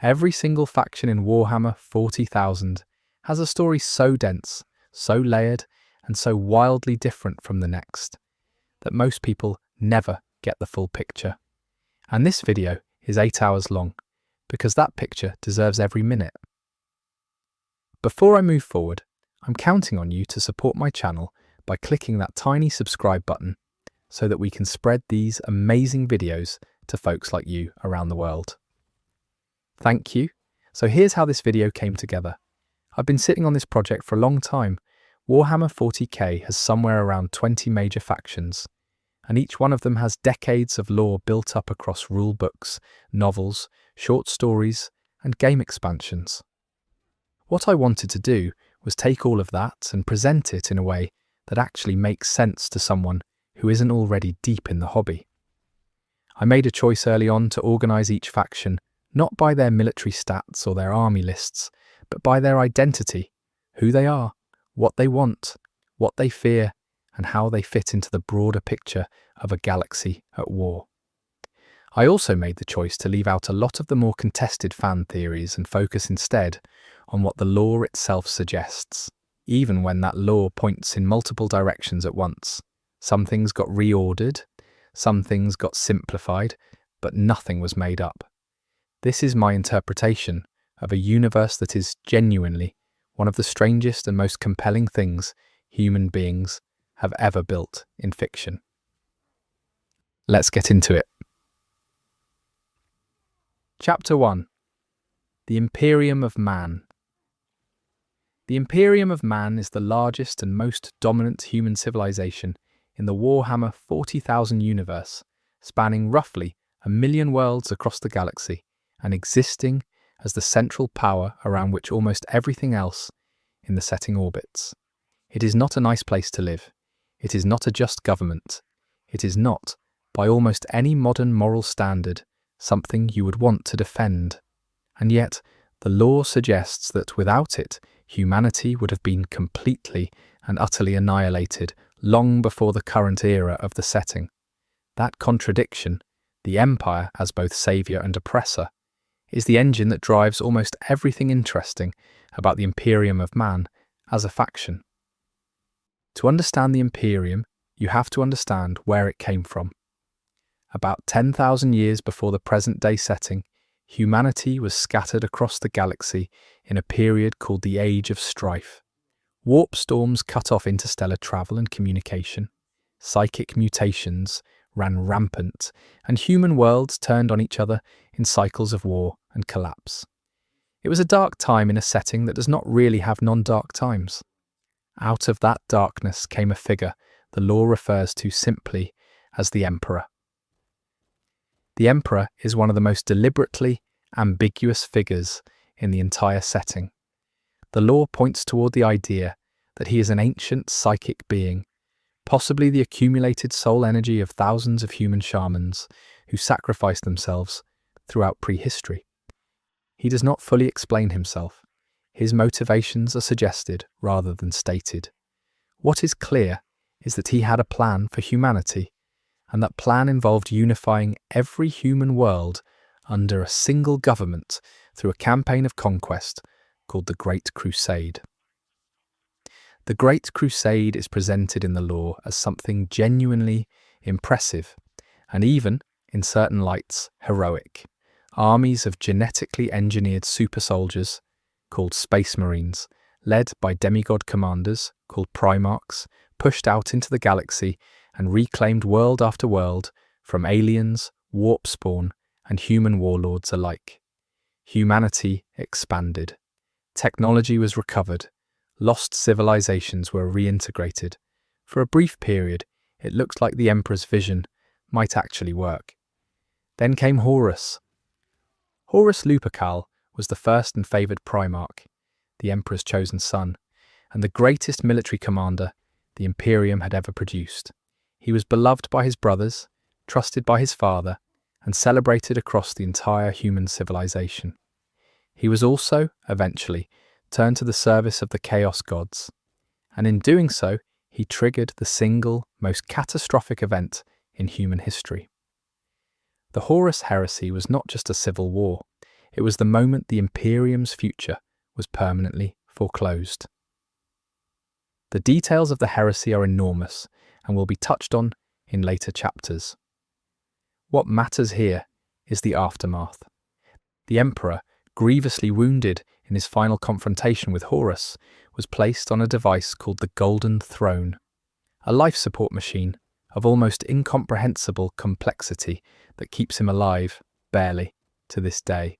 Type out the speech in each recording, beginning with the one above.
Every single faction in Warhammer 40,000 has a story so dense, so layered, and so wildly different from the next, that most people never get the full picture. And this video is 8 hours long, because that picture deserves every minute. Before I move forward, I'm counting on you to support my channel by clicking that tiny subscribe button so that we can spread these amazing videos to folks like you around the world. Thank you. So here's how this video came together. I've been sitting on this project for a long time. Warhammer 40K has somewhere around 20 major factions, and each one of them has decades of lore built up across rule books, novels, short stories, and game expansions. What I wanted to do was take all of that and present it in a way that actually makes sense to someone who isn't already deep in the hobby. I made a choice early on to organise each faction not by their military stats or their army lists, but by their identity, who they are, what they want, what they fear, and how they fit into the broader picture of a galaxy at war. I also made the choice to leave out a lot of the more contested fan theories and focus instead on what the lore itself suggests, even when that lore points in multiple directions at once. Some things got reordered, some things got simplified, but nothing was made up. This is my interpretation of a universe that is genuinely one of the strangest and most compelling things human beings have ever built in fiction. Let's get into it. Chapter 1. The Imperium of Man. The Imperium of Man is the largest and most dominant human civilization in the Warhammer 40,000 universe, spanning roughly 1 million worlds across the galaxy and existing as the central power around which almost everything else in the setting orbits. It is not a nice place to live. It is not a just government. It is not, by almost any modern moral standard, something you would want to defend. And yet, the lore suggests that without it, humanity would have been completely and utterly annihilated long before the current era of the setting. That contradiction, the Empire as both saviour and oppressor, is the engine that drives almost everything interesting about the Imperium of Man as a faction. To understand the Imperium, you have to understand where it came from. About 10,000 years before the present-day setting, humanity was scattered across the galaxy in a period called the Age of Strife. Warp storms cut off interstellar travel and communication, psychic mutations ran rampant, and human worlds turned on each other in cycles of war and collapse. It was a dark time in a setting that does not really have non-dark times. Out of that darkness came a figure the lore refers to simply as the Emperor. The Emperor is one of the most deliberately ambiguous figures in the entire setting. The lore points toward the idea that he is an ancient psychic being, possibly the accumulated soul energy of thousands of human shamans who sacrificed themselves throughout prehistory. He does not fully explain himself. His motivations are suggested rather than stated. What is clear is that he had a plan for humanity, and that plan involved unifying every human world under a single government through a campaign of conquest called the Great Crusade. The Great Crusade is presented in the lore as something genuinely impressive, and even, in certain lights, heroic. Armies of genetically engineered super soldiers, called Space Marines, led by demigod commanders, called Primarchs, pushed out into the galaxy and reclaimed world after world from aliens, warp spawn, and human warlords alike. Humanity expanded. Technology was recovered. Lost civilizations were reintegrated. For a brief period, it looked like the Emperor's vision might actually work. Then came Horus. Horus Lupercal was the first and favoured Primarch, the Emperor's chosen son, and the greatest military commander the Imperium had ever produced. He was beloved by his brothers, trusted by his father, and celebrated across the entire human civilization. He was also, eventually, turned to the service of the Chaos Gods, and in doing so, he triggered the single, most catastrophic event in human history. The Horus heresy was not just a civil war, It was the moment the Imperium's future was permanently foreclosed. The details of the heresy are enormous and will be touched on in later chapters. What matters here is the aftermath. The Emperor, grievously wounded in his final confrontation with Horus, was placed on a device called the Golden Throne, a life support machine of almost incomprehensible complexity that keeps him alive, barely, to this day.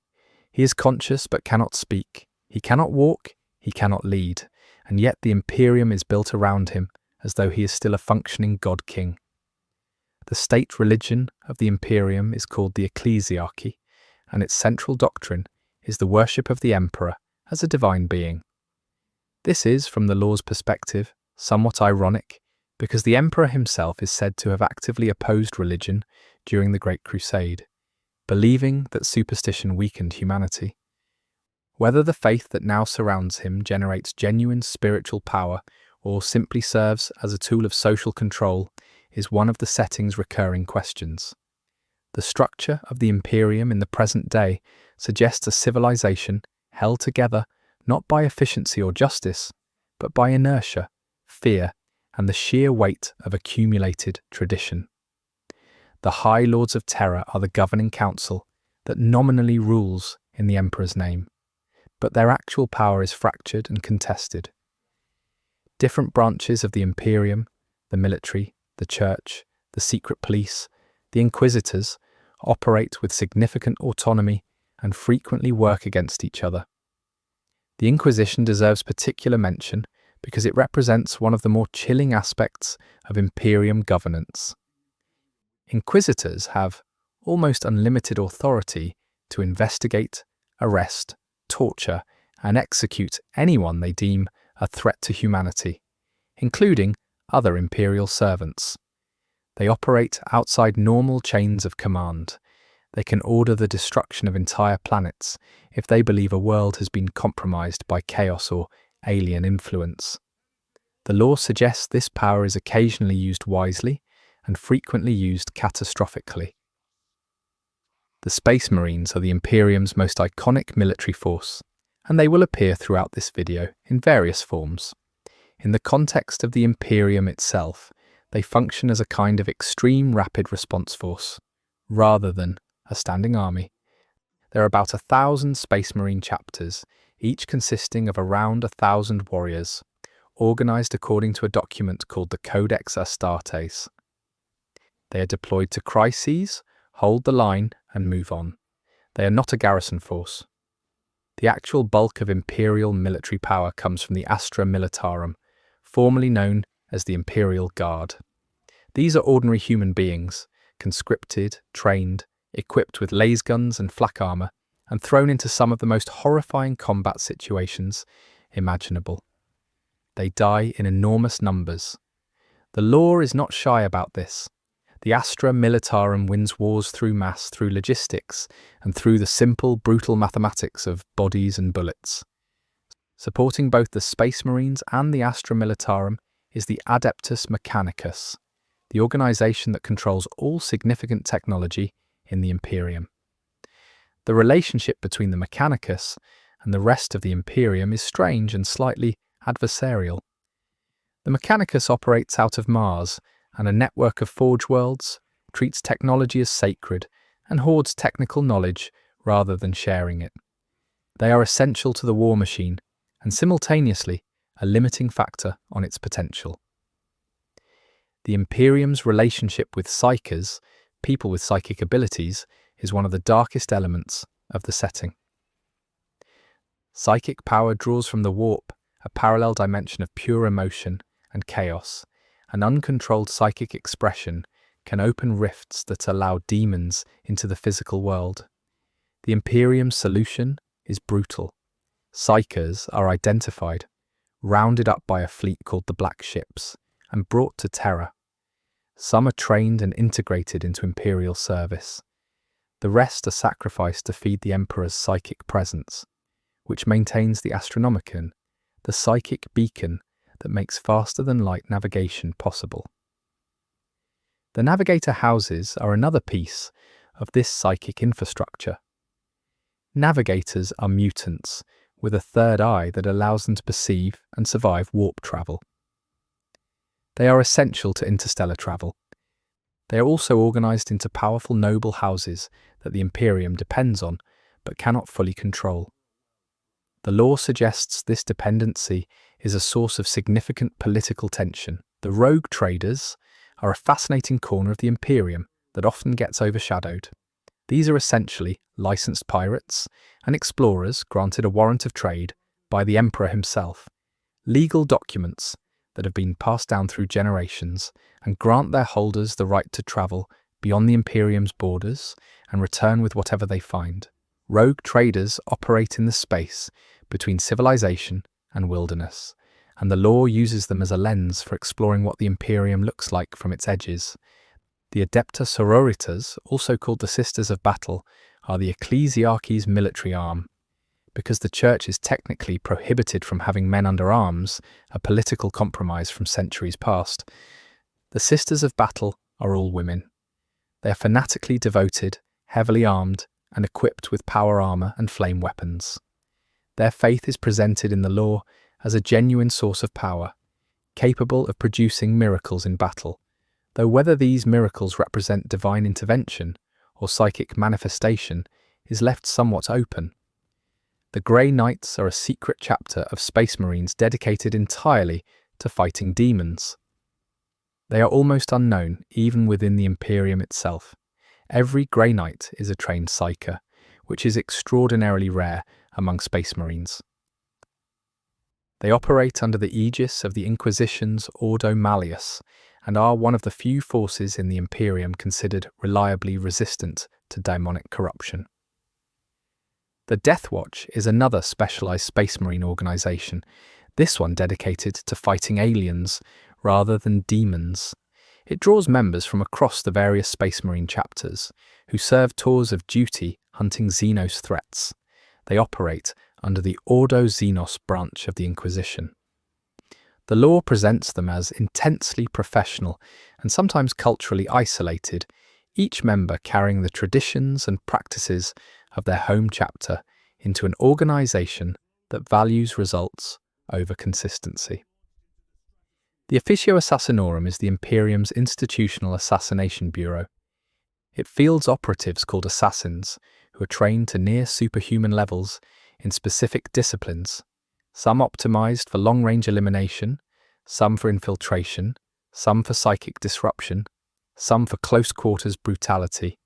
He is conscious but cannot speak. He cannot walk, he cannot lead, and yet the Imperium is built around him as though he is still a functioning god-king. The state religion of the Imperium is called the Ecclesiarchy, and its central doctrine is the worship of the Emperor as a divine being. This is, from the law's perspective, somewhat ironic, because the Emperor himself is said to have actively opposed religion during the Great Crusade, believing that superstition weakened humanity. Whether the faith that now surrounds him generates genuine spiritual power or simply serves as a tool of social control is one of the setting's recurring questions. The structure of the Imperium in the present day suggests a civilization held together not by efficiency or justice, but by inertia, fear, and the sheer weight of accumulated tradition. The High Lords of Terror are the governing council that nominally rules in the Emperor's name, but their actual power is fractured and contested. Different branches of the Imperium, the military, the church, the secret police, the Inquisitors, operate with significant autonomy and frequently work against each other. The Inquisition deserves particular mention because it represents one of the more chilling aspects of Imperium governance. Inquisitors have almost unlimited authority to investigate, arrest, torture, and execute anyone they deem a threat to humanity, including other imperial servants. They operate outside normal chains of command. They can order the destruction of entire planets if they believe a world has been compromised by chaos or alien influence. The law suggests this power is occasionally used wisely and frequently used catastrophically. The Space Marines are the Imperium's most iconic military force, and they will appear throughout this video in various forms. In the context of the Imperium itself, they function as a kind of extreme rapid response force, rather than a standing army. There are about 1,000 Space Marine chapters, each consisting of around 1,000 warriors, organized according to a document called the Codex Astartes. They are deployed to crises, hold the line, and move on. They are not a garrison force. The actual bulk of imperial military power comes from the Astra Militarum, formerly known as the Imperial Guard. These are ordinary human beings, conscripted, trained, equipped with lasguns and flak armor, and thrown into some of the most horrifying combat situations imaginable. They die in enormous numbers. The law is not shy about this. The Astra Militarum wins wars through mass, through logistics, and through the simple, brutal mathematics of bodies and bullets. Supporting both the Space Marines and the Astra Militarum is the Adeptus Mechanicus, the organization that controls all significant technology in the Imperium. The relationship between the Mechanicus and the rest of the Imperium is strange and slightly adversarial. The Mechanicus operates out of Mars, and a network of forge worlds, treats technology as sacred, and hoards technical knowledge rather than sharing it. They are essential to the war machine, and simultaneously a limiting factor on its potential. The Imperium's relationship with psychers, people with psychic abilities, is one of the darkest elements of the setting. Psychic power draws from the warp, a parallel dimension of pure emotion and chaos. An uncontrolled psychic expression can open rifts that allow demons into the physical world. The Imperium's solution is brutal. Psychers are identified, rounded up by a fleet called the Black Ships, and brought to Terra. Some are trained and integrated into Imperial service. The rest are sacrificed to feed the Emperor's psychic presence, which maintains the Astronomicon, the psychic beacon that makes faster-than-light navigation possible. The Navigator houses are another piece of this psychic infrastructure. Navigators are mutants with a third eye that allows them to perceive and survive warp travel. They are essential to interstellar travel. They are also organized into powerful noble houses that the Imperium depends on, but cannot fully control. The lore suggests this dependency is a source of significant political tension. The rogue traders are a fascinating corner of the Imperium that often gets overshadowed. These are essentially licensed pirates and explorers granted a warrant of trade by the Emperor himself, legal documents that have been passed down through generations and grant their holders the right to travel beyond the Imperium's borders and return with whatever they find. Rogue traders operate in the space between civilization and wilderness, and the lore uses them as a lens for exploring what the Imperium looks like from its edges. The Adepta Sororitas, also called the Sisters of Battle, are the ecclesiarchy's military arm. Because the Church is technically prohibited from having men under arms, a political compromise from centuries past, the Sisters of Battle are all women. They are fanatically devoted, heavily armed, and equipped with power armor and flame weapons. Their faith is presented in the lore as a genuine source of power, capable of producing miracles in battle, though whether these miracles represent divine intervention or psychic manifestation is left somewhat open. The Grey Knights are a secret chapter of Space Marines dedicated entirely to fighting demons. They are almost unknown even within the Imperium itself. Every Grey Knight is a trained psyker, which is extraordinarily rare among Space Marines. They operate under the aegis of the Inquisition's Ordo Malleus and are one of the few forces in the Imperium considered reliably resistant to demonic corruption. The Death Watch is another specialized Space Marine organization, this one dedicated to fighting aliens rather than demons. It draws members from across the various Space Marine chapters, who serve tours of duty hunting Xenos threats. They operate under the Ordo Xenos branch of the Inquisition. The lore presents them as intensely professional and sometimes culturally isolated, each member carrying the traditions and practices of their home chapter into an organization that values results over consistency. The Officio Assassinorum is the Imperium's institutional assassination bureau. It fields operatives called assassins, who are trained to near superhuman levels in specific disciplines, some optimized for long-range elimination, some for infiltration, some for psychic disruption, some for close-quarters brutality.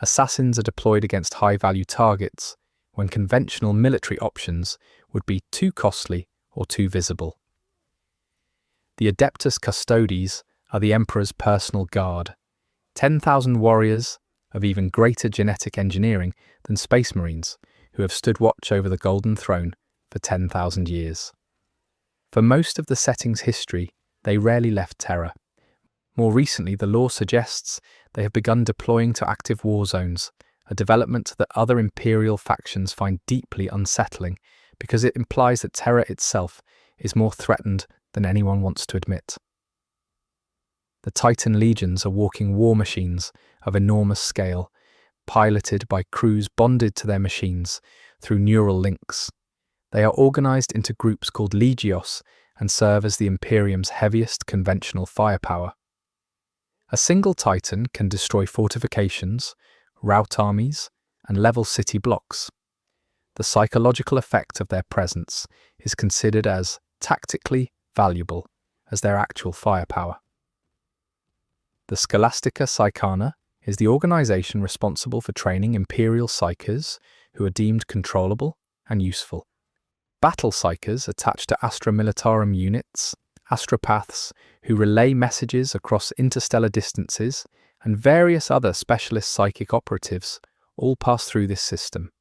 Assassins are deployed against high-value targets when conventional military options would be too costly or too visible. The Adeptus Custodes are the Emperor's personal guard, 10,000 warriors of even greater genetic engineering than Space Marines, who have stood watch over the Golden Throne for 10,000 years. For most of the setting's history, they rarely left Terra. More recently, the lore suggests they have begun deploying to active war zones, a development that other Imperial factions find deeply unsettling because it implies that Terra itself is more threatened than anyone wants to admit. The Titan legions are walking war machines of enormous scale, piloted by crews bonded to their machines through neural links. They are organized into groups called legios and serve as the Imperium's heaviest conventional firepower. A single Titan can destroy fortifications, rout armies, and level city blocks. The psychological effect of their presence is considered as tactically valuable as their actual firepower. The Scholastica Psychana is the organization responsible for training Imperial psychers who are deemed controllable and useful. Battle psychers attached to Astra Militarum units, astropaths who relay messages across interstellar distances, and various other specialist psychic operatives all pass through this system.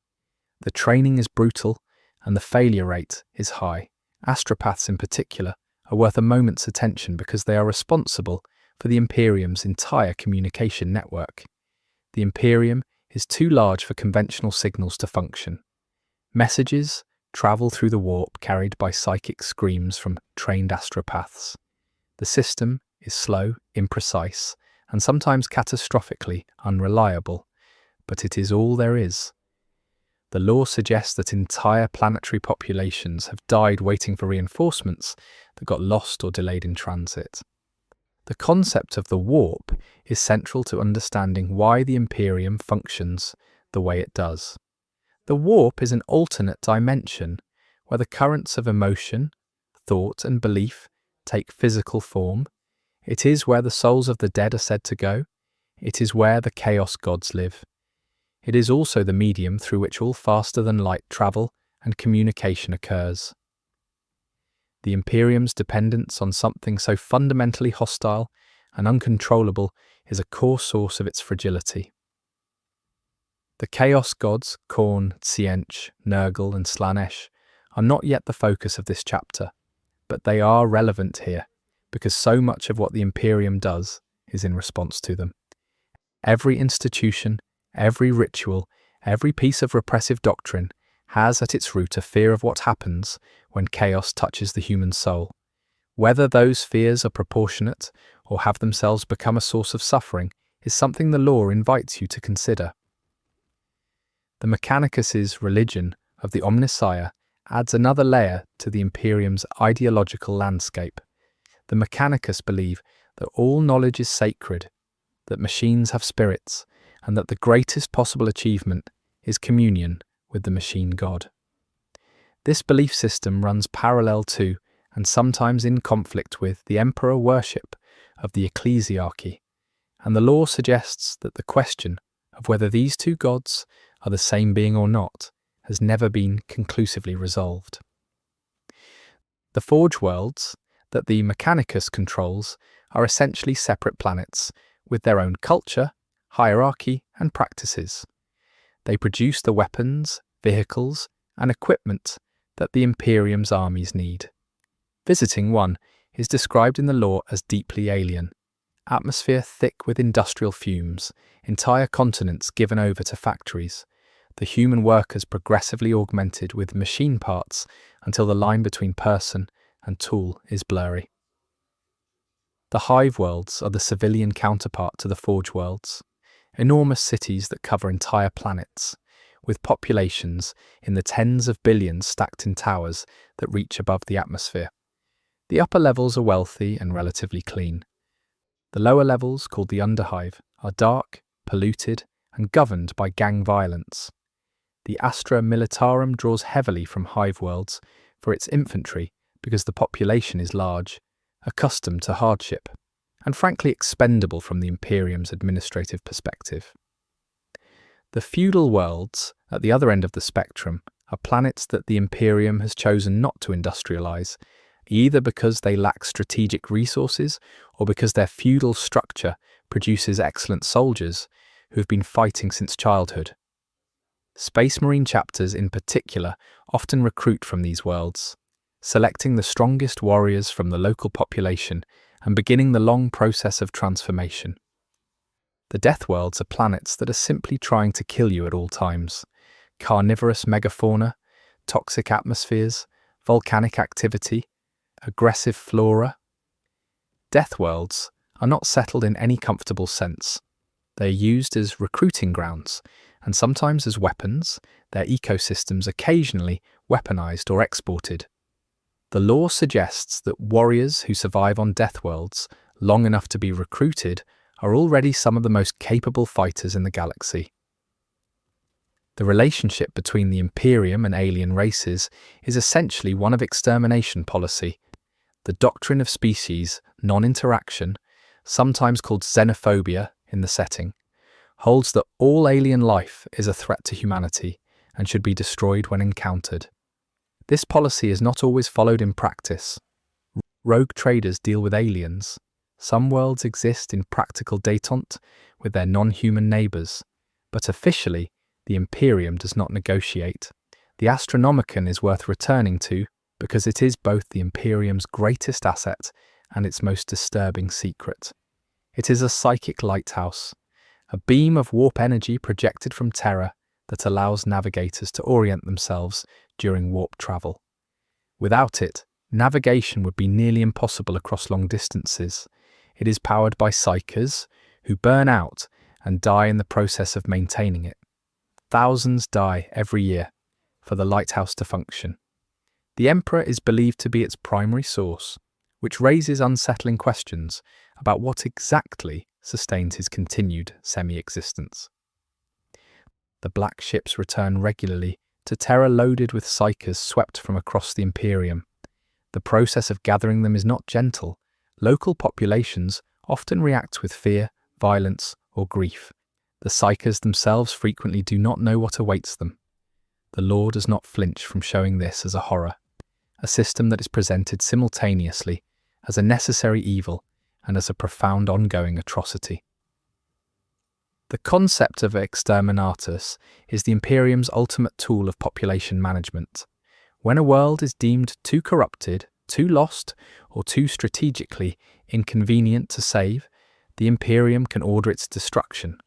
The training is brutal and the failure rate is high. Astropaths in particular are worth a moment's attention because they are responsible for the Imperium's entire communication network. The Imperium is too large for conventional signals to function. Messages travel through the warp carried by psychic screams from trained astropaths. The system is slow, imprecise, and sometimes catastrophically unreliable, but it is all there is. The lore suggests that entire planetary populations have died waiting for reinforcements that got lost or delayed in transit. The concept of the warp is central to understanding why the Imperium functions the way it does. The warp is an alternate dimension where the currents of emotion, thought, and belief take physical form. It is where the souls of the dead are said to go. It is where the chaos gods live. It is also the medium through which all faster-than-light travel and communication occurs. The Imperium's dependence on something so fundamentally hostile and uncontrollable is a core source of its fragility. The Chaos Gods, Khorne, Tsiench, Nurgle, and Slaanesh, are not yet the focus of this chapter, but they are relevant here, because so much of what the Imperium does is in response to them. Every institution, every ritual, every piece of repressive doctrine has at its root a fear of what happens when chaos touches the human soul. Whether those fears are proportionate or have themselves become a source of suffering is something the lore invites you to consider. The Mechanicus's religion of the Omnissiah adds another layer to the Imperium's ideological landscape. The Mechanicus believe that all knowledge is sacred, that machines have spirits, and that the greatest possible achievement is communion with the machine god. This belief system runs parallel to, and sometimes in conflict with, the emperor worship of the ecclesiarchy, and the lore suggests that the question of whether these two gods are the same being or not has never been conclusively resolved. The Forge worlds that the Mechanicus controls are essentially separate planets with their own culture, hierarchy, and practices. They produce the weapons, vehicles, and equipment that the Imperium's armies need. Visiting one is described in the lore as deeply alien. Atmosphere thick with industrial fumes, entire continents given over to factories, the human workers progressively augmented with machine parts until the line between person and tool is blurry. The Hive worlds are the civilian counterpart to the Forge worlds, enormous cities that cover entire planets, with populations in the tens of billions stacked in towers that reach above the atmosphere. The upper levels are wealthy and relatively clean. The lower levels, called the Underhive, are dark, polluted, and governed by gang violence. The Astra Militarum draws heavily from Hive worlds for its infantry because the population is large, accustomed to hardship, and frankly expendable from the Imperium's administrative perspective. The feudal worlds, at the other end of the spectrum, are planets that the Imperium has chosen not to industrialize, either because they lack strategic resources or because their feudal structure produces excellent soldiers who have been fighting since childhood. Space Marine chapters in particular often recruit from these worlds, selecting the strongest warriors from the local population and beginning the long process of transformation. The Death Worlds are planets that are simply trying to kill you at all times. Carnivorous megafauna, toxic atmospheres, volcanic activity, aggressive flora. Death Worlds are not settled in any comfortable sense. They are used as recruiting grounds, and sometimes as weapons, their ecosystems occasionally weaponized or exported. The lore suggests that warriors who survive on Death Worlds long enough to be recruited are already some of the most capable fighters in the galaxy. The relationship between the Imperium and alien races is essentially one of extermination policy. The doctrine of species non-interaction, sometimes called xenophobia in the setting, holds that all alien life is a threat to humanity and should be destroyed when encountered. This policy is not always followed in practice. Rogue traders deal with aliens. Some worlds exist in practical détente with their non-human neighbours, but officially, the Imperium does not negotiate. The Astronomicon is worth returning to because it is both the Imperium's greatest asset and its most disturbing secret. It is a psychic lighthouse, a beam of warp energy projected from Terra that allows navigators to orient themselves during warp travel. Without it, navigation would be nearly impossible across long distances. It is powered by psychers who burn out and die in the process of maintaining it. thousands die every year for the lighthouse to function. The Emperor is believed to be its primary source, which raises unsettling questions about what exactly sustains his continued semi-existence. The black ships return regularly to terror loaded with psykers swept from across the Imperium. The process of gathering them is not gentle. Local populations often react with fear, violence, or grief. The psykers themselves frequently do not know what awaits them. The law does not flinch from showing this as a horror, a system that is presented simultaneously as a necessary evil and as a profound ongoing atrocity. The concept of exterminatus is the Imperium's ultimate tool of population management. When a world is deemed too corrupted, too lost, or too strategically inconvenient to save, the Imperium can order its destruction.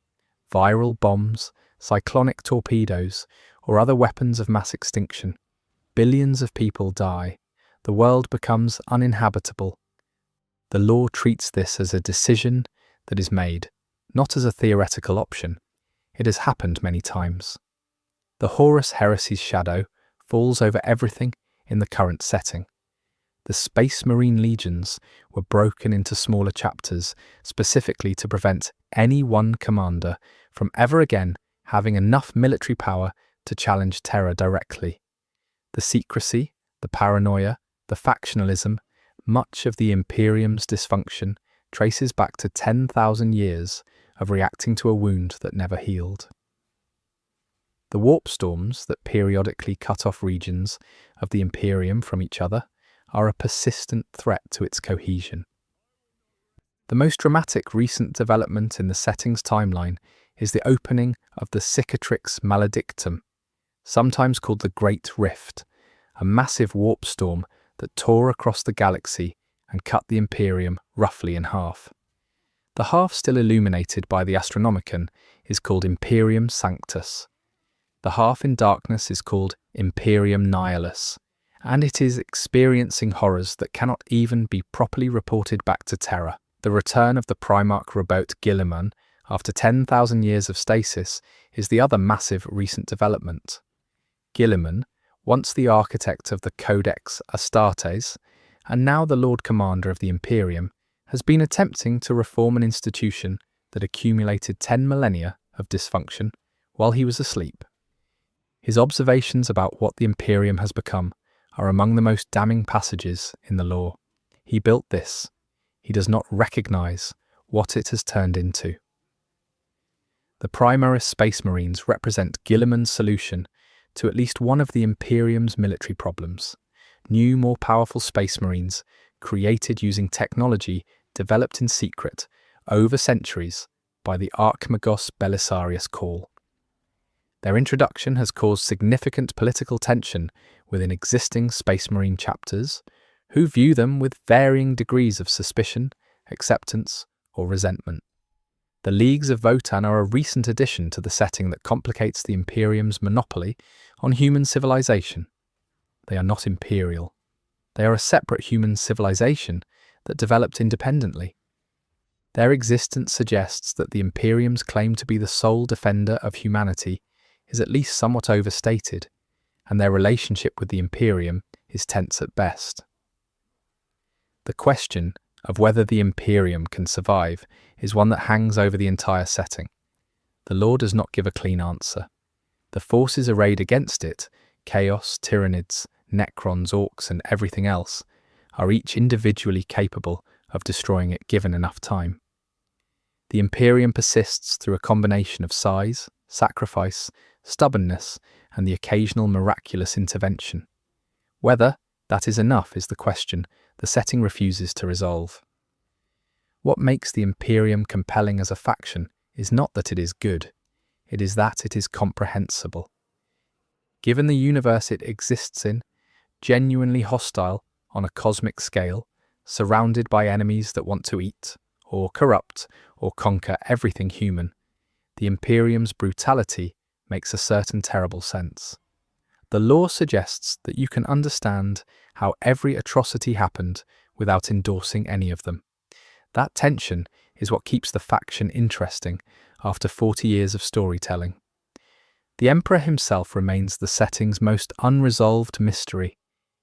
Viral bombs, cyclonic torpedoes, or other weapons of mass extinction. Billions of people die. The world becomes uninhabitable. The law treats this as a decision that is made, not as a theoretical option. It has happened many times. The Horus Heresy's shadow falls over everything in the current setting. The Space Marine legions were broken into smaller chapters specifically to prevent any one commander from ever again having enough military power to challenge terror directly. The secrecy, the paranoia, the factionalism, much of the Imperium's dysfunction traces back to 10,000 years of reacting to a wound that never healed. The warp storms that periodically cut off regions of the Imperium from each other are a persistent threat to its cohesion. The most dramatic recent development in the setting's timeline is the opening of the Cicatrix Maledictum, sometimes called the Great Rift, a massive warp storm that tore across the galaxy and cut the Imperium roughly in half. The half still illuminated by the Astronomicon is called Imperium Sanctus. The half in darkness is called Imperium Nihilus, and it is experiencing horrors that cannot even be properly reported back to Terra. The return of the Primarch Robot Guilliman after 10,000 years of stasis is the other massive recent development. Guilliman, once the architect of the Codex Astartes, and now the Lord Commander of the Imperium, has been attempting to reform an institution that accumulated 10 millennia of dysfunction while he was asleep. His observations about what the Imperium has become are among the most damning passages in the lore. He built this. He does not recognize what it has turned into. The Primaris Space Marines represent Guilliman's solution to at least one of the Imperium's military problems. New, more powerful Space Marines, created using technology developed in secret over centuries by the Archmagos Belisarius Call. Their introduction has caused significant political tension within existing Space Marine chapters, who view them with varying degrees of suspicion, acceptance, or resentment. The Leagues of Votan are a recent addition to the setting that complicates the Imperium's monopoly on human civilization. They are not imperial. They are a separate human civilization that developed independently. Their existence suggests that the Imperium's claim to be the sole defender of humanity is at least somewhat overstated, and their relationship with the Imperium is tense at best. The question of whether the Imperium can survive is one that hangs over the entire setting. The lore does not give a clean answer. The forces arrayed against it, Chaos, Tyranids, Necrons, Orcs, and everything else, are each individually capable of destroying it given enough time. The Imperium persists through a combination of size, sacrifice, stubbornness, and the occasional miraculous intervention. Whether that is enough is the question the setting refuses to resolve. What makes the Imperium compelling as a faction is not that it is good, it is that it is comprehensible. Given the universe it exists in, genuinely hostile on a cosmic scale, surrounded by enemies that want to eat, or corrupt, or conquer everything human, the Imperium's brutality makes a certain terrible sense. The lore suggests that you can understand how every atrocity happened without endorsing any of them. That tension is what keeps the faction interesting after 40 years of storytelling. The Emperor himself remains the setting's most unresolved mystery.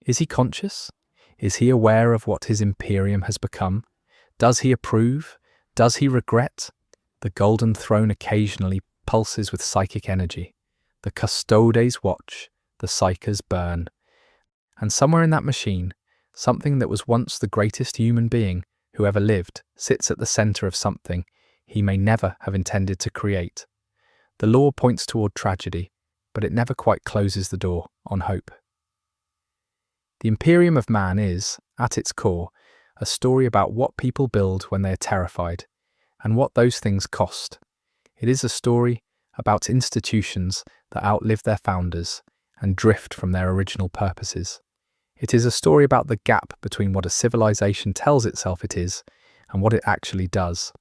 Is he conscious? Is he aware of what his Imperium has become? Does he approve? Does he regret? The Golden Throne occasionally pulses with psychic energy. The Custodes watch, the Psychers burn. And somewhere in that machine, something that was once the greatest human being who ever lived sits at the center of something he may never have intended to create. The lore points toward tragedy, but it never quite closes the door on hope. The Imperium of Man is, at its core, a story about what people build when they are terrified, and what those things cost. It is a story about institutions that outlive their founders and drift from their original purposes. It is a story about the gap between what a civilization tells itself it is and what it actually does,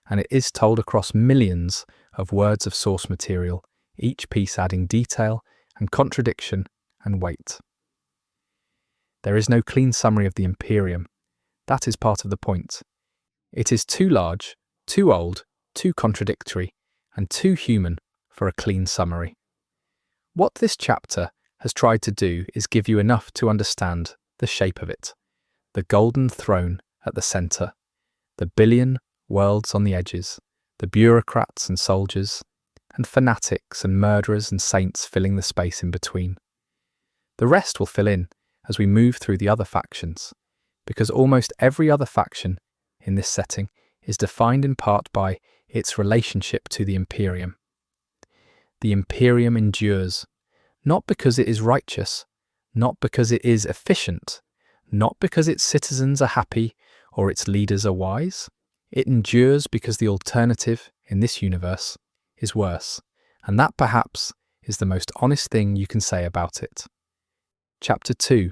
and it is told across millions of words of source material, each piece adding detail and contradiction and weight. There is no clean summary of the Imperium. That is part of the point. It is too large, too old, too contradictory, and too human for a clean summary. What this chapter has tried to do is give you enough to understand the shape of it. The Golden Throne at the center, the billion worlds on the edges, the bureaucrats and soldiers, and fanatics and murderers and saints filling the space in between. The rest will fill in as we move through the other factions, because almost every other faction in this setting is defined in part by its relationship to the Imperium. The Imperium endures, not because it is righteous, not because it is efficient, not because its citizens are happy or its leaders are wise. It endures because the alternative in this universe is worse, and that perhaps is the most honest thing you can say about it. Chapter 2.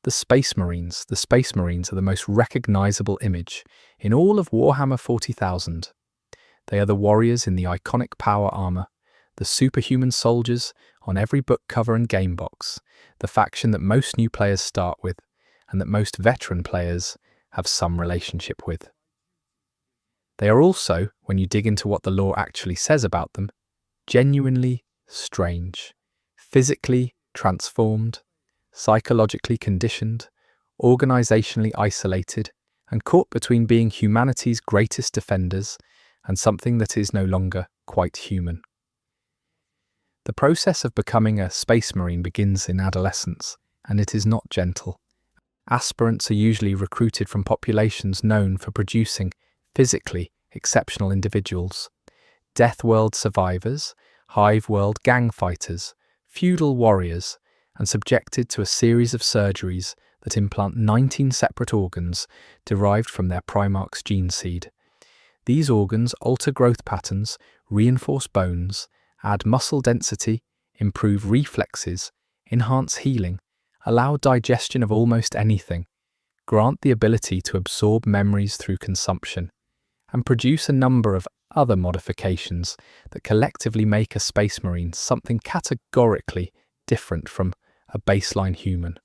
The Space Marines. The Space Marines are the most recognizable image in all of Warhammer 40,000. They are the warriors in the iconic power armor, the superhuman soldiers on every book cover and game box, the faction that most new players start with, and that most veteran players have some relationship with. They are also, when you dig into what the lore actually says about them, genuinely strange, physically transformed, psychologically conditioned, organizationally isolated, and caught between being humanity's greatest defenders and something that is no longer quite human. The process of becoming a Space Marine begins in adolescence, and it is not gentle. Aspirants are usually recruited from populations known for producing physically exceptional individuals. Death World survivors, Hive World gang fighters, feudal warriors, and subjected to a series of surgeries that implant 19 separate organs derived from their Primarch's gene seed. These organs alter growth patterns, reinforce bones, add muscle density, improve reflexes, enhance healing, allow digestion of almost anything, grant the ability to absorb memories through consumption, and produce a number of other modifications that collectively make a Space Marine something categorically different from a baseline human.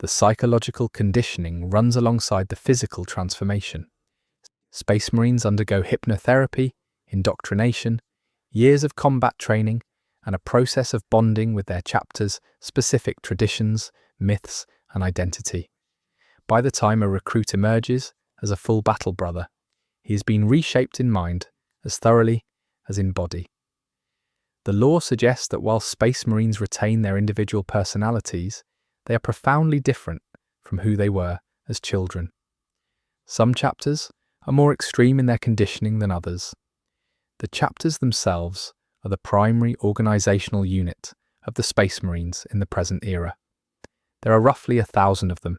The psychological conditioning runs alongside the physical transformation. Space Marines undergo hypnotherapy, indoctrination, years of combat training, and a process of bonding with their chapters' specific traditions, myths, and identity. By the time a recruit emerges as a full battle brother, he has been reshaped in mind as thoroughly as in body. The lore suggests that while Space Marines retain their individual personalities, they are profoundly different from who they were as children. Some chapters are more extreme in their conditioning than others. The chapters themselves are the primary organizational unit of the Space Marines in the present era. There are roughly 1,000 of them,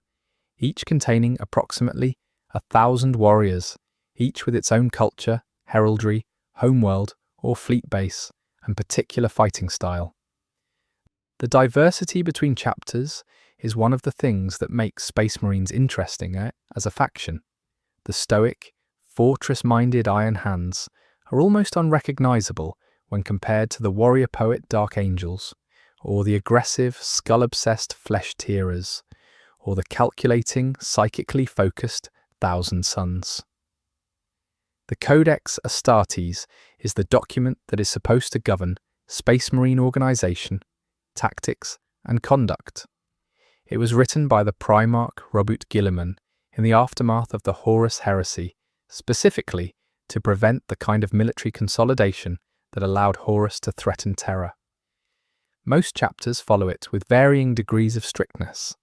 each containing approximately 1,000 warriors, each with its own culture, heraldry, homeworld, or fleet base, and particular fighting style. The diversity between chapters is one of the things that makes Space Marines interesting as a faction. The stoic, fortress-minded Iron Hands are almost unrecognizable when compared to the warrior poet Dark Angels, or the aggressive, skull-obsessed Flesh Tearers, or the calculating, psychically focused Thousand Suns. The Codex Astartes is the document that is supposed to govern Space Marine Organization, Tactics, and Conduct. It was written by the Primarch Robert Guilliman in the aftermath of the Horus Heresy, specifically to prevent the kind of military consolidation that allowed Horus to threaten Terra. Most chapters follow it with varying degrees of strictness.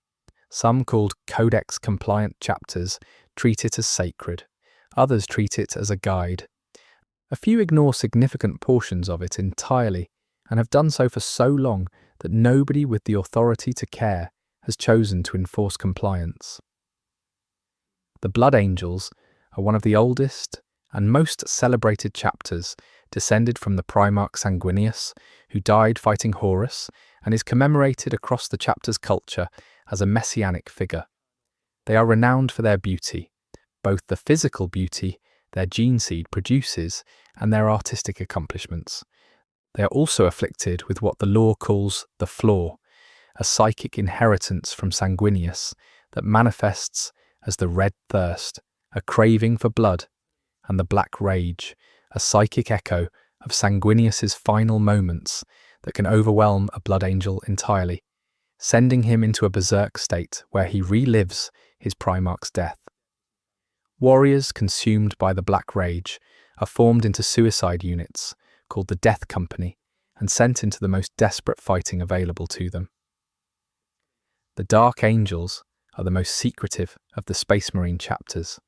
Some, called Codex-compliant chapters, treat it as sacred. Others treat it as a guide. A few ignore significant portions of it entirely and have done so for so long that nobody with the authority to care has chosen to enforce compliance. The Blood Angels are one of the oldest and most celebrated chapters, descended from the Primarch Sanguinius, who died fighting Horus, and is commemorated across the chapter's culture as a messianic figure. They are renowned for their beauty, both the physical beauty their gene seed produces and their artistic accomplishments. They are also afflicted with what the lore calls the flaw, a psychic inheritance from Sanguinius that manifests as the red thirst, a craving for blood, and the black rage, a psychic echo of Sanguinius's final moments that can overwhelm a Blood Angel entirely, sending him into a berserk state where he relives his Primarch's death. Warriors consumed by the black rage are formed into suicide units called the Death Company and sent into the most desperate fighting available to them. The Dark Angels are the most secretive of the Space Marine chapters.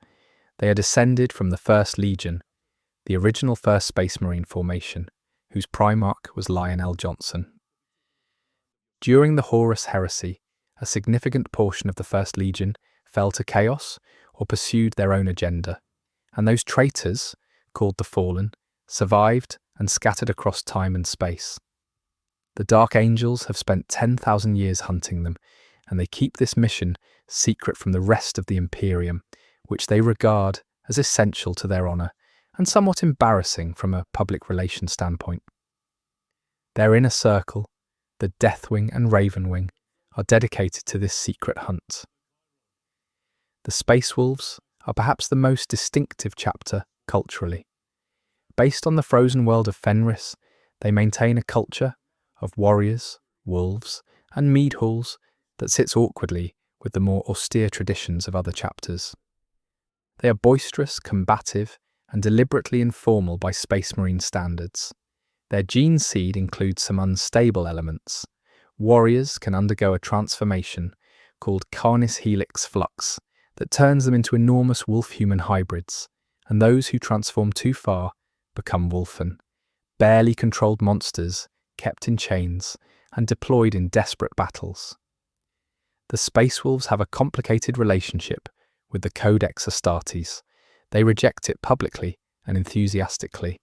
They are descended from the First Legion, the original 1st Space Marine formation, whose Primarch was Lionel Johnson. During the Horus Heresy, a significant portion of the First Legion fell to chaos or pursued their own agenda, and those traitors, called the Fallen, survived and scattered across time and space. The Dark Angels have spent 10,000 years hunting them, and they keep this mission secret from the rest of the Imperium, which they regard as essential to their honour and somewhat embarrassing from a public relations standpoint. Their inner circle, the Deathwing and Ravenwing, are dedicated to this secret hunt. The Space Wolves are perhaps the most distinctive chapter culturally. Based on the frozen world of Fenris, they maintain a culture of warriors, wolves, and mead halls that sits awkwardly with the more austere traditions of other chapters. They are boisterous, combative, and deliberately informal by Space Marine standards. Their gene seed includes some unstable elements. Warriors can undergo a transformation called Carnis Helix Flux that turns them into enormous wolf-human hybrids, and those who transform too far become wolfen, barely controlled monsters kept in chains and deployed in desperate battles. The Space Wolves have a complicated relationship with the Codex Astartes. They reject it publicly and enthusiastically.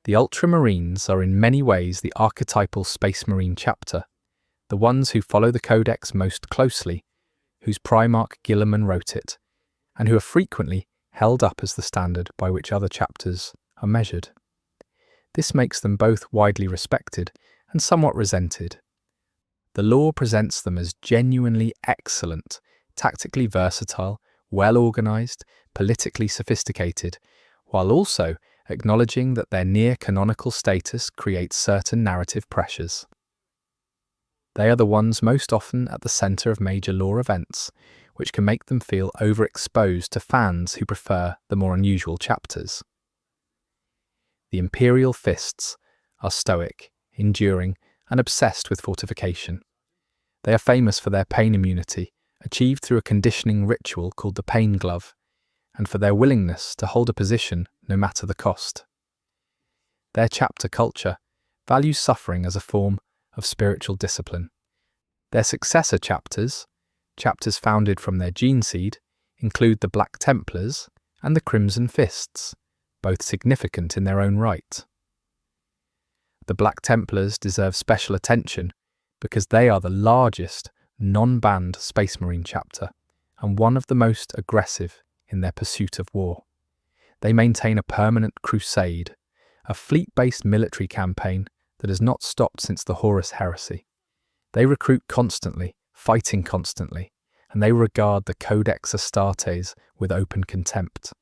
The Ultramarines are in many ways the archetypal Space Marine chapter, the ones who follow the Codex most closely, whose Primarch Guilliman wrote it, and who are frequently held up as the standard by which other chapters are measured. This makes them both widely respected and somewhat resented. The lore presents them as genuinely excellent, tactically versatile, well-organized, politically sophisticated, while also acknowledging that their near-canonical status creates certain narrative pressures. They are the ones most often at the center of major lore events, which can make them feel overexposed to fans who prefer the more unusual chapters. The Imperial Fists are stoic, enduring, and obsessed with fortification. They are famous for their pain immunity, achieved through a conditioning ritual called the Pain Glove, and for their willingness to hold a position no matter the cost. Their chapter culture values suffering as a form of spiritual discipline. Their successor chapters, chapters founded from their gene seed, include the Black Templars and the Crimson Fists, both significant in their own right. The Black Templars deserve special attention because they are the largest non-banned Space Marine chapter and one of the most aggressive in their pursuit of war. They maintain a permanent crusade, a fleet-based military campaign that has not stopped since the Horus Heresy. They recruit constantly, fighting constantly, and they regard the Codex Astartes with open contempt.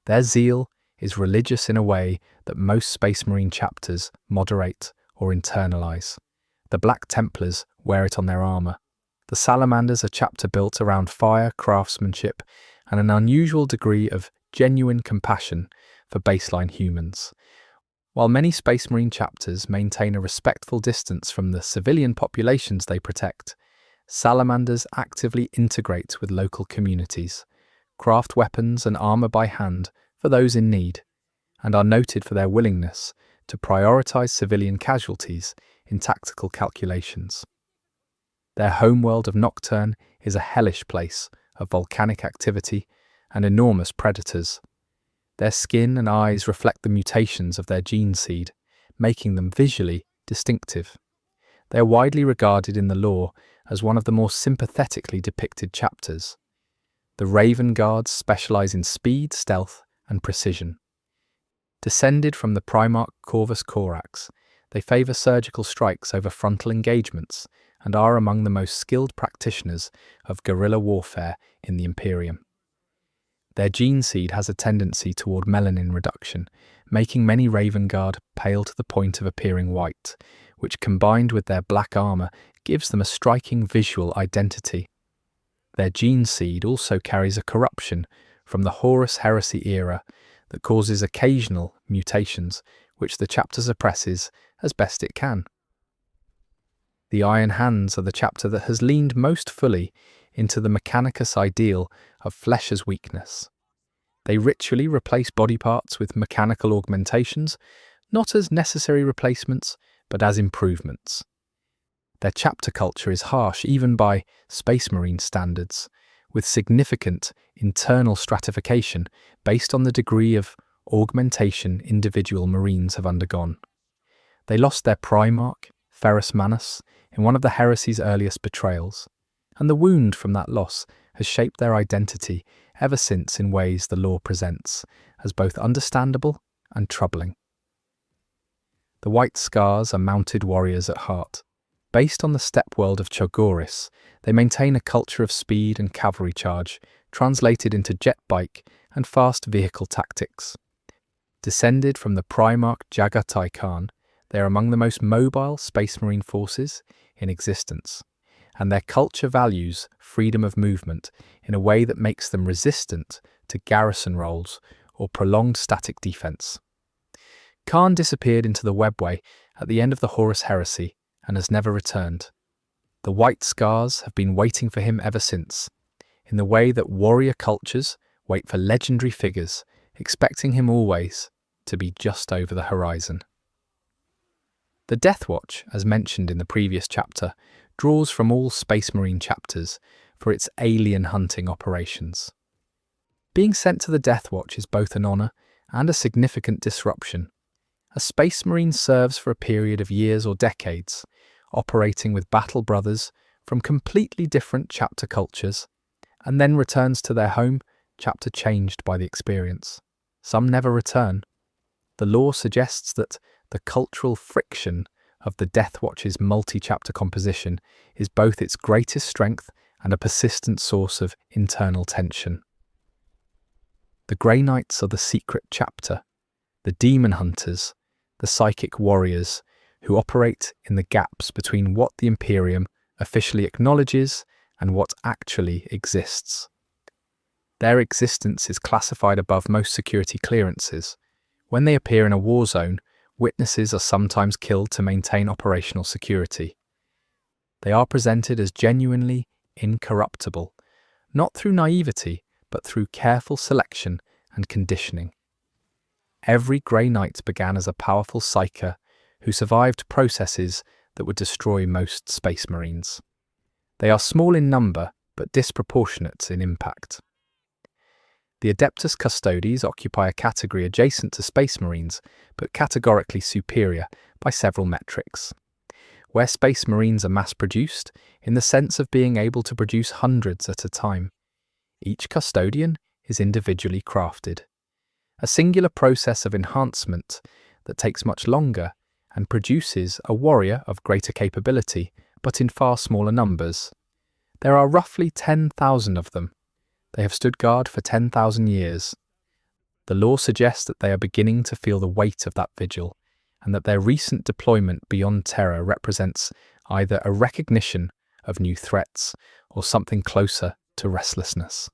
Their zeal is religious in a way that most Space Marine chapters moderate or internalize. The Black Templars wear it on their armor. The Salamanders are chapter built around fire, craftsmanship, and an unusual degree of genuine compassion for baseline humans. While many Space Marine chapters maintain a respectful distance from the civilian populations they protect, Salamanders actively integrate with local communities, craft weapons and armor by hand for those in need, and are noted for their willingness to prioritize civilian casualties in tactical calculations. Their homeworld of Nocturne is a hellish place of volcanic activity and enormous predators. Their skin and eyes reflect the mutations of their gene seed, making them visually distinctive. They are widely regarded in the lore as one of the more sympathetically depicted chapters. The Raven Guards specialize in speed, stealth, and precision. Descended from the Primarch Corvus Corax, they favor surgical strikes over frontal engagements and are among the most skilled practitioners of guerrilla warfare in the Imperium. Their gene seed has a tendency toward melanin reduction, making many Raven Guard pale to the point of appearing white, which combined with their black armor gives them a striking visual identity. Their gene seed also carries a corruption from the Horus Heresy era that causes occasional mutations, which the chapter suppresses as best it can. The Iron Hands are the chapter that has leaned most fully into the Mechanicus ideal of flesh as weakness. They ritually replace body parts with mechanical augmentations, not as necessary replacements, but as improvements. Their chapter culture is harsh even by Space Marine standards, with significant internal stratification based on the degree of augmentation individual Marines have undergone. They lost their Primarch, Ferrus Manus, in one of the Heresy's earliest betrayals, and the wound from that loss has shaped their identity ever since in ways the lore presents as both understandable and troubling. The White Scars are mounted warriors at heart. Based on the steppe world of Chogoris, they maintain a culture of speed and cavalry charge, translated into jet bike and fast vehicle tactics. Descended from the Primarch Jagatai Khan, they are among the most mobile Space Marine forces in existence, and their culture values freedom of movement in a way that makes them resistant to garrison roles or prolonged static defense. Khan disappeared into the webway at the end of the Horus Heresy and has never returned. The White Scars have been waiting for him ever since, in the way that warrior cultures wait for legendary figures, expecting him always to be just over the horizon. The Death Watch, as mentioned in the previous chapter, draws from all Space Marine chapters for its alien hunting operations. Being sent to the Death Watch is both an honour and a significant disruption. A Space Marine serves for a period of years or decades, operating with battle brothers from completely different chapter cultures, and then returns to their home chapter changed by the experience. Some never return. The lore suggests that the cultural friction of the Death Watch's multi-chapter composition is both its greatest strength and a persistent source of internal tension. The Grey Knights are the secret chapter, the demon hunters, the psychic warriors who operate in the gaps between what the Imperium officially acknowledges and what actually exists. Their existence is classified above most security clearances. When they appear in a war zone, witnesses are sometimes killed to maintain operational security. They are presented as genuinely incorruptible, not through naivety, but through careful selection and conditioning. Every Grey Knight began as a powerful psyker who survived processes that would destroy most Space Marines. They are small in number, but disproportionate in impact. The Adeptus Custodes occupy a category adjacent to Space Marines, but categorically superior by several metrics. Where Space Marines are mass-produced, in the sense of being able to produce hundreds at a time, each custodian is individually crafted. A singular process of enhancement that takes much longer and produces a warrior of greater capability, but in far smaller numbers. There are roughly 10,000 of them. They have stood guard for 10,000 years. The lore suggests that they are beginning to feel the weight of that vigil, and that their recent deployment beyond Terra represents either a recognition of new threats or something closer to restlessness.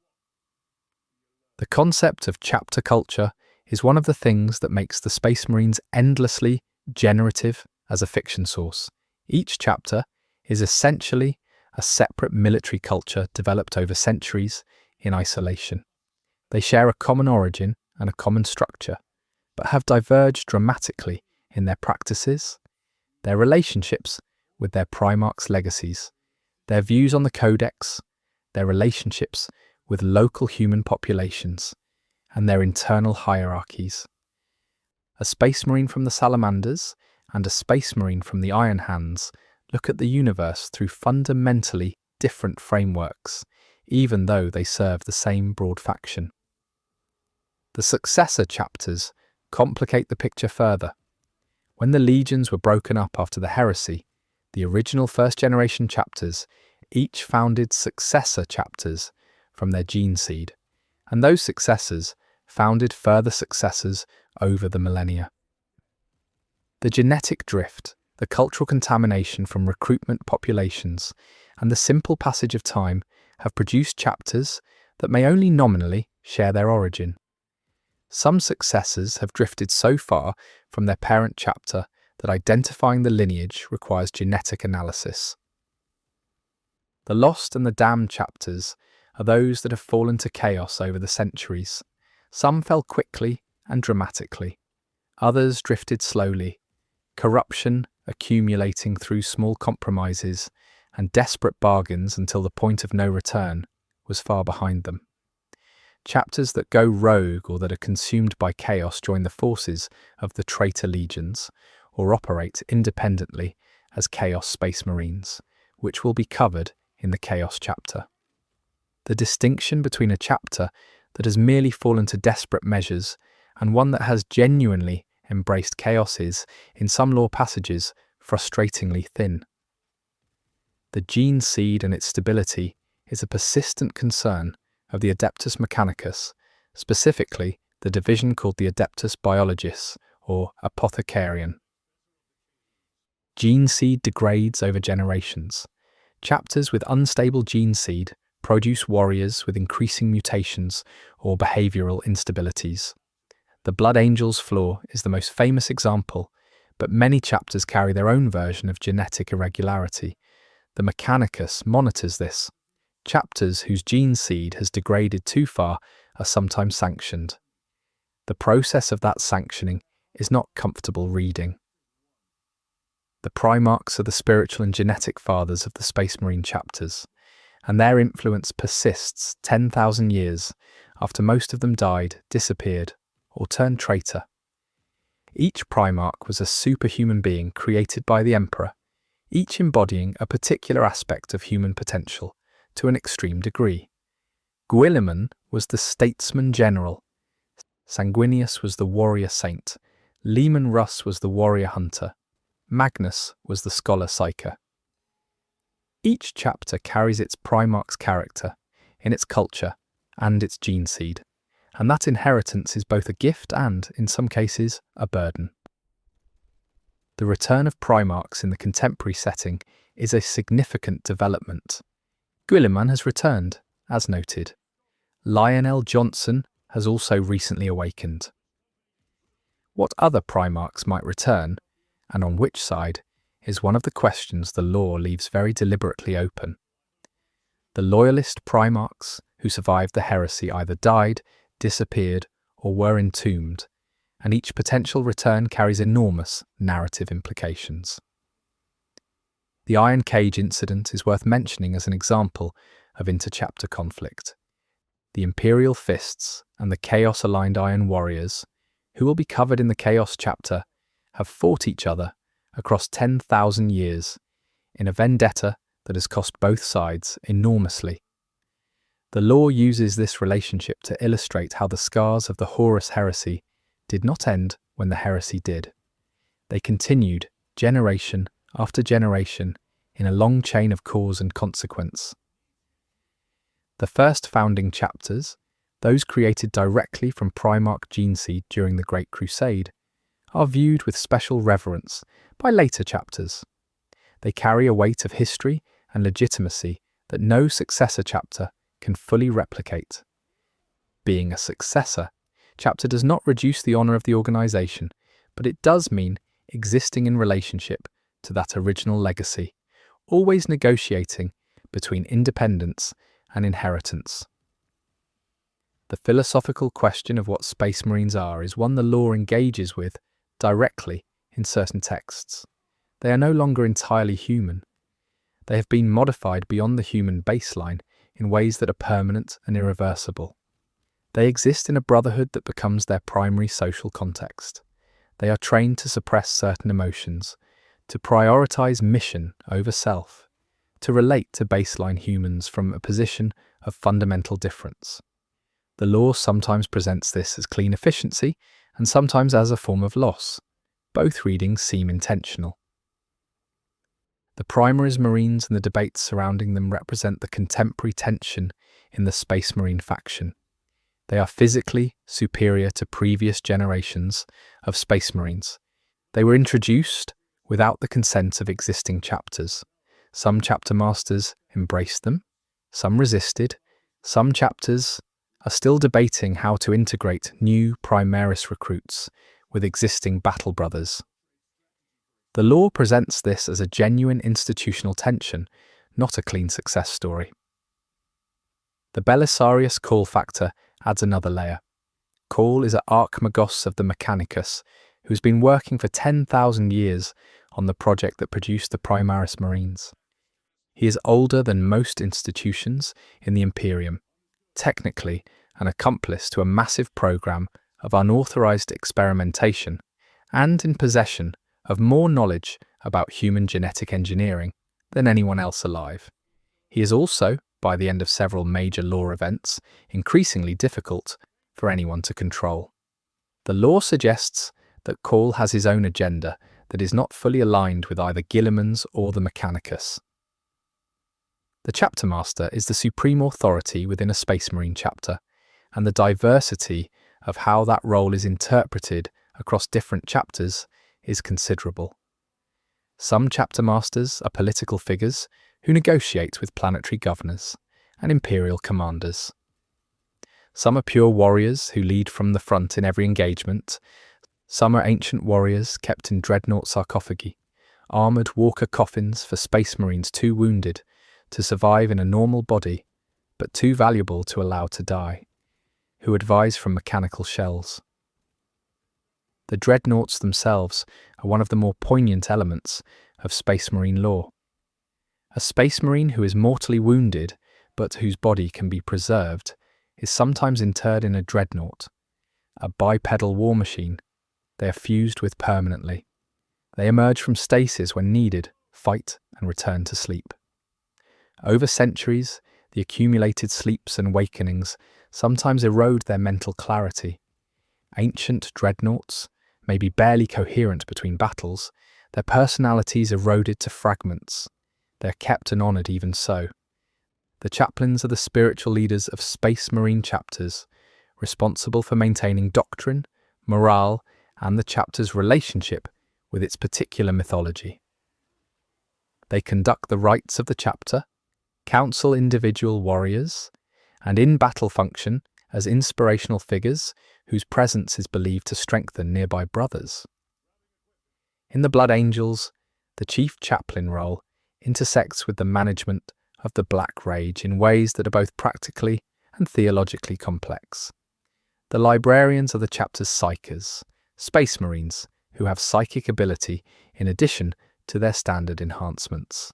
The concept of chapter culture is one of the things that makes the Space Marines endlessly generative as a fiction source. Each chapter is essentially a separate military culture developed over centuries in isolation. They share a common origin and a common structure, but have diverged dramatically in their practices, their relationships with their Primarch's legacies, their views on the Codex, their relationships with local human populations, and their internal hierarchies. A Space Marine from the Salamanders and a Space Marine from the Iron Hands look at the universe through fundamentally different frameworks, even though they serve the same broad faction. The successor chapters complicate the picture further. When the legions were broken up after the heresy, the original first-generation chapters each founded successor chapters from their gene seed, and those successors founded further successors over the millennia. The genetic drift, the cultural contamination from recruitment populations, and the simple passage of time have produced chapters that may only nominally share their origin. Some successors have drifted so far from their parent chapter that identifying the lineage requires genetic analysis. The lost and the damned chapters are those that have fallen to chaos over the centuries. Some fell quickly and dramatically. Others drifted slowly, corruption accumulating through small compromises and desperate bargains until the point of no return was far behind them. Chapters that go rogue or that are consumed by chaos join the forces of the traitor legions or operate independently as Chaos Space Marines, which will be covered in the Chaos chapter. The distinction between a chapter that has merely fallen to desperate measures and one that has genuinely embraced chaos is, in some lore passages, frustratingly thin. The gene seed and its stability is a persistent concern of the Adeptus Mechanicus, specifically the division called the Adeptus Biologus, or Apothecarian. Gene seed degrades over generations. Chapters with unstable gene seed produce warriors with increasing mutations or behavioral instabilities. The Blood Angel's flaw is the most famous example, but many chapters carry their own version of genetic irregularity. The Mechanicus monitors this. Chapters whose gene seed has degraded too far are sometimes sanctioned. The process of that sanctioning is not comfortable reading. The Primarchs are the spiritual and genetic fathers of the Space Marine chapters, and their influence persists 10,000 years after most of them died, disappeared, or turned traitor. Each Primarch was a superhuman being created by the Emperor, each embodying a particular aspect of human potential to an extreme degree. Guilliman was the statesman general, Sanguinius was the warrior saint, Leman Russ was the warrior hunter, Magnus was the scholar psyker. Each chapter carries its Primarch's character in its culture and its gene seed, and that inheritance is both a gift and, in some cases, a burden. The return of Primarchs in the contemporary setting is a significant development. Guilliman has returned, as noted. Lionel Johnson has also recently awakened. What other Primarchs might return, and on which side, is one of the questions the lore leaves very deliberately open. The loyalist Primarchs who survived the heresy either died, disappeared, or were entombed, and each potential return carries enormous narrative implications. The Iron Cage incident is worth mentioning as an example of interchapter conflict. The Imperial Fists and the Chaos-aligned Iron Warriors, who will be covered in the Chaos chapter, have fought each other across 10,000 years in a vendetta that has cost both sides enormously. The lore uses this relationship to illustrate how the scars of the Horus heresy did not end when the heresy did. They continued, generation after generation, in a long chain of cause and consequence. The first founding chapters, those created directly from Primarch Geneseed during the Great Crusade, are viewed with special reverence by later chapters. They carry a weight of history and legitimacy that no successor chapter can fully replicate. Being a successor chapter does not reduce the honour of the organisation, but it does mean existing in relationship to that original legacy, always negotiating between independence and inheritance. The philosophical question of what Space Marines are is one the lore engages with directly in certain texts. They are no longer entirely human. They have been modified beyond the human baseline in ways that are permanent and irreversible. They exist in a brotherhood that becomes their primary social context. They are trained to suppress certain emotions, to prioritize mission over self, to relate to baseline humans from a position of fundamental difference. The lore sometimes presents this as clean efficiency and sometimes as a form of loss. Both readings seem intentional. The Primaries Marines and the debates surrounding them represent the contemporary tension in the Space Marine faction. They are physically superior to previous generations of Space Marines. They were introduced without the consent of existing chapters. Some chapter masters embraced them, some resisted, some chapters are still debating how to integrate new Primaris recruits with existing battle brothers. The lore presents this as a genuine institutional tension, not a clean success story. The Belisarius Call factor adds another layer. Call is an Archmagos of the Mechanicus, who's been working for 10,000 years on the project that produced the Primaris Marines. He is older than most institutions in the Imperium, technically an accomplice to a massive program of unauthorized experimentation, and in possession of more knowledge about human genetic engineering than anyone else alive. He is also, by the end of several major lore events, increasingly difficult for anyone to control. The lore suggests that Call has his own agenda that is not fully aligned with either Guilliman's or the Mechanicus. The Chapter Master is the supreme authority within a Space Marine chapter, and the diversity of how that role is interpreted across different chapters is considerable. Some chapter masters are political figures who negotiate with planetary governors and imperial commanders. Some are pure warriors who lead from the front in every engagement. Some are ancient warriors kept in dreadnought sarcophagi, armoured walker coffins for Space Marines too wounded to survive in a normal body, but too valuable to allow to die, who advise from mechanical shells. The dreadnoughts themselves are one of the more poignant elements of Space Marine lore. A Space Marine who is mortally wounded, but whose body can be preserved, is sometimes interred in a dreadnought, a bipedal war machine they are fused with permanently. They emerge from stasis when needed, fight, and return to sleep. Over centuries, the accumulated sleeps and wakenings sometimes erode their mental clarity. Ancient dreadnoughts may be barely coherent between battles, their personalities eroded to fragments. They are kept and honoured even so. The chaplains are the spiritual leaders of Space Marine chapters, responsible for maintaining doctrine, morale, and the chapter's relationship with its particular mythology. They conduct the rites of the chapter, counsel individual warriors, and in battle function as inspirational figures whose presence is believed to strengthen nearby brothers. In the Blood Angels, the chief chaplain role intersects with the management of the Black Rage in ways that are both practically and theologically complex. The librarians are the chapter's psychers, Space Marines who have psychic ability in addition to their standard enhancements.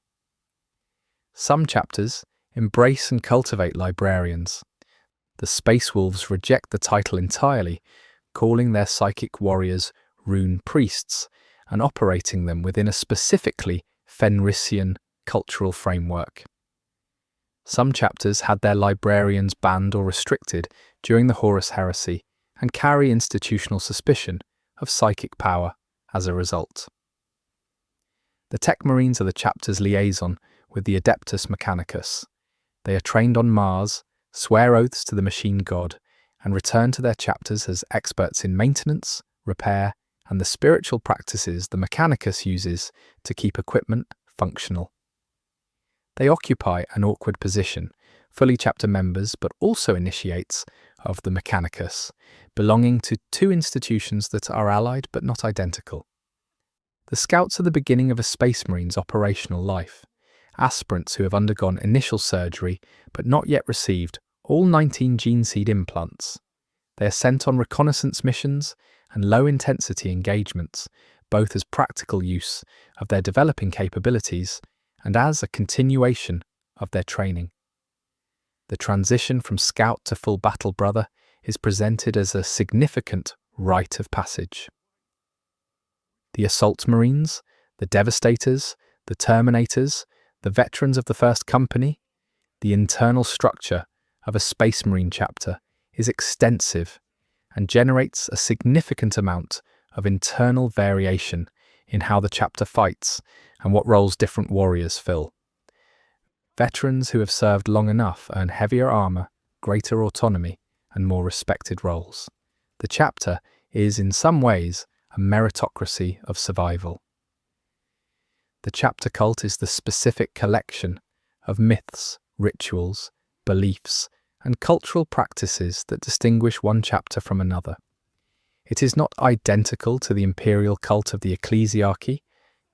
Some chapters embrace and cultivate librarians. The Space Wolves reject the title entirely, calling their psychic warriors rune priests and operating them within a specifically Fenrisian cultural framework. Some chapters had their librarians banned or restricted during the Horus Heresy and carry institutional suspicion of psychic power as a result. The Tech Marines are the chapter's liaison with the Adeptus Mechanicus. They are trained on Mars, swear oaths to the machine god, and return to their chapters as experts in maintenance, repair, and the spiritual practices the Mechanicus uses to keep equipment functional. They occupy an awkward position, fully chapter members but also initiates of the Mechanicus, belonging to two institutions that are allied but not identical. The Scouts are the beginning of a Space Marine's operational life, aspirants who have undergone initial surgery but not yet received all 19 gene seed implants. They are sent on reconnaissance missions and low-intensity engagements, both as practical use of their developing capabilities and as a continuation of their training. The transition from Scout to full battle brother is presented as a significant rite of passage. The Assault Marines, the Devastators, the Terminators, the veterans of the First Company, the internal structure of a Space Marine chapter is extensive and generates a significant amount of internal variation in how the chapter fights and what roles different warriors fill. Veterans who have served long enough earn heavier armor, greater autonomy, and more respected roles. The chapter is, in some ways, a meritocracy of survival. The chapter cult is the specific collection of myths, rituals, beliefs, and cultural practices that distinguish one chapter from another. It is not identical to the imperial cult of the ecclesiarchy.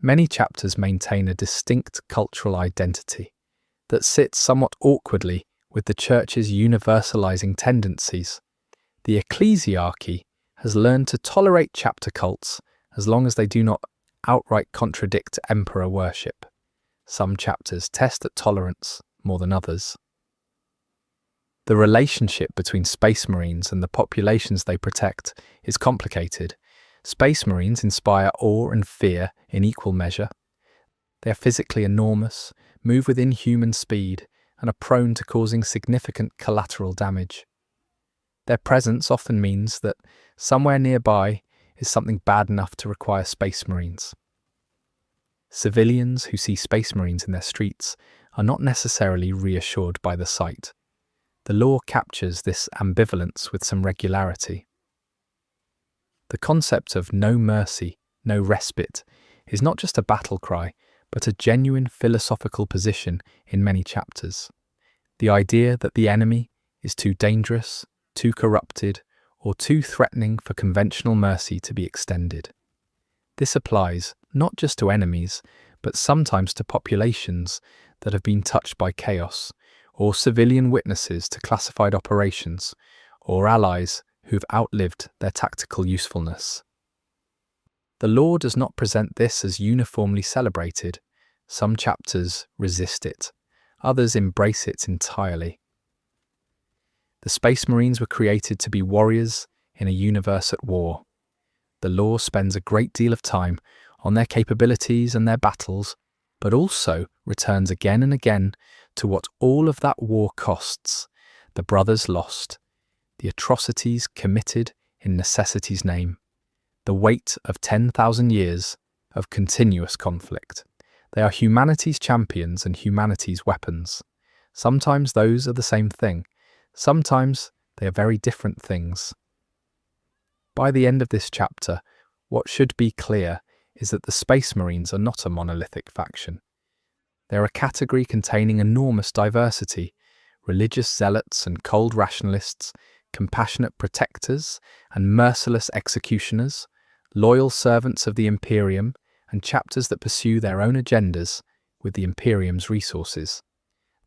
Many chapters maintain a distinct cultural identity that sits somewhat awkwardly with the church's universalizing tendencies. The ecclesiarchy has learned to tolerate chapter cults as long as they do not outright contradict emperor worship. Some chapters test at tolerance more than others. The relationship between Space Marines and the populations they protect is complicated. Space Marines inspire awe and fear in equal measure. They are physically enormous, move with inhuman speed, and are prone to causing significant collateral damage. Their presence often means that somewhere nearby is something bad enough to require Space Marines. Civilians who see Space Marines in their streets are not necessarily reassured by the sight. The lore captures this ambivalence with some regularity. The concept of no mercy, no respite is not just a battle cry, but a genuine philosophical position in many chapters. The idea that the enemy is too dangerous, too corrupted, or too threatening for conventional mercy to be extended. This applies not just to enemies, but sometimes to populations that have been touched by chaos, or civilian witnesses to classified operations, or allies who've outlived their tactical usefulness. The lore does not present this as uniformly celebrated. Some chapters resist it, others embrace it entirely. The Space Marines were created to be warriors in a universe at war. The lore spends a great deal of time on their capabilities and their battles, but also returns again and again to what all of that war costs: the brothers lost, the atrocities committed in necessity's name, the weight of 10,000 years of continuous conflict. They are humanity's champions and humanity's weapons. Sometimes those are the same thing. Sometimes they are very different things. By the end of this chapter, what should be clear is that the Space Marines are not a monolithic faction. They're a category containing enormous diversity: religious zealots and cold rationalists, compassionate protectors and merciless executioners, loyal servants of the Imperium, and chapters that pursue their own agendas with the Imperium's resources.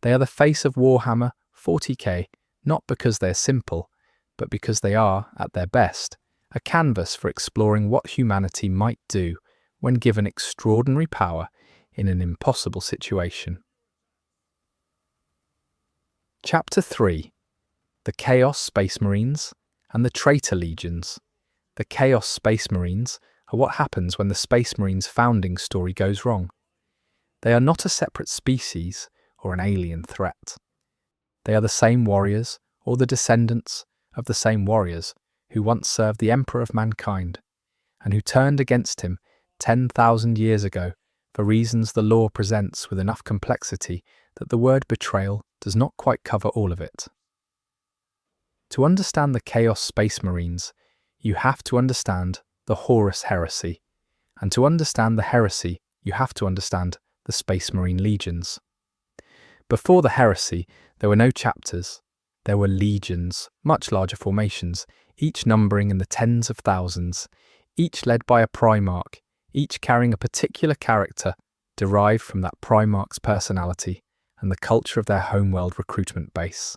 They are the face of Warhammer 40K, not because they're simple, but because they are, at their best, a canvas for exploring what humanity might do when given extraordinary power in an impossible situation. Chapter 3: The Chaos Space Marines and the Traitor Legions. The Chaos Space Marines are what happens when the Space Marines' founding story goes wrong. They are not a separate species or an alien threat. They are the same warriors, or the descendants of the same warriors who once served the Emperor of Mankind, and who turned against him 10,000 years ago for reasons the lore presents with enough complexity that the word betrayal does not quite cover all of it. To understand the Chaos Space Marines, you have to understand the Horus Heresy, and to understand the Heresy, you have to understand the Space Marine Legions. Before the Heresy, there were no chapters. There were legions, much larger formations, each numbering in the tens of thousands, each led by a Primarch, each carrying a particular character derived from that Primarch's personality and the culture of their homeworld recruitment base.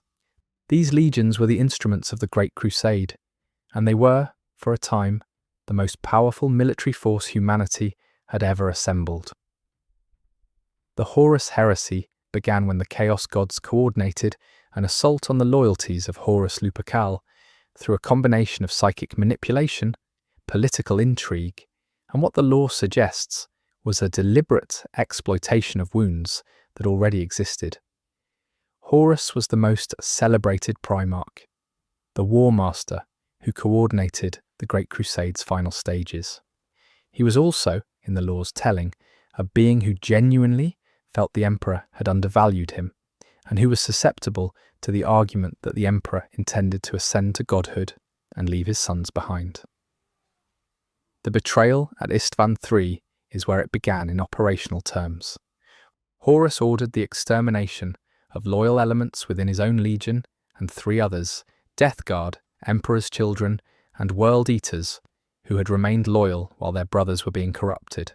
These legions were the instruments of the Great Crusade, and they were, for a time, the most powerful military force humanity had ever assembled. The Horus Heresy began when the Chaos Gods coordinated an assault on the loyalties of Horus Lupercal through a combination of psychic manipulation, political intrigue, and what the lore suggests was a deliberate exploitation of wounds that already existed. Horus was the most celebrated Primarch, the War Master who coordinated the Great Crusade's final stages. He was also, in the lore's telling, a being who genuinely felt the Emperor had undervalued him, and who was susceptible to the argument that the Emperor intended to ascend to godhood and leave his sons behind. The betrayal at Istvan III is where it began in operational terms. Horus ordered the extermination of loyal elements within his own legion and 3 others, Death Guard, Emperor's children, and World Eaters, who had remained loyal while their brothers were being corrupted.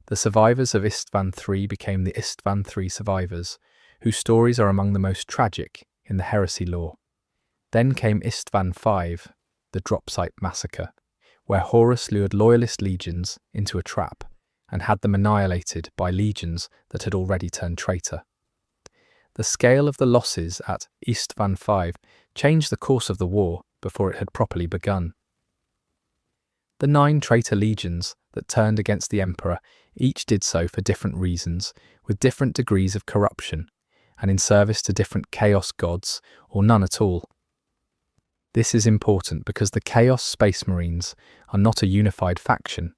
The survivors of Istvan III became the Istvan III survivors, whose stories are among the most tragic in the heresy lore. Then came Istvan V, the drop site massacre, where Horus lured loyalist legions into a trap and had them annihilated by legions that had already turned traitor. The scale of the losses at Istvan V changed the course of the war before it had properly begun. The 9 traitor legions that turned against the Emperor each did so for different reasons, with different degrees of corruption, and in service to different Chaos Gods, or none at all. This is important because the Chaos Space Marines are not a unified faction.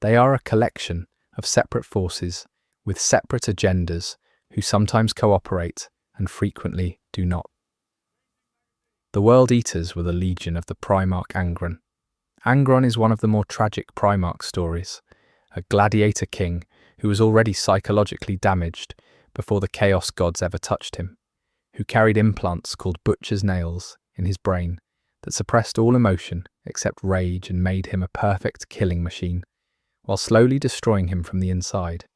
They are a collection of separate forces with separate agendas who sometimes cooperate and frequently do not. The World Eaters were the legion of the Primarch Angron. Angron is one of the more tragic Primarch stories, a gladiator king who was already psychologically damaged before the Chaos Gods ever touched him, who carried implants called butcher's nails in his brain that suppressed all emotion except rage and made him a perfect killing machine, while slowly destroying him from the inside.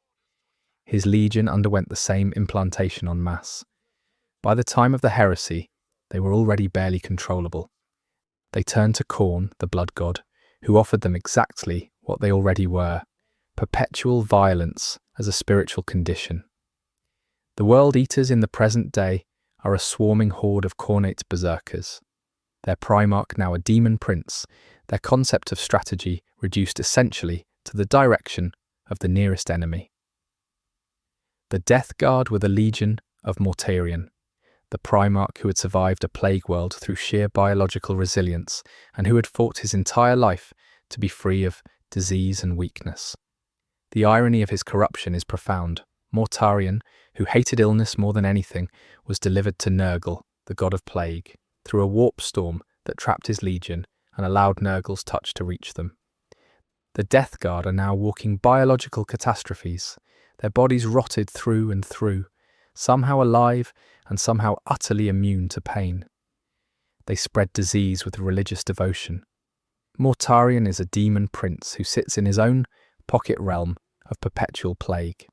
His legion underwent the same implantation en masse. By the time of the heresy, they were already barely controllable. They turned to Khorne, the blood god, who offered them exactly what they already were, perpetual violence as a spiritual condition. The World Eaters in the present day are a swarming horde of Khornate berserkers. Their Primarch now a demon prince, their concept of strategy reduced essentially to the direction of the nearest enemy. The Death Guard were the legion of Mortarion, the Primarch who had survived a plague world through sheer biological resilience and who had fought his entire life to be free of disease and weakness. The irony of his corruption is profound. Mortarion, who hated illness more than anything, was delivered to Nurgle, the god of plague, through a warp storm that trapped his legion and allowed Nurgle's touch to reach them. The Death Guard are now walking biological catastrophes, their bodies rotted through and through, somehow alive and somehow utterly immune to pain. They spread disease with religious devotion. Mortarion is a demon prince who sits in his own pocket realm of perpetual plague.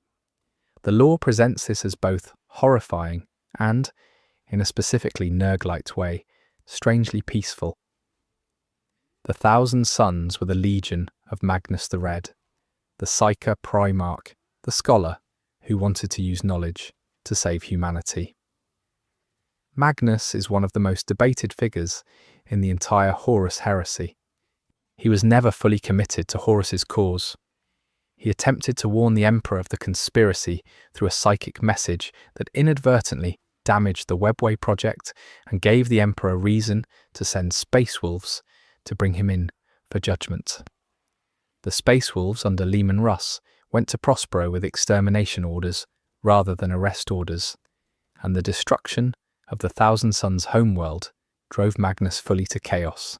The lore presents this as both horrifying and, in a specifically Nurglite way, strangely peaceful. The 1,000 Sons were the legion of Magnus the Red, the Psyker Primarch, the scholar who wanted to use knowledge to save humanity. Magnus is one of the most debated figures in the entire Horus heresy. He was never fully committed to Horus's cause. He attempted to warn the Emperor of the conspiracy through a psychic message that inadvertently damaged the Webway project and gave the Emperor reason to send Space Wolves to bring him in for judgment. The Space Wolves under Leman Russ went to Prospero with extermination orders rather than arrest orders, and the destruction of the 1,000 Sons' homeworld drove Magnus fully to chaos.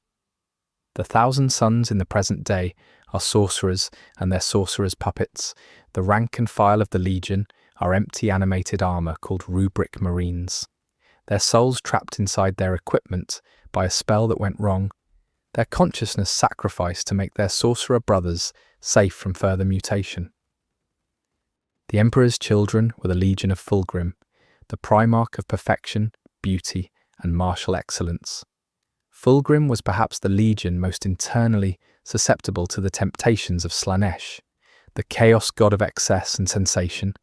The 1,000 Suns in the present day are sorcerers and their sorcerers' puppets. The rank and file of the Legion are empty animated armor called rubric marines. Their souls trapped inside their equipment by a spell that went wrong, their consciousness sacrificed to make their sorcerer brothers safe from further mutation. The Emperor's children were the Legion of Fulgrim, the Primarch of perfection, beauty, and martial excellence. Fulgrim was perhaps the Legion most internally susceptible to the temptations of Slanesh, the chaos god of excess and sensation,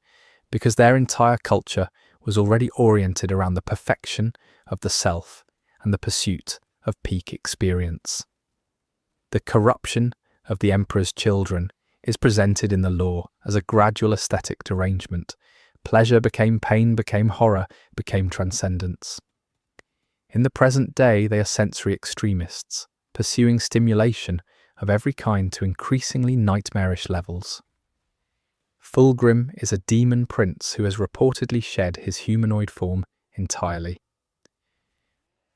because their entire culture was already oriented around the perfection of the self and the pursuit of peak experience. The corruption of the Emperor's children is presented in the lore as a gradual aesthetic derangement. Pleasure became pain, became horror, became transcendence. In the present day, they are sensory extremists, pursuing stimulation of every kind to increasingly nightmarish levels. Fulgrim is a demon prince who has reportedly shed his humanoid form entirely.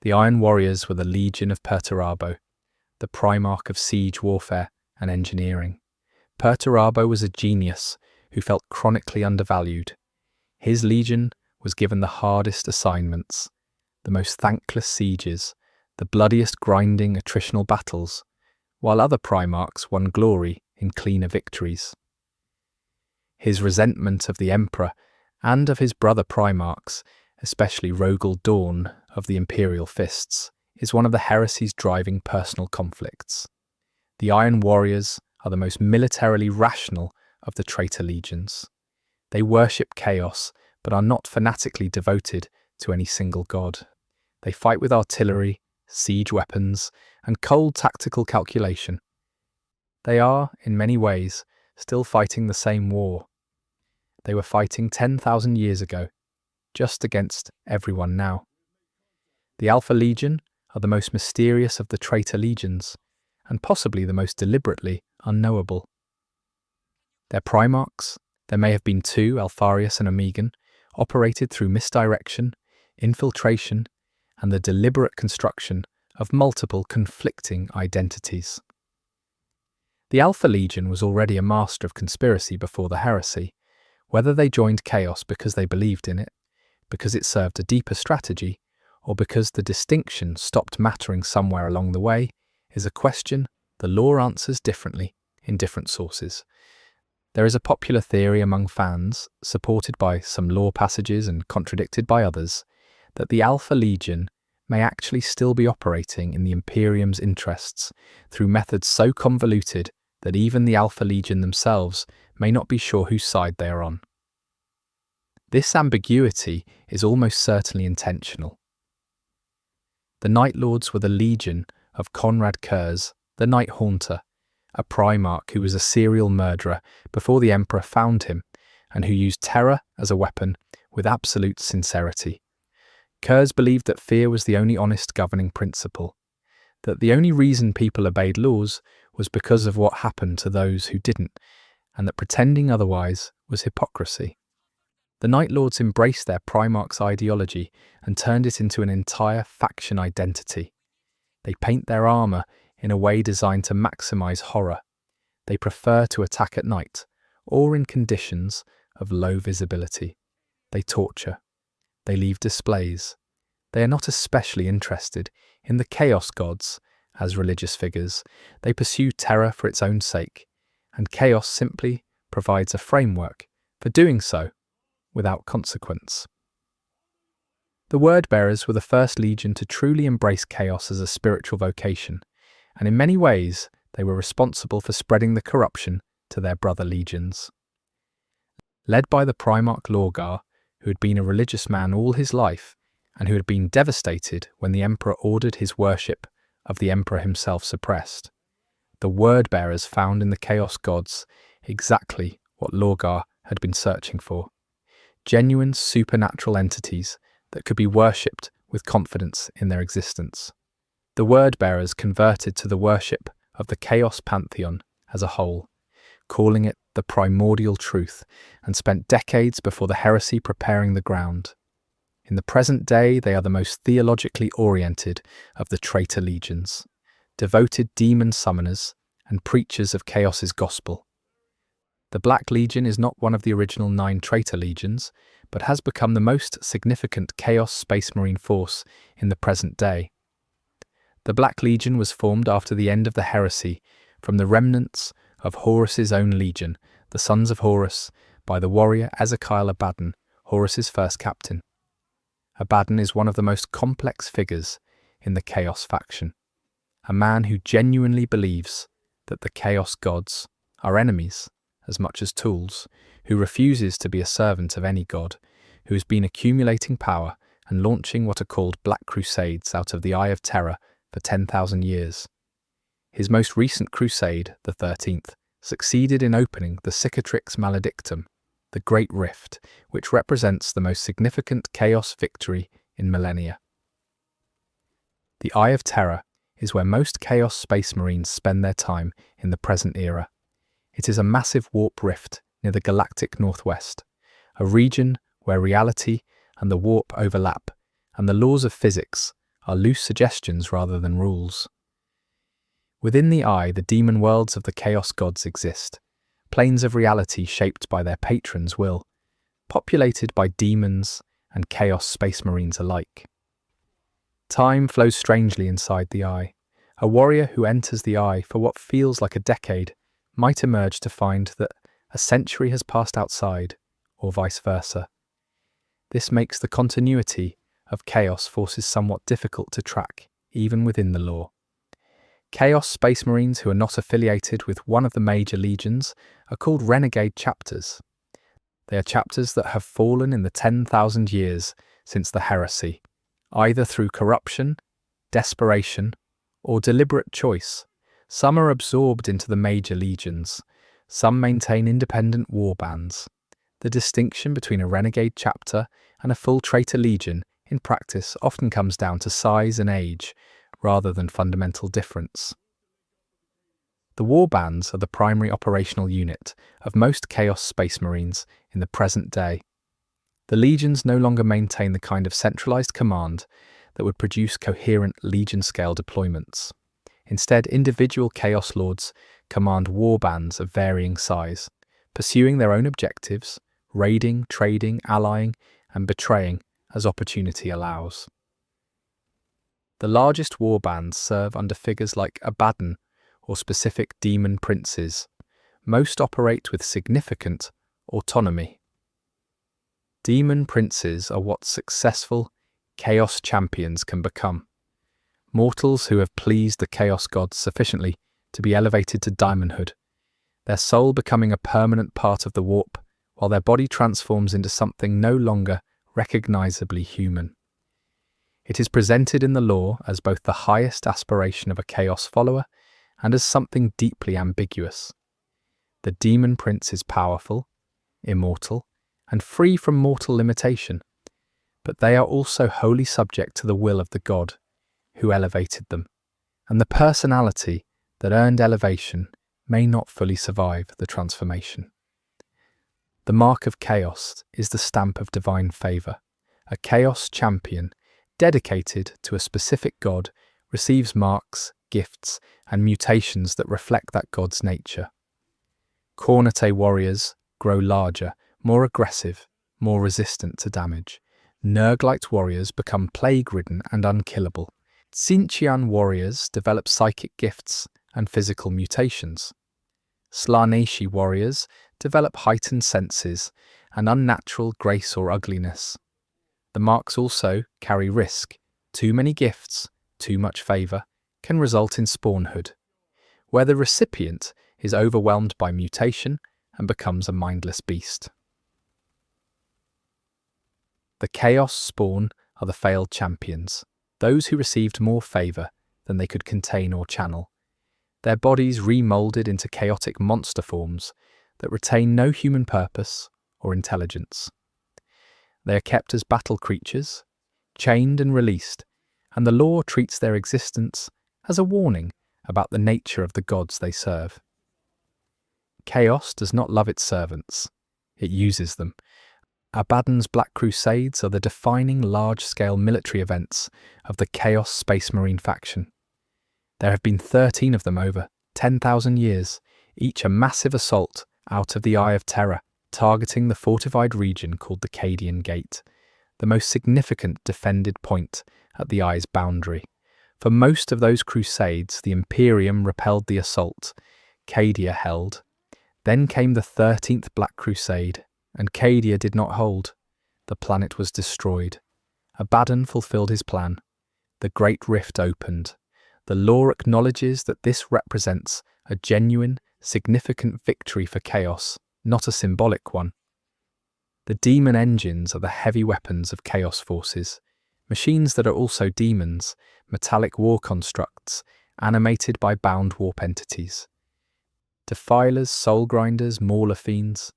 The Iron Warriors were the Legion of Perturabo, the Primarch of siege warfare and engineering. Perturabo was a genius who felt chronically undervalued. His legion was given the hardest assignments, the most thankless sieges, the bloodiest grinding attritional battles, while other Primarchs won glory in cleaner victories. His resentment of the Emperor and of his brother Primarchs, especially Rogel Dawn of the Imperial Fists, is one of the heresy's driving personal conflicts. The Iron Warriors are the most militarily rational of the traitor legions. They worship chaos, but are not fanatically devoted to any single god. They fight with artillery, siege weapons, and cold tactical calculation. They are, in many ways, still fighting the same war. They were fighting 10,000 years ago, just against everyone now. The Alpha Legion are the most mysterious of the traitor legions, and possibly the most deliberately unknowable. Their Primarchs, there may have been two, Alfarius and Omegan, operated through misdirection, infiltration, and the deliberate construction of multiple conflicting identities. The Alpha Legion was already a master of conspiracy before the heresy. Whether they joined chaos because they believed in it, because it served a deeper strategy, or because the distinction stopped mattering somewhere along the way, is a question the lore answers differently in different sources. There is a popular theory among fans, supported by some lore passages and contradicted by others, that the Alpha Legion may actually still be operating in the Imperium's interests through methods so convoluted that even the Alpha Legion themselves may not be sure whose side they are on. This ambiguity is almost certainly intentional. The Night Lords were the Legion of Conrad Kurz, the Night Haunter, a Primarch who was a serial murderer before the Emperor found him and who used terror as a weapon with absolute sincerity. Kurz believed that fear was the only honest governing principle, that the only reason people obeyed laws was because of what happened to those who didn't, and that pretending otherwise was hypocrisy. The Night Lords embraced their Primarch's ideology and turned it into an entire faction identity. They paint their armor in a way designed to maximize horror. They prefer to attack at night, or in conditions of low visibility. They torture. They leave displays. They are not especially interested in the chaos gods as religious figures. They pursue terror for its own sake, and chaos simply provides a framework for doing so without consequence. The Word-Bearers were the first legion to truly embrace chaos as a spiritual vocation, and in many ways they were responsible for spreading the corruption to their brother legions. Led by the Primarch Lorgar, who had been a religious man all his life, and who had been devastated when the Emperor ordered his worship of the Emperor himself suppressed, the Word-Bearers found in the Chaos Gods exactly what Lorgar had been searching for: genuine supernatural entities that could be worshipped with confidence in their existence. The Word-Bearers converted to the worship of the Chaos Pantheon as a whole, calling it the primordial truth, and spent decades before the heresy preparing the ground. In the present day, they are the most theologically oriented of the traitor legions, devoted demon summoners and preachers of Chaos's gospel. The Black Legion is not one of the original 9 traitor legions, but has become the most significant Chaos Space Marine force in the present day. The Black Legion was formed after the end of the heresy from the remnants of Horus's own legion, the Sons of Horus, by the warrior Ezekiel Abaddon, Horus's first captain. Abaddon is one of the most complex figures in the Chaos faction, a man who genuinely believes that the Chaos gods are enemies as much as tools, who refuses to be a servant of any god, who has been accumulating power and launching what are called Black Crusades out of the Eye of Terror for 10,000 years. His most recent crusade, the 13th, succeeded in opening the Cicatrix Maledictum, the Great Rift, which represents the most significant Chaos victory in millennia. The Eye of Terror is where most Chaos Space Marines spend their time in the present era. It is a massive warp rift near the galactic northwest, a region where reality and the warp overlap, and the laws of physics are loose suggestions rather than rules. Within the Eye, the demon worlds of the Chaos gods exist, planes of reality shaped by their patrons' will, populated by demons and Chaos Space Marines alike. Time flows strangely inside the Eye. A warrior who enters the Eye for what feels like a decade might emerge to find that a century has passed outside, or vice versa. This makes the continuity of Chaos forces somewhat difficult to track, even within the lore. Chaos Space Marines who are not affiliated with one of the major legions are called renegade chapters. They are chapters that have fallen in the 10,000 years since the heresy, either through corruption, desperation, or deliberate choice. Some are absorbed into the major legions. Some maintain independent warbands. The distinction between a renegade chapter and a full traitor legion in practice often comes down to size and age, rather than fundamental difference. The warbands are the primary operational unit of most Chaos Space Marines in the present day. The legions no longer maintain the kind of centralized command that would produce coherent legion-scale deployments. Instead, individual Chaos Lords command warbands of varying size, pursuing their own objectives, raiding, trading, allying, and betraying as opportunity allows. The largest warbands serve under figures like Abaddon or specific demon princes. Most operate with significant autonomy. Demon princes are what successful Chaos champions can become. Mortals who have pleased the Chaos gods sufficiently to be elevated to diamondhood, their soul becoming a permanent part of the warp, while their body transforms into something no longer recognizably human. It is presented in the lore as both the highest aspiration of a Chaos follower and as something deeply ambiguous. The demon prince is powerful, immortal, and free from mortal limitation, but they are also wholly subject to the will of the god who elevated them, and the personality that earned elevation may not fully survive the transformation. The mark of Chaos is the stamp of divine favor. A Chaos champion dedicated to a specific god receives marks, gifts, and mutations that reflect that god's nature. Kornate warriors grow larger, more aggressive, more resistant to damage. Nurglite warriors become plague-ridden and unkillable. Tzeentchian warriors develop psychic gifts and physical mutations. Slaaneshi warriors develop heightened senses and unnatural grace or ugliness. The marks also carry risk. Too many gifts, too much favor, can result in spawnhood, where the recipient is overwhelmed by mutation and becomes a mindless beast. The Chaos spawn are the failed champions, those who received more favor than they could contain or channel, their bodies remolded into chaotic monster forms that retain no human purpose or intelligence. They are kept as battle creatures, chained and released, and the lore treats their existence as a warning about the nature of the gods they serve. Chaos does not love its servants, it uses them, Abaddon's Black Crusades are the defining large-scale military events of the Chaos Space Marine faction. There have been 13 of them over 10,000 years, each a massive assault out of the Eye of Terror, targeting the fortified region called the Cadian Gate, the most significant defended point at the Eye's boundary. For most of those crusades, the Imperium repelled the assault Cadia held. Then came the 13th Black Crusade, and Cadia did not hold. The planet was destroyed. Abaddon fulfilled his plan. The Great Rift opened. The lore acknowledges that this represents a genuine, significant victory for Chaos, not a symbolic one. The demon engines are the heavy weapons of Chaos forces, machines that are also demons, metallic war constructs, animated by bound warp entities. Defilers, soul grinders, mauler fiends.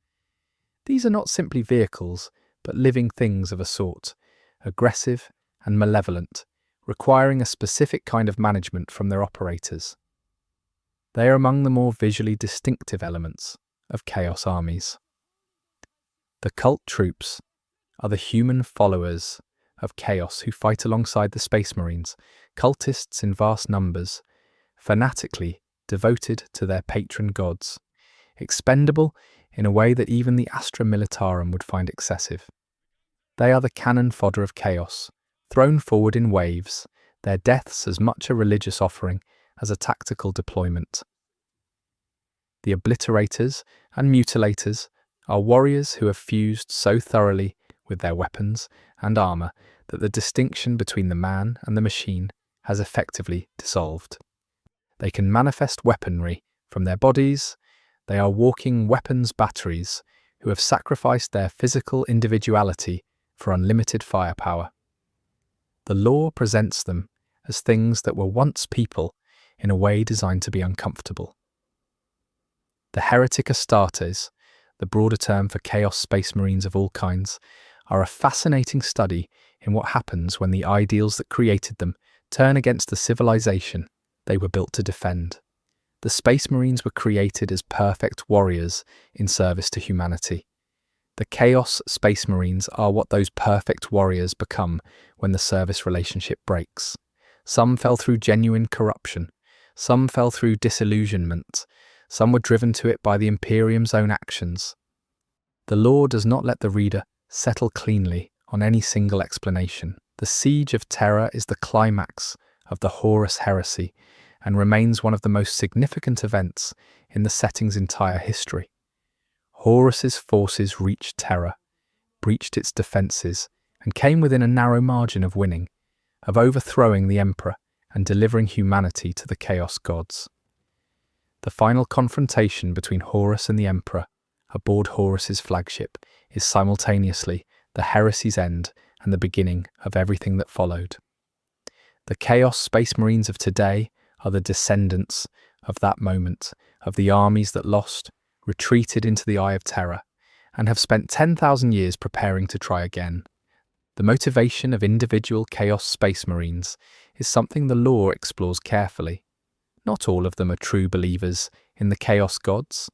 These are not simply vehicles, but living things of a sort, aggressive and malevolent, requiring a specific kind of management from their operators. They are among the more visually distinctive elements of Chaos armies. The cult troops are the human followers of Chaos who fight alongside the Space Marines, cultists in vast numbers, fanatically devoted to their patron gods, expendable in a way that even the Astra Militarum would find excessive. They are the cannon fodder of Chaos, thrown forward in waves, their deaths as much a religious offering as a tactical deployment. The Obliterators and Mutilators are warriors who have fused so thoroughly with their weapons and armour that the distinction between the man and the machine has effectively dissolved. They can manifest weaponry from their bodies. They are walking weapons batteries who have sacrificed their physical individuality for unlimited firepower. The lore presents them as things that were once people in a way designed to be uncomfortable. The Heretic Astartes, the broader term for Chaos Space Marines of all kinds, are a fascinating study in what happens when the ideals that created them turn against the civilization they were built to defend. The Space Marines were created as perfect warriors in service to humanity. The Chaos Space Marines are what those perfect warriors become when the service relationship breaks. Some fell through genuine corruption. Some fell through disillusionment. Some were driven to it by the Imperium's own actions. The lore does not let the reader settle cleanly on any single explanation. The Siege of Terror is the climax of the Horus heresy and remains one of the most significant events in the setting's entire history. Horus's forces reached Terra, breached its defences, and came within a narrow margin of winning, of overthrowing the Emperor and delivering humanity to the Chaos gods. The final confrontation between Horus and the Emperor, aboard Horus's flagship, is simultaneously the heresy's end and the beginning of everything that followed. The Chaos Space Marines of today are the descendants of that moment, of the armies that lost, retreated into the Eye of Terror, and have spent 10,000 years preparing to try again. The motivation of individual Chaos Space Marines is something the lore explores carefully. Not all of them are true believers in the Chaos gods.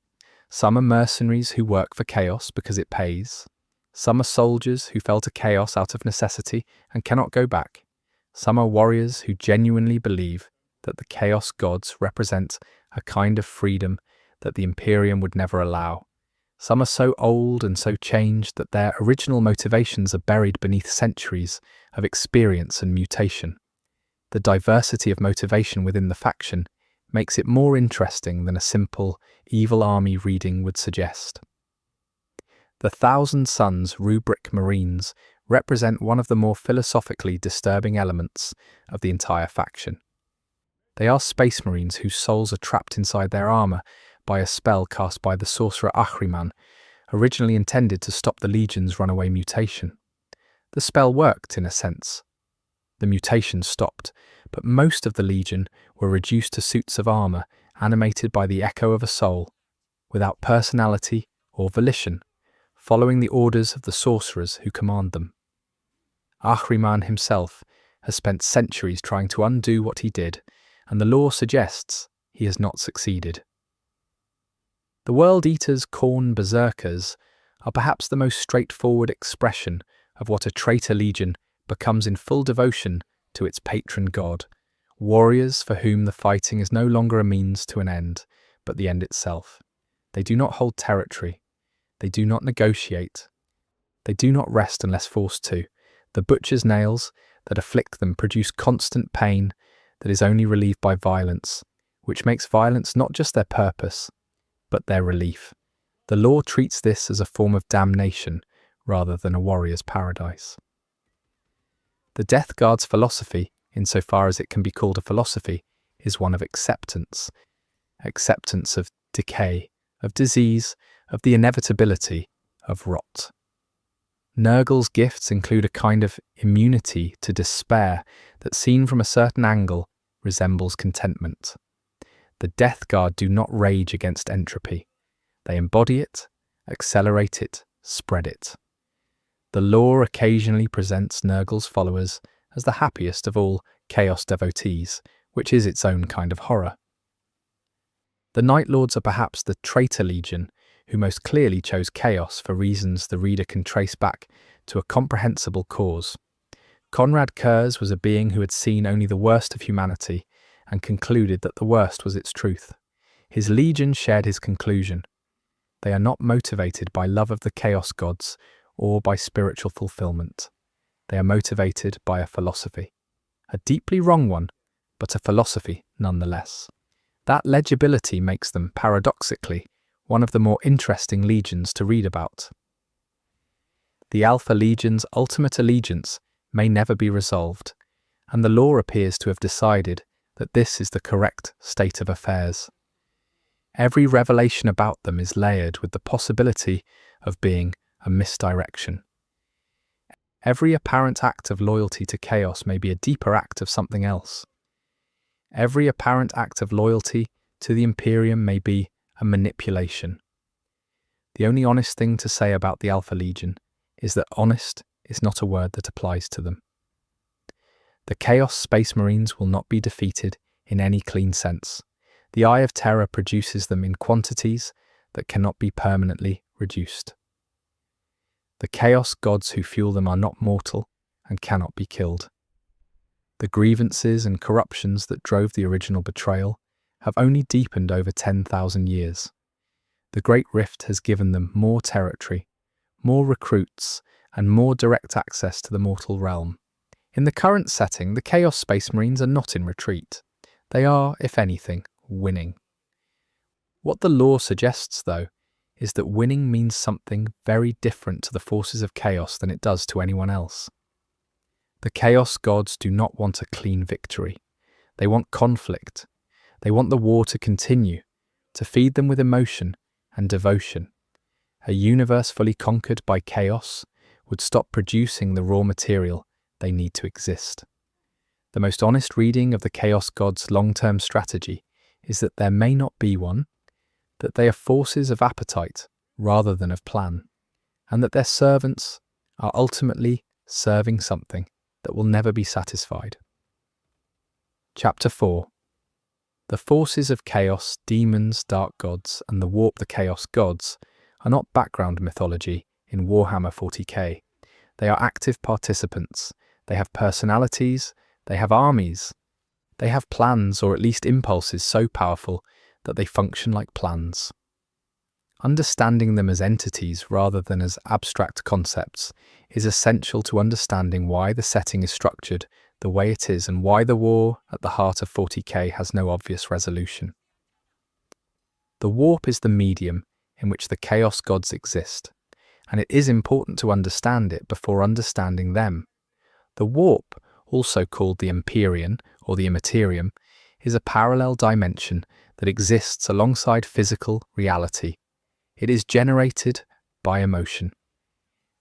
Some are mercenaries who work for Chaos because it pays. Some are soldiers who fell to Chaos out of necessity and cannot go back. Some are warriors who genuinely believe that the Chaos gods represent a kind of freedom that the Imperium would never allow. Some are so old and so changed that their original motivations are buried beneath centuries of experience and mutation. The diversity of motivation within the faction makes it more interesting than a simple evil army reading would suggest. The Thousand Suns rubric Marines represent one of the more philosophically disturbing elements of the entire faction. They are Space Marines whose souls are trapped inside their armour by a spell cast by the sorcerer Ahriman, originally intended to stop the Legion's runaway mutation. The spell worked, in a sense. The mutation stopped, but most of the Legion were reduced to suits of armour animated by the echo of a soul, without personality or volition, following the orders of the sorcerers who command them. Ahriman himself has spent centuries trying to undo what he did, and the lore suggests he has not succeeded. The World Eaters Khorne Berserkers are perhaps the most straightforward expression of what a traitor legion becomes in full devotion to its patron god, warriors for whom the fighting is no longer a means to an end, but the end itself. They do not hold territory. They do not negotiate. They do not rest unless forced to. The butcher's nails that afflict them produce constant pain that is only relieved by violence, which makes violence not just their purpose, but their relief. The law treats this as a form of damnation rather than a warrior's paradise. The Death Guard's philosophy, insofar as it can be called a philosophy, is one of acceptance. Acceptance of decay, of disease, of the inevitability of rot. Nurgle's gifts include a kind of immunity to despair that, seen from a certain angle, resembles contentment. The Death Guard do not rage against entropy. They embody it, accelerate it, spread it. The law occasionally presents Nurgle's followers as the happiest of all chaos devotees, which is its own kind of horror. The Night Lords are perhaps the traitor legion who most clearly chose chaos for reasons the reader can trace back to a comprehensible cause. Conrad Kurz was a being who had seen only the worst of humanity and concluded that the worst was its truth. His legion shared his conclusion. They are not motivated by love of the chaos gods or by spiritual fulfillment. They are motivated by a philosophy. A deeply wrong one, but a philosophy nonetheless. That legibility makes them, paradoxically, one of the more interesting legions to read about. The Alpha Legion's ultimate allegiance may never be resolved, and the law appears to have decided that this is the correct state of affairs. Every revelation about them is layered with the possibility of being a misdirection. Every apparent act of loyalty to chaos may be a deeper act of something else. Every apparent act of loyalty to the Imperium may be a manipulation. The only honest thing to say about the Alpha Legion is that honest is not a word that applies to them. The Chaos Space Marines will not be defeated in any clean sense. The Eye of Terror produces them in quantities that cannot be permanently reduced. The Chaos Gods who fuel them are not mortal and cannot be killed. The grievances and corruptions that drove the original betrayal have only deepened over 10,000 years. The Great Rift has given them more territory, more recruits, and more direct access to the mortal realm. In the current setting, the Chaos Space Marines are not in retreat. They are, if anything, winning. What the lore suggests, though, is that winning means something very different to the forces of chaos than it does to anyone else. The Chaos Gods do not want a clean victory. They want conflict. They want the war to continue, to feed them with emotion and devotion. A universe fully conquered by chaos would stop producing the raw material they need to exist. The most honest reading of the Chaos Gods' long-term strategy is that there may not be one, that they are forces of appetite rather than of plan, and that their servants are ultimately serving something that will never be satisfied. Chapter 4. The forces of chaos, demons, dark gods, and the warp the chaos gods are not background mythology in Warhammer 40K. They are active participants. They have personalities. They have armies. They have plans, or at least impulses so powerful that they function like plans. Understanding them as entities rather than as abstract concepts is essential to understanding why the setting is structured the way it is and why the war at the heart of 40K has no obvious resolution. The warp is the medium in which the Chaos Gods exist, and it is important to understand it before understanding them. The warp, also called the Empyrean or the Immaterium, is a parallel dimension that exists alongside physical reality. It is generated by emotion.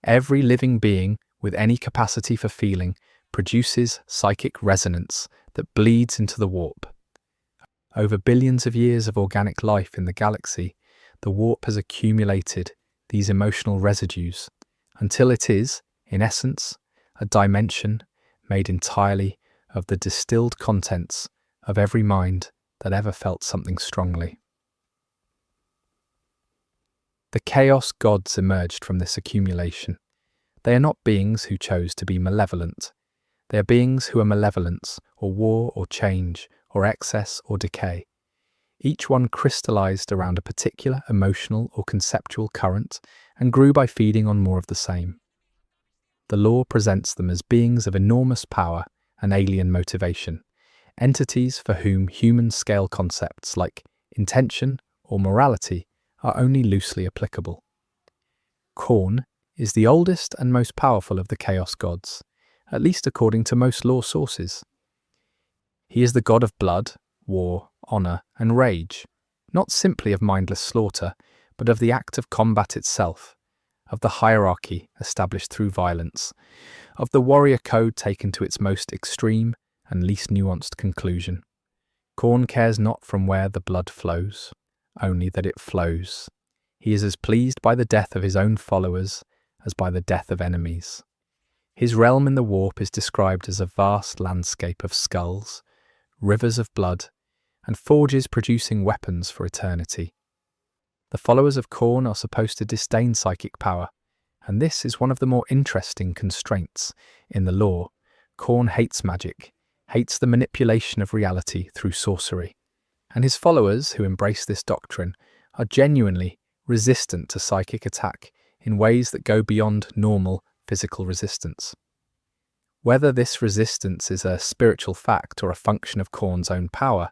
Every living being with any capacity for feeling produces psychic resonance that bleeds into the warp. Over billions of years of organic life in the galaxy, the warp has accumulated these emotional residues until it is, in essence, a dimension made entirely of the distilled contents of every mind that ever felt something strongly. The chaos gods emerged from this accumulation. They are not beings who chose to be malevolent. They are beings who are malevolence, or war, or change, or excess, or decay. Each one crystallized around a particular emotional or conceptual current and grew by feeding on more of the same. The lore presents them as beings of enormous power and alien motivation, entities for whom human-scale concepts like intention or morality are only loosely applicable. Khorne is the oldest and most powerful of the Chaos gods, at least according to most lore sources. He is the god of blood, war, honor, and rage, not simply of mindless slaughter, but of the act of combat itself, of the hierarchy established through violence, of the warrior code taken to its most extreme and least nuanced conclusion. Khorne cares not from where the blood flows, only that it flows. He is as pleased by the death of his own followers as by the death of enemies. His realm in the warp is described as a vast landscape of skulls, rivers of blood, and forges producing weapons for eternity. The followers of Khorne are supposed to disdain psychic power, and this is one of the more interesting constraints in the lore. Khorne hates magic, hates the manipulation of reality through sorcery, and his followers who embrace this doctrine are genuinely resistant to psychic attack in ways that go beyond normal physical resistance. Whether this resistance is a spiritual fact or a function of Khorne's own power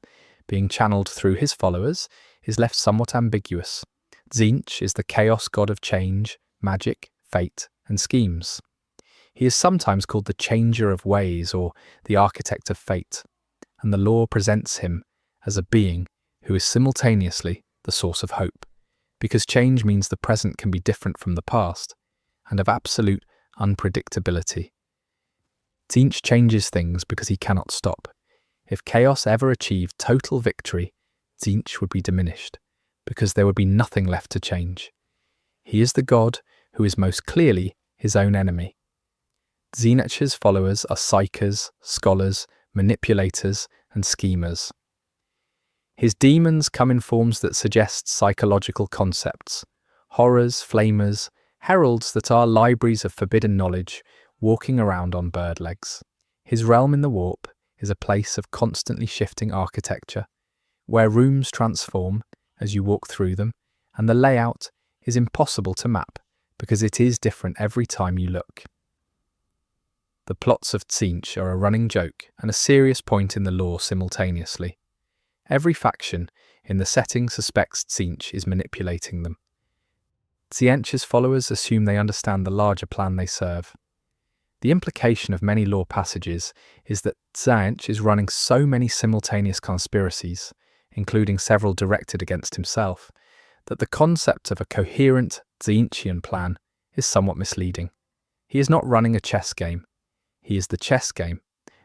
being channeled through his followers is left somewhat ambiguous. Tzeentch is the chaos god of change, magic, fate, and schemes. He is sometimes called the changer of ways or the architect of fate, and the lore presents him as a being who is simultaneously the source of hope, because change means the present can be different from the past, and of absolute unpredictability. Tzeentch changes things because he cannot stop. If chaos ever achieved total victory, Tzeentch would be diminished, because there would be nothing left to change. He is the god who is most clearly his own enemy. Tzeentch's followers are psychers, scholars, manipulators, and schemers. His demons come in forms that suggest psychological concepts, horrors, flamers, heralds that are libraries of forbidden knowledge, walking around on bird legs. His realm in the warp is a place of constantly shifting architecture, where rooms transform as you walk through them, and the layout is impossible to map because it is different every time you look. The plots of Tzeentch are a running joke and a serious point in the lore simultaneously. Every faction in the setting suspects Tzeentch is manipulating them. Tzeentch's followers assume they understand the larger plan they serve. The implication of many lore passages is that Tzeentch is running so many simultaneous conspiracies, including several directed against himself, that the concept of a coherent Tzeentchian plan is somewhat misleading. He is not running a chess game. He is the chess game,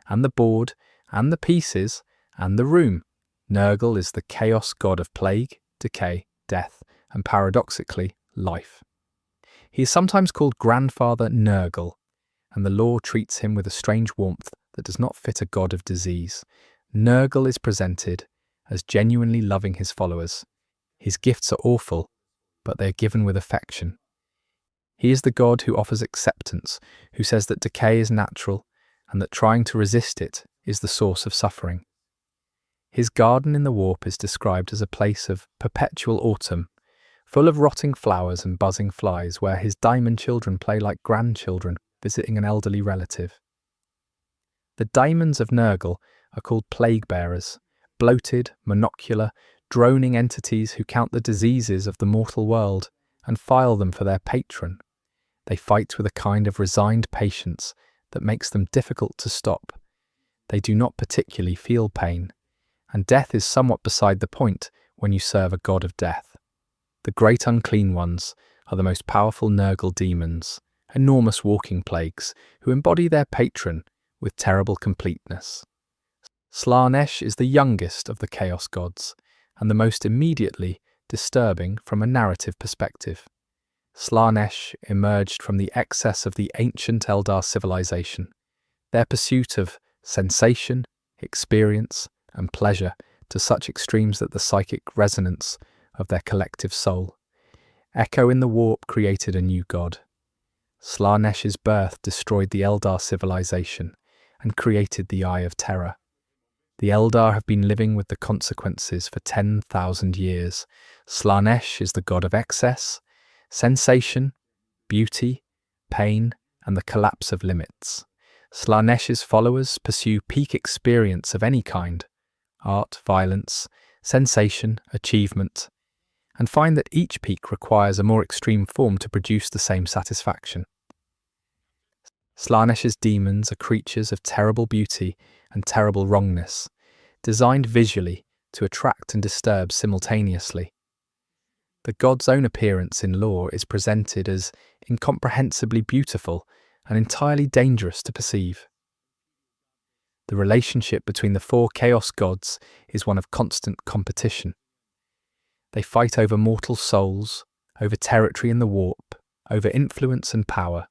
and the board, and the pieces, and the room. Nurgle is the chaos god of plague, decay, death, and paradoxically, life. He is sometimes called Grandfather Nurgle, and the lore treats him with a strange warmth that does not fit a god of disease. Nurgle is presented as genuinely loving his followers. His gifts are awful, but they are given with affection. He is the god who offers acceptance, who says that decay is natural, and that trying to resist it is the source of suffering. His garden in the warp is described as a place of perpetual autumn, full of rotting flowers and buzzing flies, where his diamond children play like grandchildren visiting an elderly relative. The daimons of Nurgle are called plague bearers, bloated, monocular, droning entities who count the diseases of the mortal world and file them for their patron. They fight with a kind of resigned patience that makes them difficult to stop. They do not particularly feel pain, and death is somewhat beside the point when you serve a god of death. The great unclean ones are the most powerful Nurgle demons, enormous walking plagues who embody their patron with terrible completeness. Slaanesh is the youngest of the Chaos gods, and the most immediately disturbing from a narrative perspective. Slaanesh emerged from the excess of the ancient Eldar civilization, their pursuit of sensation, experience, and pleasure to such extremes that the psychic resonance of their collective soul. Echo in the warp created a new god. Slaanesh's birth destroyed the Eldar civilization and created the Eye of Terror. The Eldar have been living with the consequences for 10,000 years. Slaanesh is the god of excess, sensation, beauty, pain, and the collapse of limits. Slaanesh's followers pursue peak experience of any kind, art, violence, sensation, achievement, and find that each peak requires a more extreme form to produce the same satisfaction. Slaanesh's demons are creatures of terrible beauty and terrible wrongness, designed visually to attract and disturb simultaneously. The god's own appearance in lore is presented as incomprehensibly beautiful and entirely dangerous to perceive. The relationship between the four chaos gods is one of constant competition. They fight over mortal souls, over territory in the warp, over influence and power.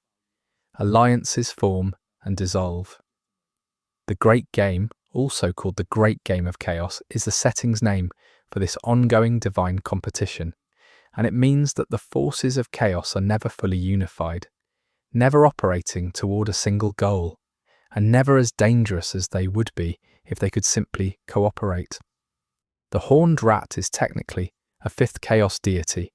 Alliances form and dissolve. The Great Game, also called the Great Game of Chaos, is the setting's name for this ongoing divine competition, and it means that the forces of chaos are never fully unified, never operating toward a single goal, and never as dangerous as they would be if they could simply cooperate. The Horned Rat is technically a fifth chaos deity,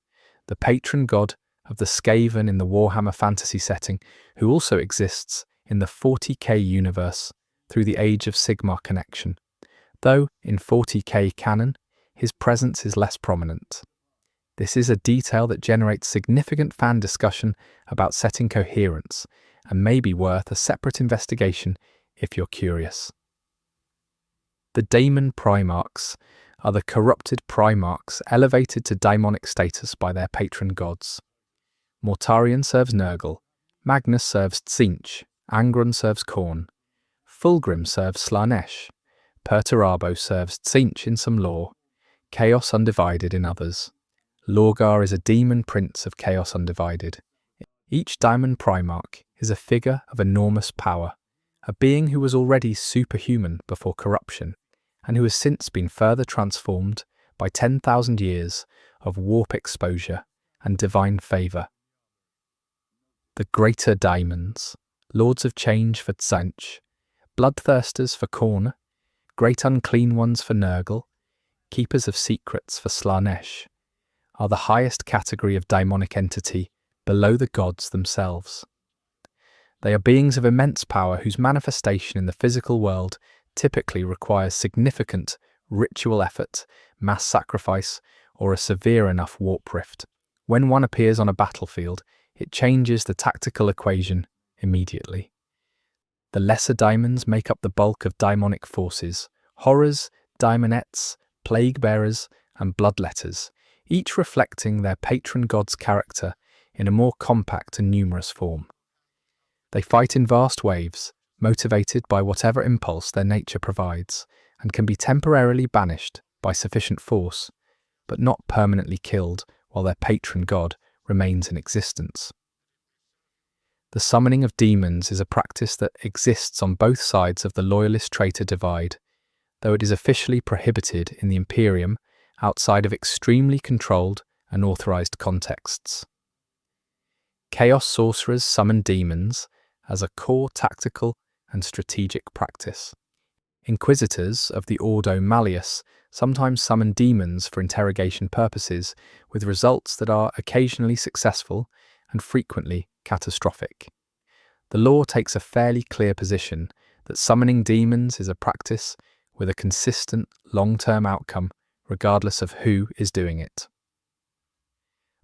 the patron god of the Skaven in the Warhammer fantasy setting, who also exists in the 40K universe through the Age of Sigmar connection, though in 40K canon, his presence is less prominent. This is a detail that generates significant fan discussion about setting coherence, and may be worth a separate investigation if you're curious. The Daemon Primarchs are the corrupted Primarchs elevated to daimonic status by their patron gods. Mortarion serves Nurgle, Magnus serves Tzeentch, Angron serves Khorne, Fulgrim serves Slaanesh, Perturabo serves Tzeentch in some lore, Chaos Undivided in others. Lorgar is a demon prince of Chaos Undivided. Each Daemon Primarch is a figure of enormous power, a being who was already superhuman before corruption, and who has since been further transformed by 10,000 years of warp exposure and divine favour. The Greater Daemons, Lords of Change for Tzeentch, Bloodthirsters for Khorne, Great Unclean Ones for Nurgle, Keepers of Secrets for Slaanesh, are the highest category of daimonic entity below the gods themselves. They are beings of immense power whose manifestation in the physical world typically requires significant ritual effort, mass sacrifice, or a severe enough warp rift. When one appears on a battlefield, it changes the tactical equation immediately. The lesser daimons make up the bulk of daimonic forces: horrors, daimonettes, plague bearers, and bloodletters, each reflecting their patron god's character in a more compact and numerous form. They fight in vast waves, motivated by whatever impulse their nature provides, and can be temporarily banished by sufficient force, but not permanently killed while their patron god remains in existence. The summoning of demons is a practice that exists on both sides of the loyalist-traitor divide, though it is officially prohibited in the Imperium outside of extremely controlled and authorized contexts. Chaos sorcerers summon demons as a core tactical and strategic practice. Inquisitors of the Ordo Malleus sometimes summon demons for interrogation purposes, with results that are occasionally successful and frequently catastrophic. The lore takes a fairly clear position that summoning demons is a practice with a consistent long-term outcome regardless of who is doing it.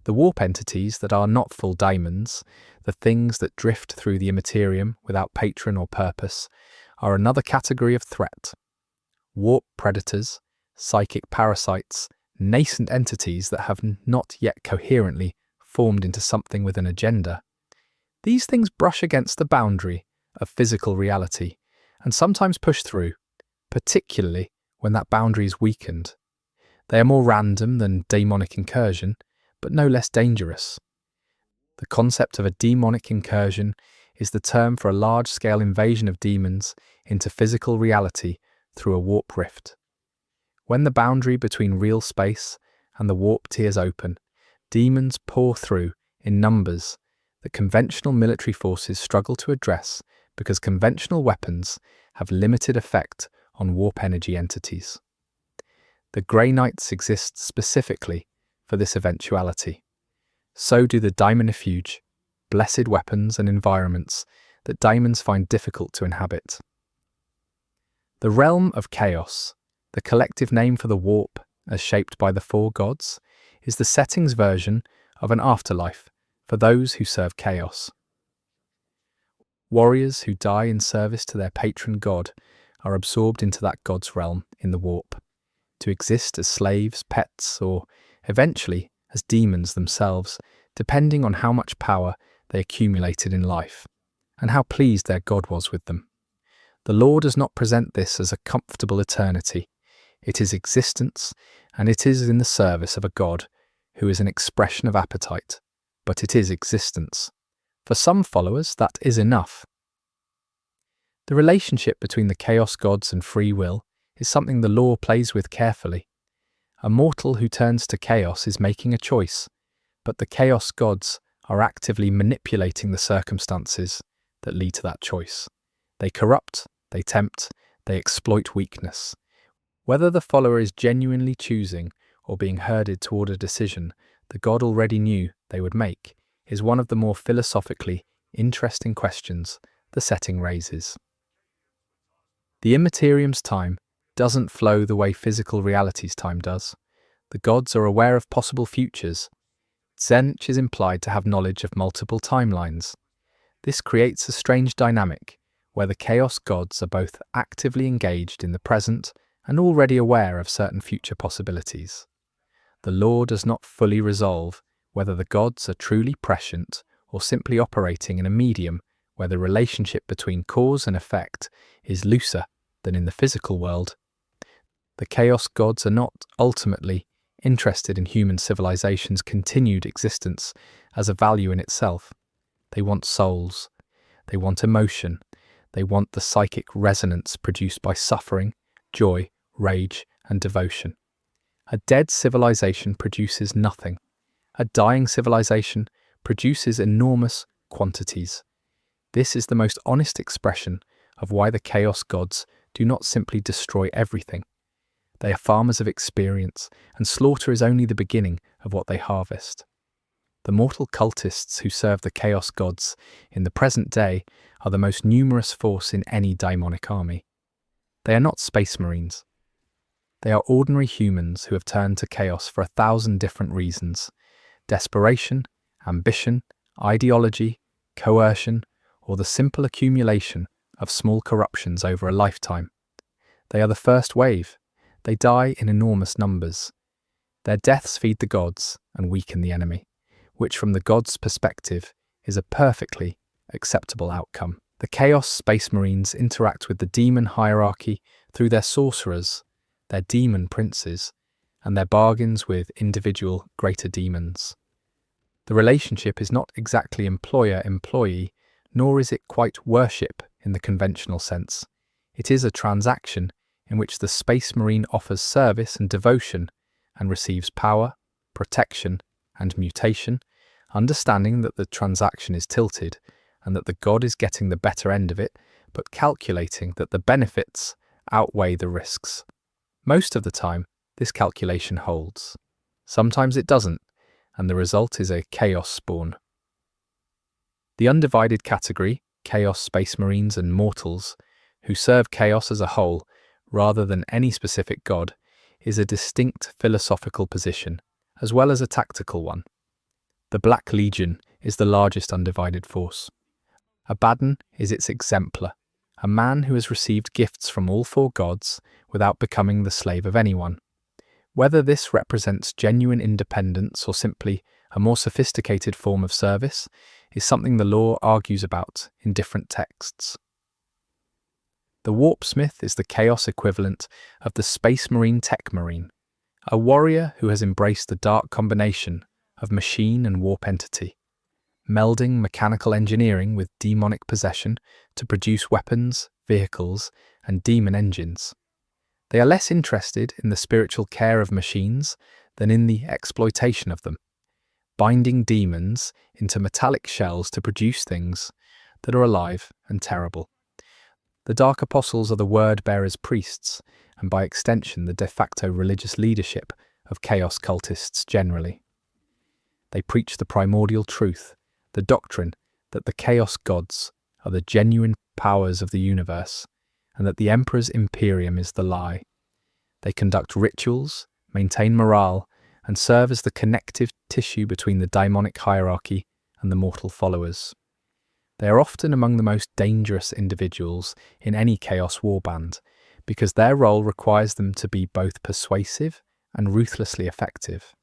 The warp entities that are not full daemons, the things that drift through the immaterium without patron or purpose, are another category of threat. Warp predators, psychic parasites, nascent entities that have not yet coherently formed into something with an agenda. These things brush against the boundary of physical reality and sometimes push through, particularly when that boundary is weakened. They are more random than demonic incursion, but no less dangerous. The concept of a demonic incursion is the term for a large-scale invasion of demons into physical reality through a warp rift. When the boundary between real space and the warp tears open, Demons pour through in numbers that conventional military forces struggle to address because conventional weapons have limited effect on warp energy entities. The Grey Knights exist specifically for this eventuality. So do the daimonifuge, blessed weapons and environments that daimons find difficult to inhabit. The realm of chaos, the collective name for the warp as shaped by the four gods, is the setting's version of an afterlife for those who serve chaos. Warriors who die in service to their patron god are absorbed into that god's realm in the warp, to exist as slaves, pets, or eventually as demons themselves, depending on how much power they accumulated in life and how pleased their god was with them. The law does not present this as a comfortable eternity. It is existence, and it is in the service of a god who is an expression of appetite, but it is existence. For some followers, that is enough. The relationship between the chaos gods and free will is something the law plays with carefully. A mortal who turns to chaos is making a choice, but the chaos gods are actively manipulating the circumstances that lead to that choice. They corrupt, they tempt, they exploit weakness. Whether the follower is genuinely choosing or being herded toward a decision the god already knew they would make is one of the more philosophically interesting questions the setting raises. The immaterium's time doesn't flow the way physical reality's time does. The gods are aware of possible futures. Zench is implied to have knowledge of multiple timelines. This creates a strange dynamic where the chaos gods are both actively engaged in the present and already aware of certain future possibilities. The law does not fully resolve whether the gods are truly prescient or simply operating in a medium where the relationship between cause and effect is looser than in the physical world. The chaos gods are not ultimately interested in human civilization's continued existence as a value in itself. They want souls, they want emotion, they want the psychic resonance produced by suffering, joy, rage, and devotion. A dead civilization produces nothing. A dying civilization produces enormous quantities. This is the most honest expression of why the chaos gods do not simply destroy everything. They are farmers of experience, and slaughter is only the beginning of what they harvest. The mortal cultists who serve the chaos gods in the present day are the most numerous force in any daimonic army. They are not space marines. They are ordinary humans who have turned to chaos for 1,000 different reasons: desperation, ambition, ideology, coercion, or the simple accumulation of small corruptions over a lifetime. They are the first wave. They die in enormous numbers. Their deaths feed the gods and weaken the enemy, which from the gods' perspective is a perfectly acceptable outcome. The Chaos Space Marines interact with the demon hierarchy through their sorcerers, their demon princes, and their bargains with individual greater demons. The relationship is not exactly employer-employee, nor is it quite worship in the conventional sense. It is a transaction in which the Space Marine offers service and devotion and receives power, protection, and mutation, understanding that the transaction is tilted and that the god is getting the better end of it, but calculating that the benefits outweigh the risks. Most of the time, this calculation holds. Sometimes it doesn't, and the result is a chaos spawn. The undivided category, Chaos Space Marines and Mortals, who serve chaos as a whole rather than any specific god, is a distinct philosophical position, as well as a tactical one. The Black Legion is the largest undivided force. Abaddon is its exemplar, a man who has received gifts from all four gods without becoming the slave of anyone. Whether this represents genuine independence or simply a more sophisticated form of service is something the lore argues about in different texts. The Warpsmith is the chaos equivalent of the Space Marine Tech Marine, a warrior who has embraced the dark combination of machine and warp entity, melding mechanical engineering with demonic possession to produce weapons, vehicles, and demon engines. They are less interested in the spiritual care of machines than in the exploitation of them. binding demons into metallic shells to produce things that are alive and terrible. The Dark Apostles are the word-bearers priests, and by extension the de facto religious leadership of chaos cultists generally. They preach the primordial truth, the doctrine that the chaos gods are the genuine powers of the universe, and that the Emperor's Imperium is the lie. They conduct rituals, maintain morale, and serve as the connective tissue between the daimonic hierarchy and the mortal followers. They are often among the most dangerous individuals in any chaos warband, because their role requires them to be both persuasive and ruthlessly effective.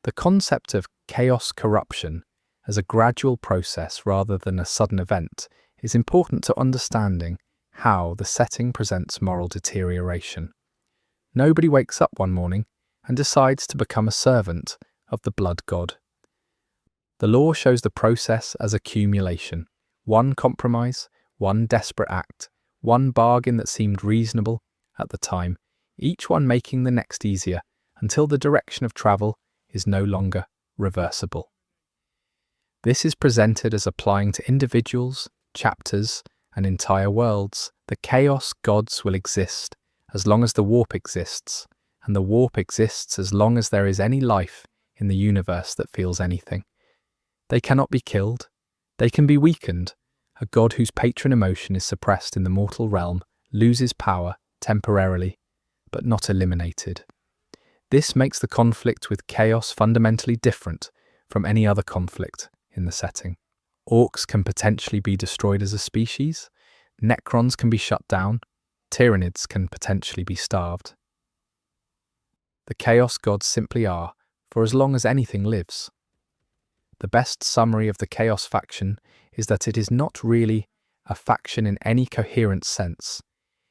The concept of chaos corruption as a gradual process rather than a sudden event is important to understanding how the setting presents moral deterioration. Nobody wakes up one morning and decides to become a servant of the blood god. The lore shows the process as accumulation. One compromise, one desperate act, one bargain that seemed reasonable at the time, each one making the next easier until the direction of travel is no longer reversible. This is presented as applying to individuals, chapters, and entire worlds. The chaos gods will exist as long as the warp exists, and the warp exists as long as there is any life in the universe that feels anything. They cannot be killed. They can be weakened. A god whose patron emotion is suppressed in the mortal realm loses power temporarily, but not eliminated. This makes the conflict with chaos fundamentally different from any other conflict in the setting. Orcs can potentially be destroyed as a species. Necrons can be shut down. Tyranids can potentially be starved. The chaos gods simply are, for as long as anything lives. The best summary of the chaos faction is that it is not really a faction in any coherent sense.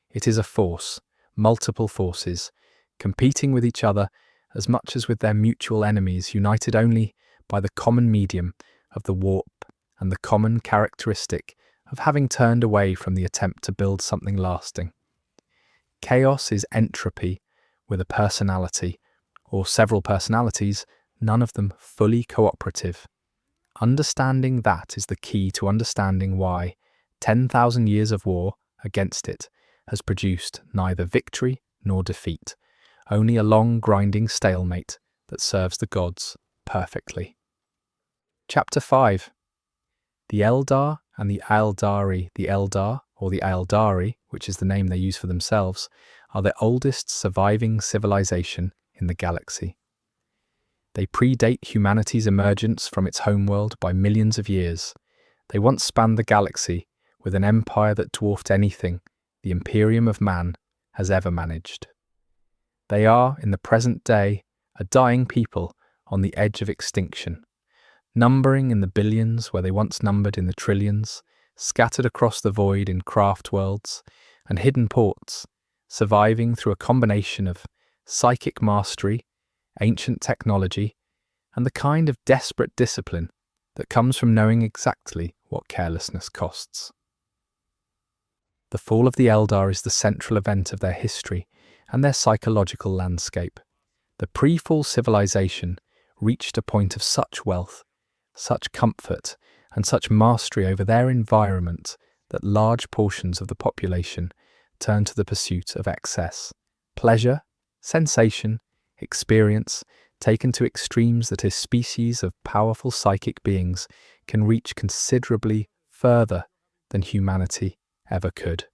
It is a force, multiple forces, competing with each other as much as with their mutual enemies, united only by the common medium of the warp and the common characteristic of having turned away from the attempt to build something lasting. Chaos is entropy with a personality, or several personalities, none of them fully cooperative. Understanding that is the key to understanding why 10,000 years of war against it has produced neither victory nor defeat, only a long grinding stalemate that serves the gods perfectly. Chapter 5. The Eldar and the Aeldari. The Eldar, or the Aeldari, which is the name they use for themselves, are the oldest surviving civilization in the galaxy. They predate humanity's emergence from its homeworld by millions of years. They once spanned the galaxy with an empire that dwarfed anything the Imperium of Man has ever managed. They are, in the present day, a dying people on the edge of extinction, numbering in the billions where they once numbered in the trillions, scattered across the void in craft worlds and hidden ports, surviving through a combination of psychic mastery, ancient technology, and the kind of desperate discipline that comes from knowing exactly what carelessness costs. The fall of the Eldar is the central event of their history and their psychological landscape. The pre-fall civilization reached a point of such wealth, such comfort, and such mastery over their environment that large portions of the population turned to the pursuit of excess, pleasure, sensation, experience, taken to extremes that a species of powerful psychic beings can reach considerably further than humanity ever could.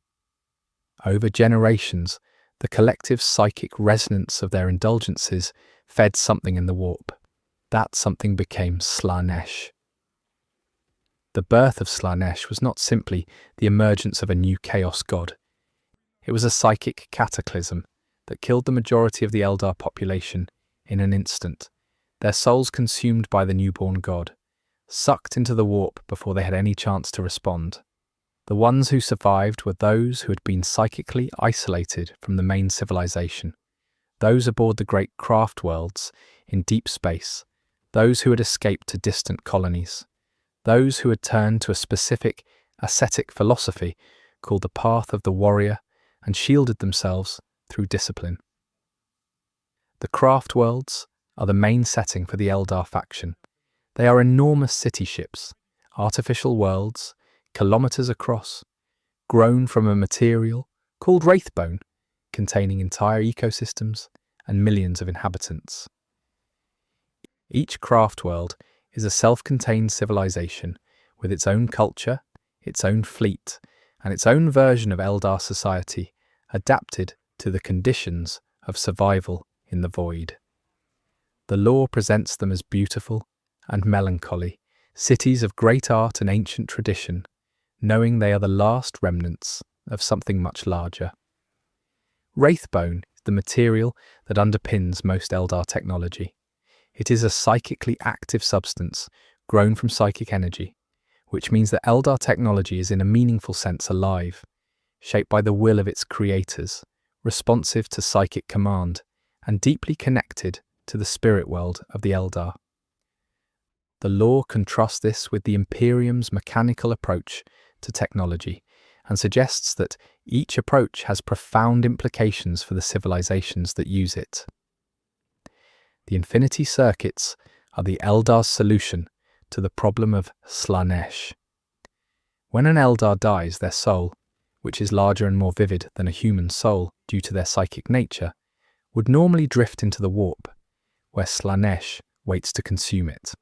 Over generations, the collective psychic resonance of their indulgences fed something in the warp. That something became Slaanesh. The birth of Slaanesh was not simply the emergence of a new chaos god. It was a psychic cataclysm that killed the majority of the Eldar population in an instant, their souls consumed by the newborn god, sucked into the warp before they had any chance to respond. The ones who survived were those who had been psychically isolated from the main civilization, those aboard the great craft worlds in deep space, those who had escaped to distant colonies, those who had turned to a specific ascetic philosophy called the path of the warrior and shielded themselves through discipline. The craft worlds, are the main setting for the Eldar faction. They are enormous city ships, artificial worlds, kilometers across, grown from a material called wraithbone, containing entire ecosystems and millions of inhabitants. Each craft world is a self-contained civilization with its own culture, its own fleet, and its own version of Eldar society, adapted to the conditions of survival in the void. The lore presents them as beautiful and melancholy, cities of great art and ancient tradition, knowing they are the last remnants of something much larger. Wraithbone is the material that underpins most Eldar technology. It is a psychically active substance grown from psychic energy, which means that Eldar technology is in a meaningful sense alive, shaped by the will of its creators, responsive to psychic command, and deeply connected to the spirit world of the Eldar. The lore contrasts this with the Imperium's mechanical approach to technology and suggests that each approach has profound implications for the civilizations that use it. The Infinity Circuits are the Eldar's solution to the problem of Slaanesh. When an Eldar dies, their soul, which is larger and more vivid than a human soul due to their psychic nature, would normally drift into the warp, where Slaanesh waits to consume it.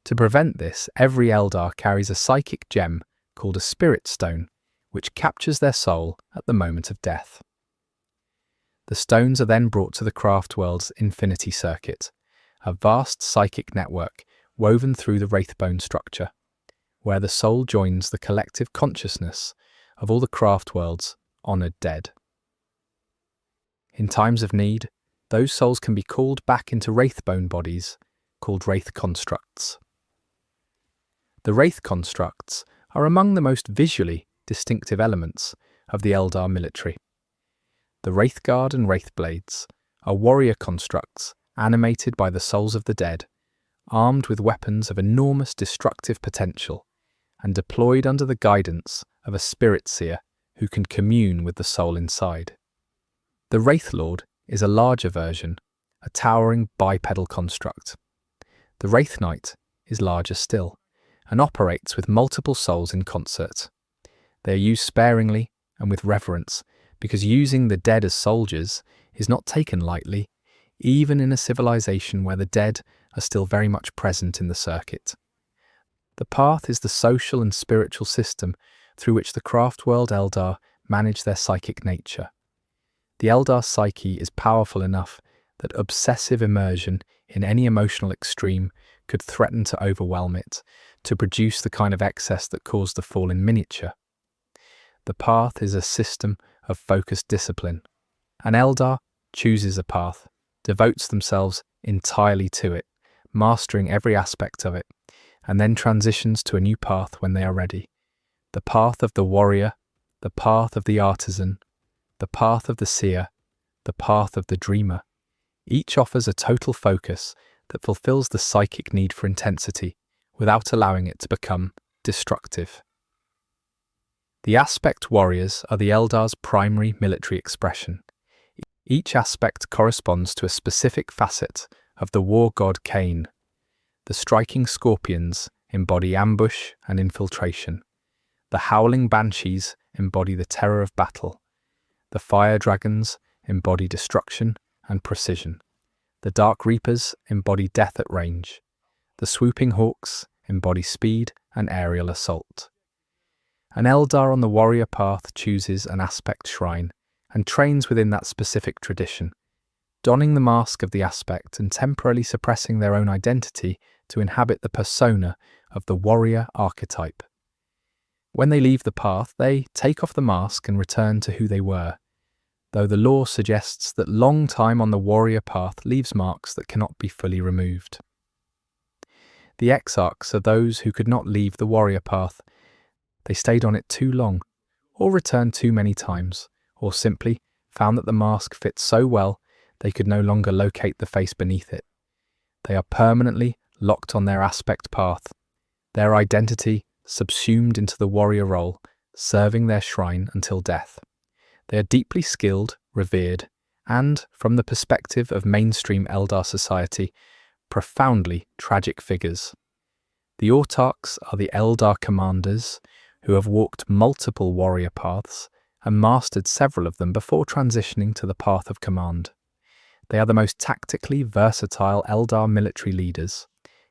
To prevent this, every Eldar carries a psychic gem called a Spirit Stone, which captures their soul at the moment of death. The stones are then brought to the craft world's Infinity Circuit, a vast psychic network woven through the Wraithbone structure, where the soul joins the collective consciousness of all the craft world's honoured dead. In times of need, those souls can be called back into Wraithbone bodies, called Wraith Constructs. The Wraith Constructs are among the most visually distinctive elements of the Eldar military. The Wraithguard and Wraithblades are warrior constructs animated by the souls of the dead, armed with weapons of enormous destructive potential, and deployed under the guidance of a spirit seer who can commune with the soul inside. The Wraithlord is a larger version, a towering bipedal construct. The Wraith Knight is larger still, and operates with multiple souls in concert. They are used sparingly and with reverence, because using the dead as soldiers is not taken lightly, even in a civilization where the dead are still very much present in the circuit. The path is the social and spiritual system through which the craft world Eldar manage their psychic nature. The Eldar psyche is powerful enough that obsessive immersion in any emotional extreme could threaten to overwhelm it, to produce the kind of excess that caused the fall in miniature. The path is a system of focused discipline. An Eldar chooses a path, devotes themselves entirely to it, mastering every aspect of it, and then transitions to a new path when they are ready. The path of the warrior, the path of the artisan, the path of the seer, the path of the dreamer. Each offers a total focus that fulfills the psychic need for intensity without allowing it to become destructive. The aspect warriors are the Eldar's primary military expression. Each aspect corresponds to a specific facet of the war god Cain. The striking scorpions embody ambush and infiltration. The howling banshees embody the terror of battle. The fire dragons embody destruction and precision. The dark reapers embody death at range. The swooping hawks embody speed and aerial assault. An Eldar on the warrior path chooses an aspect shrine and trains within that specific tradition, donning the mask of the aspect and temporarily suppressing their own identity to inhabit the persona of the warrior archetype. When they leave the path, they take off the mask and return to who they were, though the lore suggests that long time on the warrior path leaves marks that cannot be fully removed. The exarchs are those who could not leave the warrior path. They stayed on it too long, or returned too many times, or simply found that the mask fit so well they could no longer locate the face beneath it. They are permanently locked on their aspect path, their identity subsumed into the warrior role, serving their shrine until death. They are deeply skilled, revered, and, from the perspective of mainstream Eldar society, profoundly tragic figures. The Autarchs are the Eldar commanders who have walked multiple warrior paths and mastered several of them before transitioning to the path of command. They are the most tactically versatile Eldar military leaders,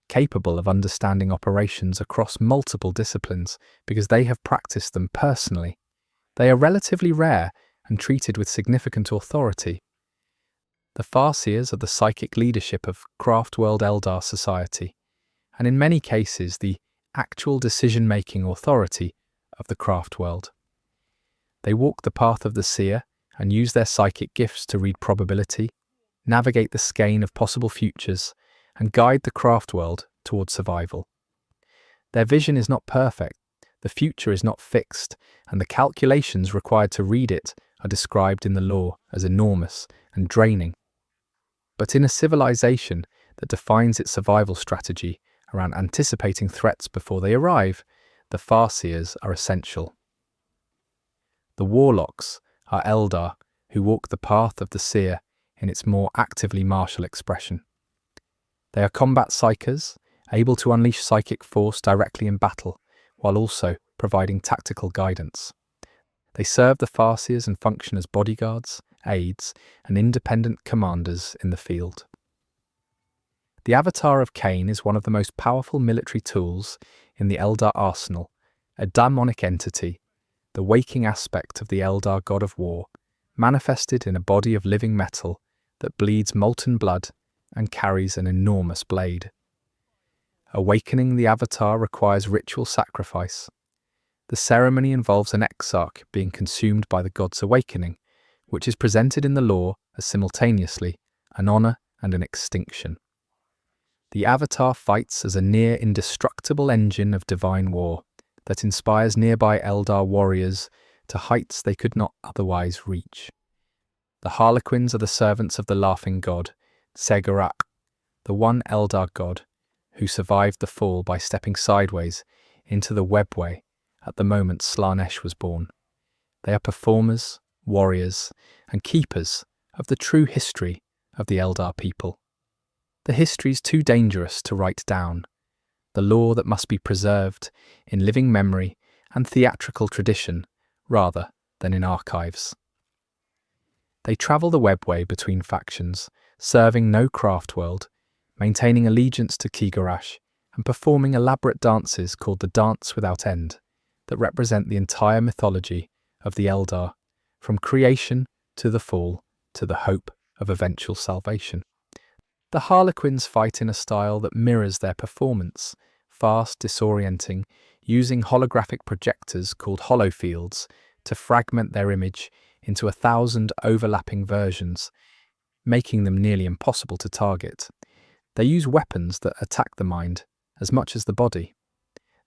capable of understanding operations across multiple disciplines because they have practiced them personally. They are relatively rare and treated with significant authority. The Farseers are the psychic leadership of Craftworld Eldar society, and in many cases the actual decision-making authority of the Craftworld. They walk the path of the seer and use their psychic gifts to read probability, navigate the skein of possible futures, and guide the Craftworld towards survival. Their vision is not perfect, the future is not fixed, and the calculations required to read it are described in the lore as enormous and draining. But in a civilization that defines its survival strategy around anticipating threats before they arrive, the Farseers are essential. The Warlocks are Eldar who walk the path of the seer in its more actively martial expression. They are combat psychers, able to unleash psychic force directly in battle, while also providing tactical guidance. They serve the Farseers and function as bodyguards, aides, and independent commanders in the field. The Avatar of Cain is one of the most powerful military tools in the Eldar arsenal, a daemonic entity, the waking aspect of the Eldar god of war, manifested in a body of living metal that bleeds molten blood and carries an enormous blade. Awakening the Avatar requires ritual sacrifice. The ceremony involves an exarch being consumed by the god's awakening, which is presented in the lore as simultaneously an honor and an extinction. The Avatar fights as a near indestructible engine of divine war that inspires nearby Eldar warriors to heights they could not otherwise reach. The Harlequins are the servants of the laughing god, Segurak, the one Eldar god who survived the fall by stepping sideways into the webway at the moment Slaanesh was born. They are performers, warriors, and keepers of the true history of the Eldar people. The history's too dangerous to write down, the lore that must be preserved in living memory and theatrical tradition rather than in archives. They travel the webway between factions, serving no Craftworld, maintaining allegiance to Kigarash, and performing elaborate dances called the Dance Without End, that represent the entire mythology of the Eldar, from creation to the fall to the hope of eventual salvation. The Harlequins fight in a style that mirrors their performance, fast, disorienting, using holographic projectors called holofields to fragment their image into 1,000 overlapping versions, making them nearly impossible to target. They use weapons that attack the mind as much as the body.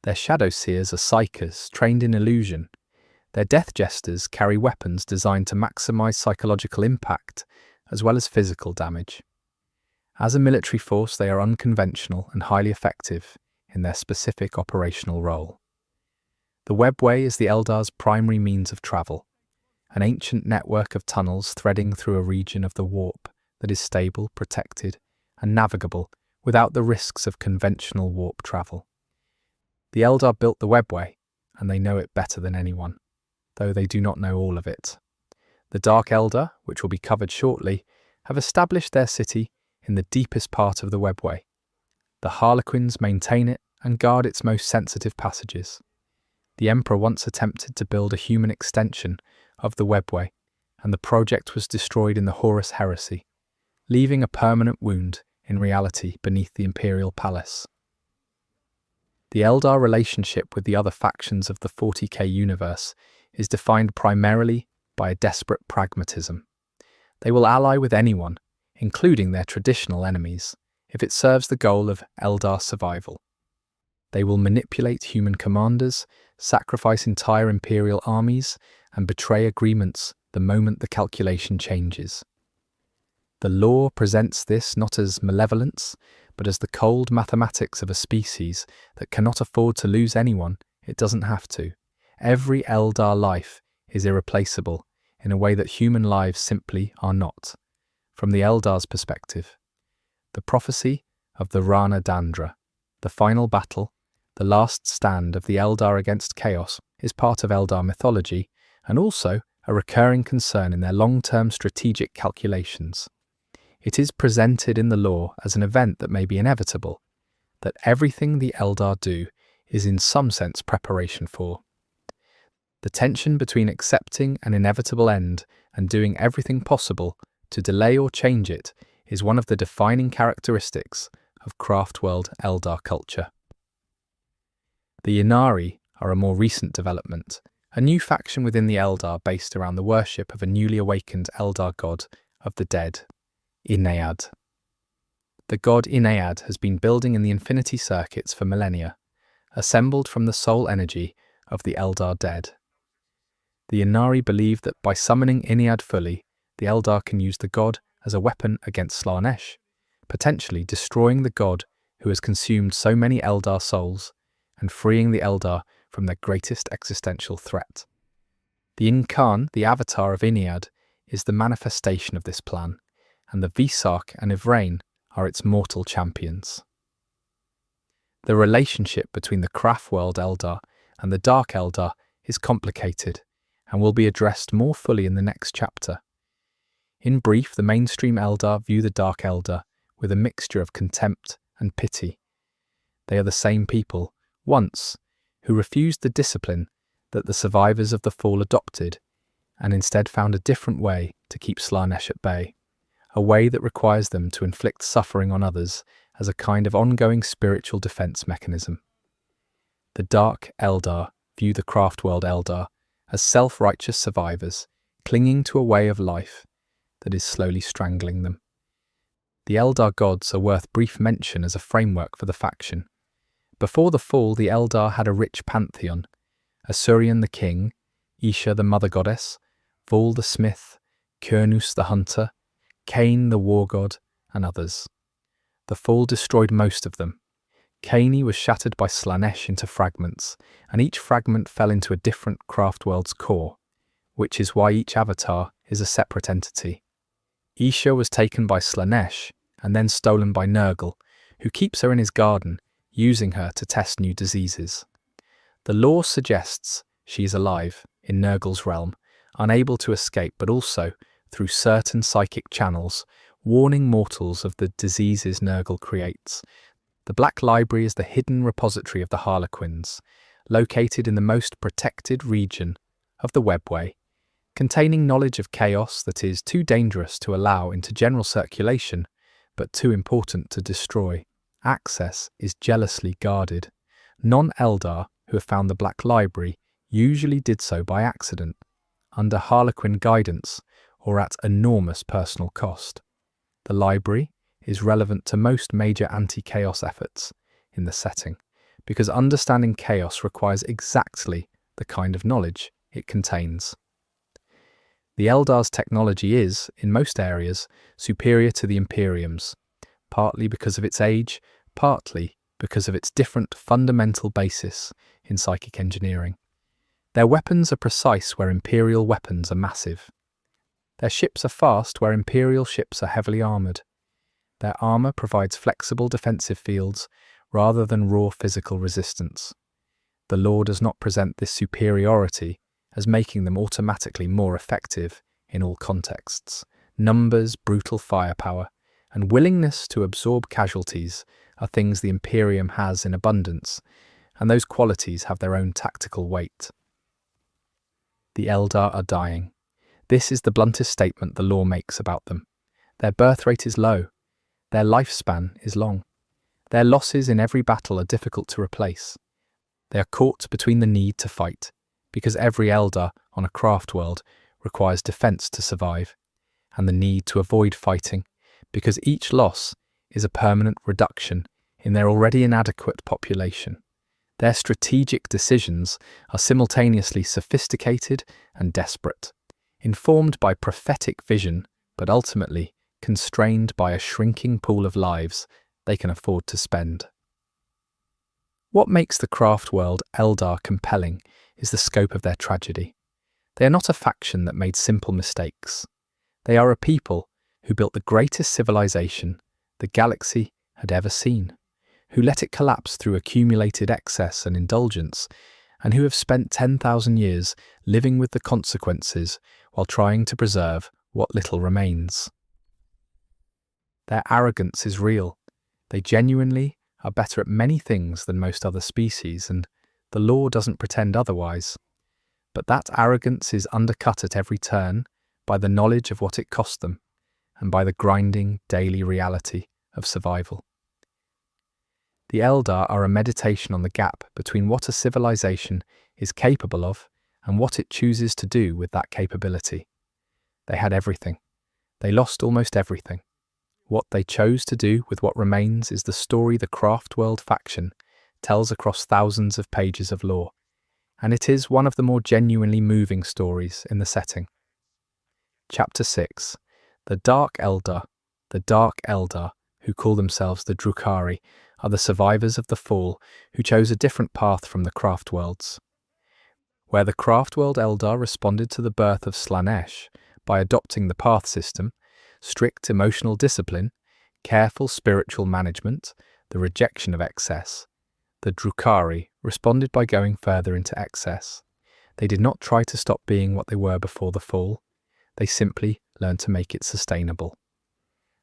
Their shadow seers are psychers trained in illusion. Their death jesters carry weapons designed to maximize psychological impact as well as physical damage. As a military force, they are unconventional and highly effective in their specific operational role. The webway is the Eldar's primary means of travel, an ancient network of tunnels threading through a region of the warp that is stable, protected, and navigable without the risks of conventional warp travel. The Eldar built the webway, and they know it better than anyone, though they do not know all of it. The Dark Eldar, which will be covered shortly, have established their city in the deepest part of the webway. The Harlequins maintain it and guard its most sensitive passages. The Emperor once attempted to build a human extension of the webway, and the project was destroyed in the Horus Heresy, leaving a permanent wound in reality beneath the Imperial Palace. The Eldar relationship with the other factions of the 40K universe is defined primarily by a desperate pragmatism. They will ally with anyone, including their traditional enemies, if it serves the goal of Eldar survival. They will manipulate human commanders, sacrifice entire Imperial armies, and betray agreements the moment the calculation changes. The lore presents this not as malevolence, but as the cold mathematics of a species that cannot afford to lose anyone it doesn't have to. Every Eldar life is irreplaceable in a way that human lives simply are not. From the Eldar's perspective, the prophecy of the Rana Dandra, the final battle, the last stand of the Eldar against chaos, is part of Eldar mythology and also a recurring concern in their long-term strategic calculations. It is presented in the lore as an event that may be inevitable, that everything the Eldar do is in some sense preparation for. The tension between accepting an inevitable end and doing everything possible to delay or change it is one of the defining characteristics of Craftworld Eldar culture. The Inari are a more recent development, a new faction within the Eldar based around the worship of a newly awakened Eldar god of the dead, Inayad. The god Inayad has been building in the infinity circuits for millennia, assembled from the soul energy of the Eldar dead. The Inari believe that by summoning Inayad fully, the Eldar can use the god as a weapon against Slaanesh, potentially destroying the god who has consumed so many Eldar souls and freeing the Eldar from their greatest existential threat. The Incarn, the avatar of Inayad, is the manifestation of this plan, and the Visarch and Ivrain are its mortal champions. The relationship between the Craftworld Eldar and the Dark Eldar is complicated and will be addressed more fully in the next chapter. In brief, the mainstream Eldar view the Dark Eldar with a mixture of contempt and pity. They are the same people, once, who refused the discipline that the survivors of the Fall adopted and instead found a different way to keep Slaanesh at bay, a way that requires them to inflict suffering on others as a kind of ongoing spiritual defense mechanism. The Dark Eldar view the Craftworld Eldar as self-righteous survivors clinging to a way of life that is slowly strangling them. The Eldar gods are worth brief mention as a framework for the faction. Before the Fall, the Eldar had a rich pantheon: Asurion the king, Isha the mother goddess, Vol the smith, Kurnus the hunter, Cain the war god, and others. The Fall destroyed most of them. Caini was shattered by Slaanesh into fragments, and each fragment fell into a different Craftworld's core, which is why each avatar is a separate entity. Isha was taken by Slaanesh and then stolen by Nurgle, who keeps her in his garden, using her to test new diseases. The lore suggests she is alive in Nurgle's realm, unable to escape, but also, through certain psychic channels, warning mortals of the diseases Nurgle creates. The Black Library is the hidden repository of the Harlequins, located in the most protected region of the Webway, containing knowledge of chaos that is too dangerous to allow into general circulation, but too important to destroy. Access is jealously guarded. Non-Eldar who have found the Black Library usually did so by accident, under Harlequin guidance, or at enormous personal cost. The library is relevant to most major anti-chaos efforts in the setting, because understanding chaos requires exactly the kind of knowledge it contains. The Eldar's technology is, in most areas, superior to the Imperium's, partly because of its age, partly because of its different fundamental basis in psychic engineering. Their weapons are precise where Imperial weapons are massive. Their ships are fast where Imperial ships are heavily armoured. Their armour provides flexible defensive fields rather than raw physical resistance. The lore does not present this superiority as making them automatically more effective in all contexts. Numbers, brutal firepower, and willingness to absorb casualties are things the Imperium has in abundance, and those qualities have their own tactical weight. The Eldar are dying. This is the bluntest statement the lore makes about them. Their birth rate is low. Their lifespan is long. Their losses in every battle are difficult to replace. They are caught between the need to fight, because every Eldar on a Craftworld requires defense to survive, and the need to avoid fighting, because each loss is a permanent reduction in their already inadequate population. Their strategic decisions are simultaneously sophisticated and desperate, informed by prophetic vision, but ultimately constrained by a shrinking pool of lives they can afford to spend. What makes the Craftworld Eldar compelling is the scope of their tragedy. They are not a faction that made simple mistakes. They are a people who built the greatest civilization the galaxy had ever seen, who let it collapse through accumulated excess and indulgence, and who have spent 10,000 years living with the consequences while trying to preserve what little remains. Their arrogance is real. They genuinely are better at many things than most other species, and the law doesn't pretend otherwise. But that arrogance is undercut at every turn by the knowledge of what it cost them, and by the grinding daily reality of survival. The Eldar are a meditation on the gap between what a civilization is capable of and what it chooses to do with that capability. They had everything. They lost almost everything. What they chose to do with what remains is the story the Craftworld faction tells across thousands of pages of lore, and it is one of the more genuinely moving stories in the setting. Chapter 6. The Dark Eldar. The Dark Eldar, who call themselves the Drukhari, are the survivors of the Fall who chose a different path from the Craftworlds. Where the Craftworld Eldar responded to the birth of Slaanesh by adopting the path system, strict emotional discipline, careful spiritual management, the rejection of excess, the Drukhari responded by going further into excess. They did not try to stop being what they were before the Fall. They simply learned to make it sustainable.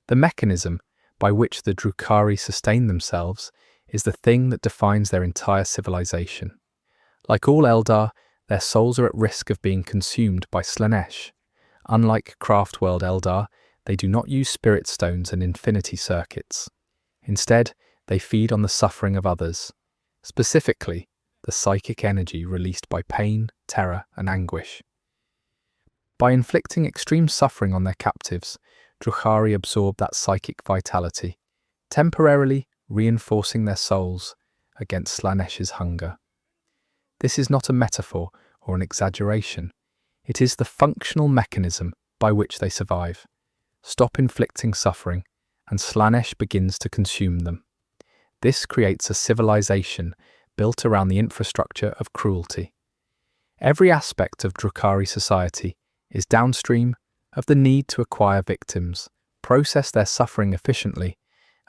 The mechanism by which the Drukhari sustain themselves is the thing that defines their entire civilization. Like all Eldar, their souls are at risk of being consumed by Slaanesh. Unlike Craftworld Eldar, they do not use spirit stones and infinity circuits. Instead, they feed on the suffering of others, specifically the psychic energy released by pain, terror, and anguish. By inflicting extreme suffering on their captives, Drukhari absorb that psychic vitality, temporarily reinforcing their souls against Slaanesh's hunger. This is not a metaphor or an exaggeration. It is the functional mechanism by which they survive. Stop inflicting suffering, and Slaanesh begins to consume them. This creates a civilization built around the infrastructure of cruelty. Every aspect of Drukhari society is downstream of the need to acquire victims, process their suffering efficiently,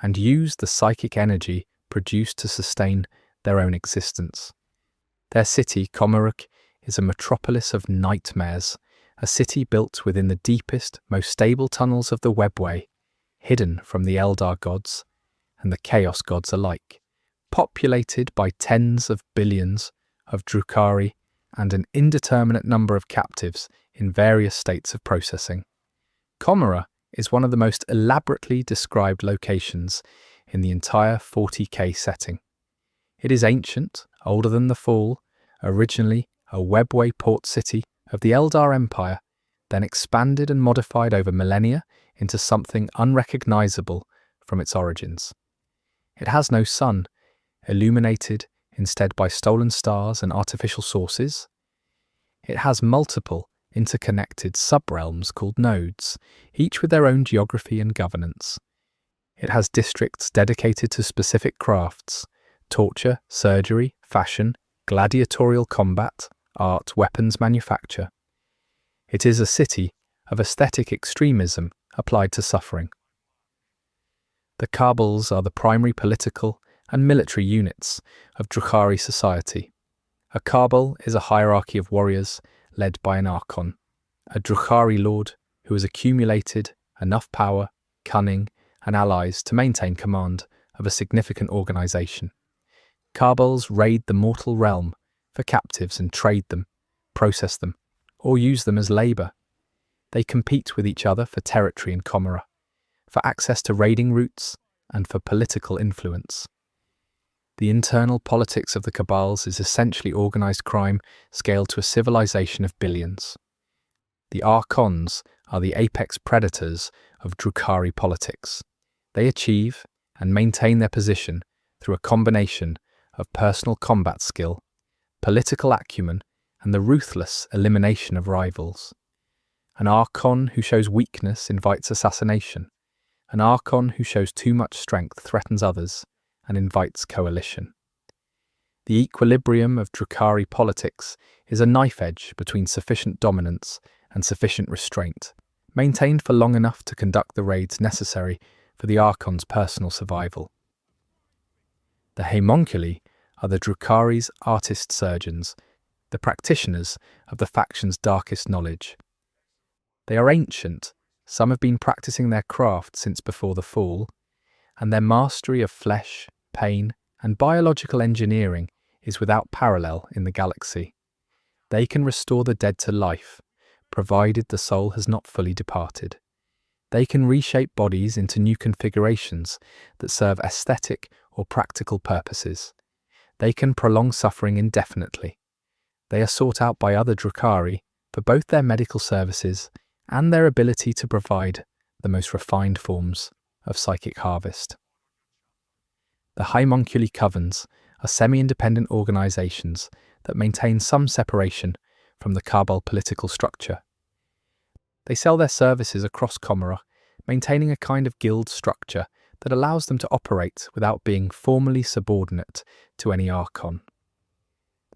and use the psychic energy produced to sustain their own existence. Their city, Komaruk, is a metropolis of nightmares, a city built within the deepest, most stable tunnels of the webway, hidden from the Eldar gods and the Chaos gods alike, populated by tens of billions of Drukhari and an indeterminate number of captives in various states of processing. Komaruk is one of the most elaborately described locations in the entire 40K setting. It is ancient, older than the Fall, originally a webway port city of the Eldar Empire, then expanded and modified over millennia into something unrecognizable from its origins. It has no sun, illuminated instead by stolen stars and artificial sources. It has multiple interconnected subrealms called nodes, each with their own geography and governance. It has districts dedicated to specific crafts: torture, surgery, fashion, gladiatorial combat, art, weapons manufacture. It is a city of aesthetic extremism applied to suffering. The Cabals are the primary political and military units of Drukhari society. A Cabal is a hierarchy of warriors led by an Archon, a Drukhari lord who has accumulated enough power, cunning, and allies to maintain command of a significant organization. Cabals raid the mortal realm for captives and trade them, process them, or use them as labor. They compete with each other for territory in Komaruk, for access to raiding routes, and for political influence. The internal politics of the Cabals is essentially organized crime scaled to a civilization of billions. The Archons are the apex predators of Drukhari politics. They achieve and maintain their position through a combination of personal combat skill, political acumen, and the ruthless elimination of rivals. An Archon who shows weakness invites assassination. An Archon who shows too much strength threatens others and invites coalition. The equilibrium of Drukhari politics is a knife edge between sufficient dominance and sufficient restraint, maintained for long enough to conduct the raids necessary for the Archon's personal survival. The Homunculi are the Drukhari's artist surgeons, the practitioners of the faction's darkest knowledge. They are ancient, some have been practicing their craft since before the fall, and their mastery of flesh, pain, and biological engineering is without parallel in the galaxy. They can restore the dead to life, provided the soul has not fully departed. They can reshape bodies into new configurations that serve aesthetic or practical purposes. They can prolong suffering indefinitely. They are sought out by other Drukhari for both their medical services and their ability to provide the most refined forms of psychic harvest. The Homunculi Covens are semi-independent organizations that maintain some separation from the Cabal political structure. They sell their services across Comora, maintaining a kind of guild structure that allows them to operate without being formally subordinate to any Archon.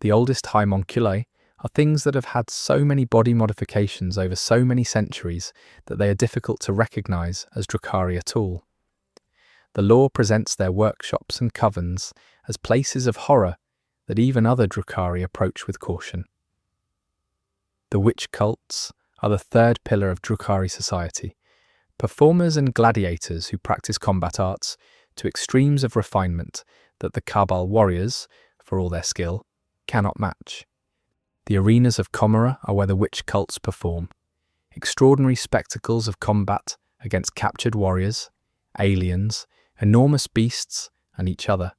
The oldest Homunculi are things that have had so many body modifications over so many centuries that they are difficult to recognize as Drukhari at all. The lore presents their workshops and covens as places of horror that even other Drukhari approach with caution. The witch cults are the third pillar of Drukhari society, performers and gladiators who practice combat arts to extremes of refinement that the Cabal warriors, for all their skill, cannot match. The arenas of Comora are where the witch cults perform. Extraordinary spectacles of combat against captured warriors, aliens, enormous beasts, and each other,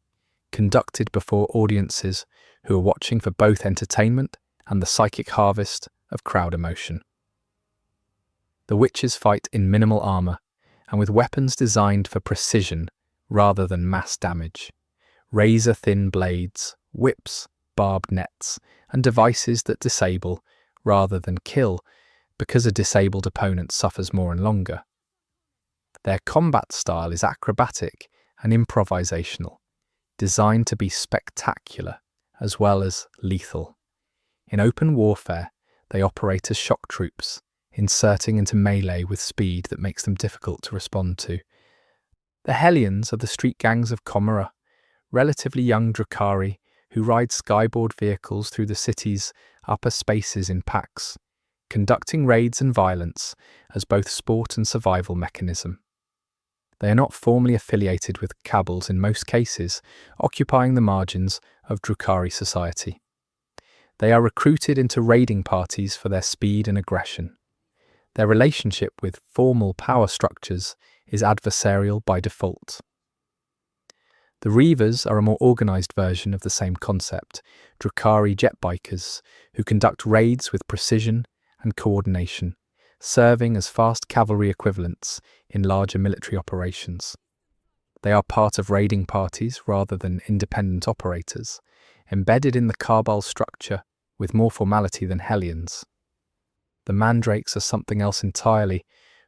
conducted before audiences who are watching for both entertainment and the psychic harvest of crowd emotion. The witches fight in minimal armor and with weapons designed for precision rather than mass damage. Razor-thin blades, whips, barbed nets, and devices that disable rather than kill because a disabled opponent suffers more and longer. Their combat style is acrobatic and improvisational, designed to be spectacular as well as lethal. In open warfare, they operate as shock troops, inserting into melee with speed that makes them difficult to respond to. The Hellions are the street gangs of Comora, relatively young Drukhari who ride skyboard vehicles through the city's upper spaces in packs, conducting raids and violence as both sport and survival mechanism. They are not formally affiliated with cabals in most cases, occupying the margins of Drukhari society. They are recruited into raiding parties for their speed and aggression. Their relationship with formal power structures is adversarial by default. The Reavers are a more organised version of the same concept, Drukhari jet bikers who conduct raids with precision and coordination, serving as fast cavalry equivalents in larger military operations. They are part of raiding parties rather than independent operators, embedded in the Cabal structure with more formality than Hellions. The Mandrakes are something else entirely,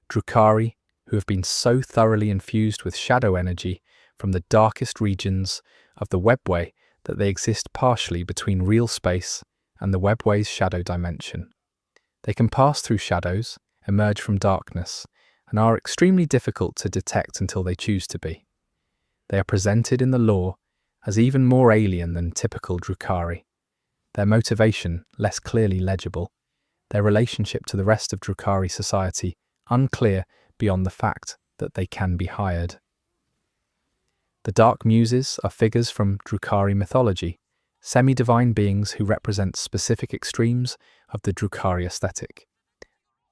Drukhari who have been so thoroughly infused with shadow energy from the darkest regions of the webway that they exist partially between real space and the webway's shadow dimension. They can pass through shadows, emerge from darkness, and are extremely difficult to detect until they choose to be. They are presented in the lore as even more alien than typical Drukhari, their motivation less clearly legible, their relationship to the rest of Drukhari society unclear beyond the fact that they can be hired. The Dark Muses are figures from Drukhari mythology, semi-divine beings who represent specific extremes of the Drukhari aesthetic.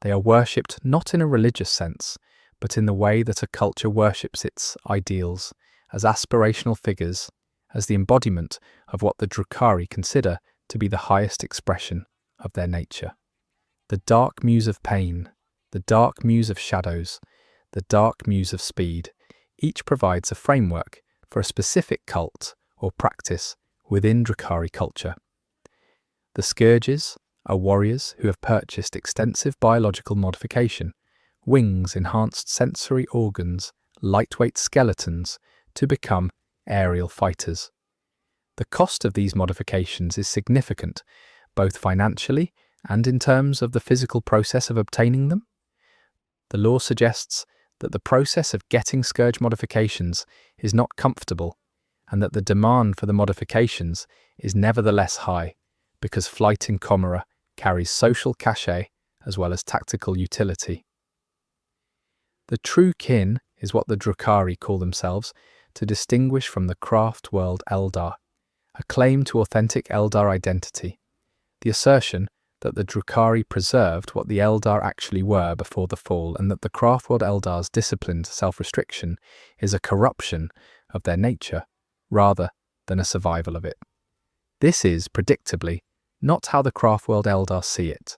They are worshipped not in a religious sense, but in the way that a culture worships its ideals, as aspirational figures, as the embodiment of what the Drukhari consider to be the highest expression of their nature. The Dark Muse of Pain, the Dark Muse of Shadows, the Dark Muse of Speed, each provides a framework for a specific cult or practice within Drukhari culture. The Scourges are warriors who have purchased extensive biological modification, wings, enhanced sensory organs, lightweight skeletons, to become aerial fighters. The cost of these modifications is significant, both financially and in terms of the physical process of obtaining them. The law suggests that the process of getting scourge modifications is not comfortable, and that the demand for the modifications is nevertheless high, because flight in Comora carries social cachet as well as tactical utility. The true kin is what the Drukhari call themselves to distinguish from the craft world Eldar, a claim to authentic Eldar identity, the assertion that the Drukhari preserved what the Eldar actually were before the fall, and that the craftworld Eldar's disciplined self-restriction is a corruption of their nature, rather than a survival of it. This is, predictably, not how the craftworld Eldar see it.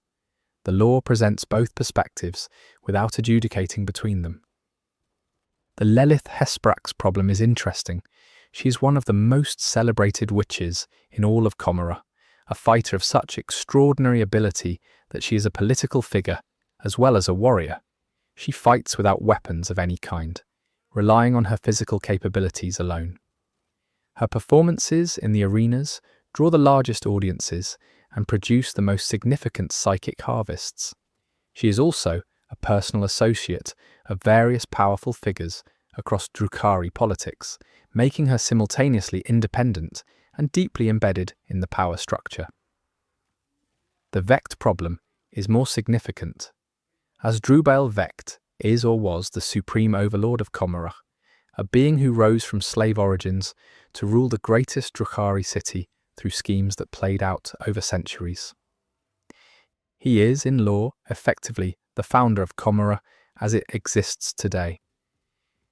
The law presents both perspectives without adjudicating between them. The Lelith Hesprax problem is interesting. She is one of the most celebrated witches in all of Comora, a fighter of such extraordinary ability that she is a political figure as well as a warrior. She fights without weapons of any kind, relying on her physical capabilities alone. Her performances in the arenas draw the largest audiences and produce the most significant psychic harvests. She is also a personal associate of various powerful figures across Drukhari politics, making her simultaneously independent and deeply embedded in the power structure. The Vect problem is more significant, as Drubael Vect is or was the supreme overlord of Comora, a being who rose from slave origins to rule the greatest Drukhari city through schemes that played out over centuries. He is, in law, effectively the founder of Comora as it exists today.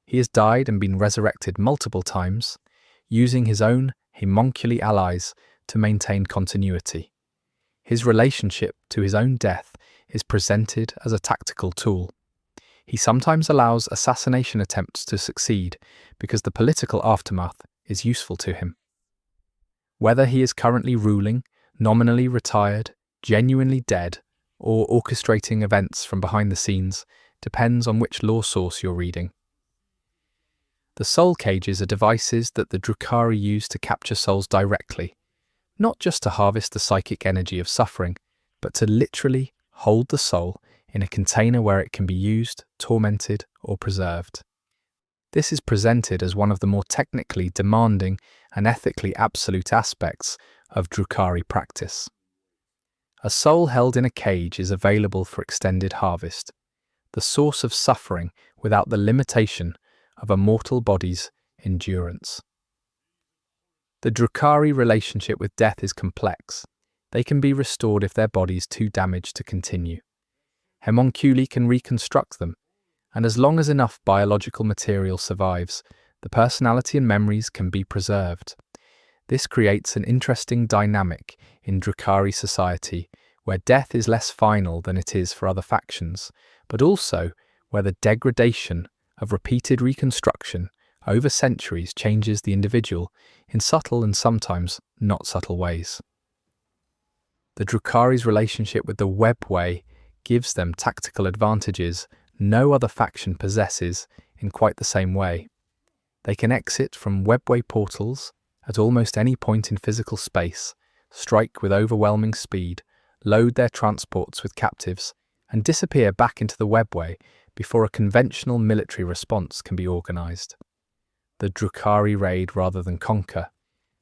He has died and been resurrected multiple times, using his own homunculi allies to maintain continuity. His relationship to his own death is presented as a tactical tool. He sometimes allows assassination attempts to succeed because the political aftermath is useful to him. Whether he is currently ruling, nominally retired, genuinely dead, or orchestrating events from behind the scenes depends on which law source you're reading. The soul cages are devices that the Drukhari use to capture souls directly, not just to harvest the psychic energy of suffering, but to literally hold the soul in a container where it can be used, tormented, or preserved. This is presented as one of the more technically demanding and ethically absolute aspects of Drukhari practice. A soul held in a cage is available for extended harvest, the source of suffering without the limitation of a mortal body's endurance. The Drukhari relationship with death is complex. They can be restored if their body is too damaged to continue. Homunculi can reconstruct them, and as long as enough biological material survives, the personality and memories can be preserved. This creates an interesting dynamic in Drukhari society, where death is less final than it is for other factions, but also where the degradation of repeated reconstruction over centuries changes the individual in subtle and sometimes not subtle ways. The Drukhari's relationship with the webway gives them tactical advantages no other faction possesses in quite the same way. They can exit from webway portals at almost any point in physical space, strike with overwhelming speed, load their transports with captives, and disappear back into the webway before a conventional military response can be organised. The Drukhari raid rather than conquer.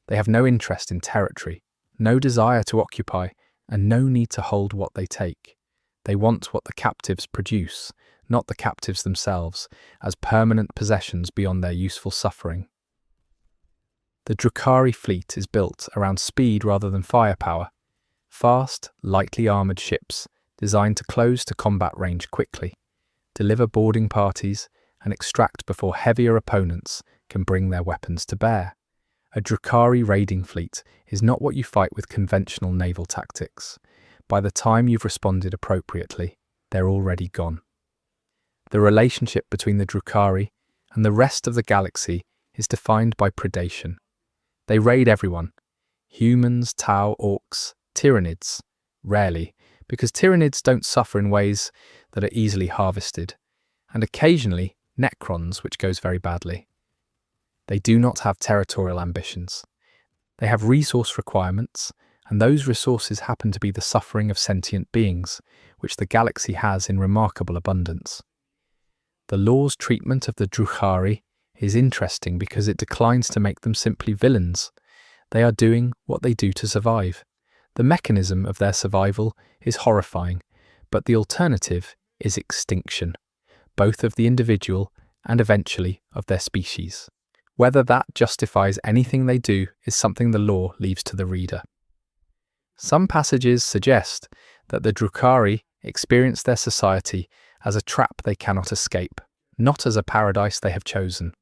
They have no interest in territory, no desire to occupy, and no need to hold what they take. They want what the captives produce, not the captives themselves, as permanent possessions beyond their useful suffering. The Drukhari fleet is built around speed rather than firepower. Fast, lightly armoured ships designed to close to combat range quickly, deliver boarding parties, and extract before heavier opponents can bring their weapons to bear. A Drukhari raiding fleet is not what you fight with conventional naval tactics. By the time you've responded appropriately, they're already gone. The relationship between the Drukhari and the rest of the galaxy is defined by predation. They raid everyone: humans, Tau, orcs, Tyranids. Rarely, because Tyranids don't suffer in ways that are easily harvested, and occasionally Necrons, which goes very badly. They do not have territorial ambitions. They have resource requirements, and those resources happen to be the suffering of sentient beings, which the galaxy has in remarkable abundance. The law's treatment of the Drukhari is interesting because it declines to make them simply villains. They are doing what they do to survive. The mechanism of their survival is horrifying, but the alternative is extinction, both of the individual and eventually of their species. Whether that justifies anything they do is something the law leaves to the reader. Some passages suggest that the Drukhari experience their society as a trap they cannot escape, not as a paradise they have chosen.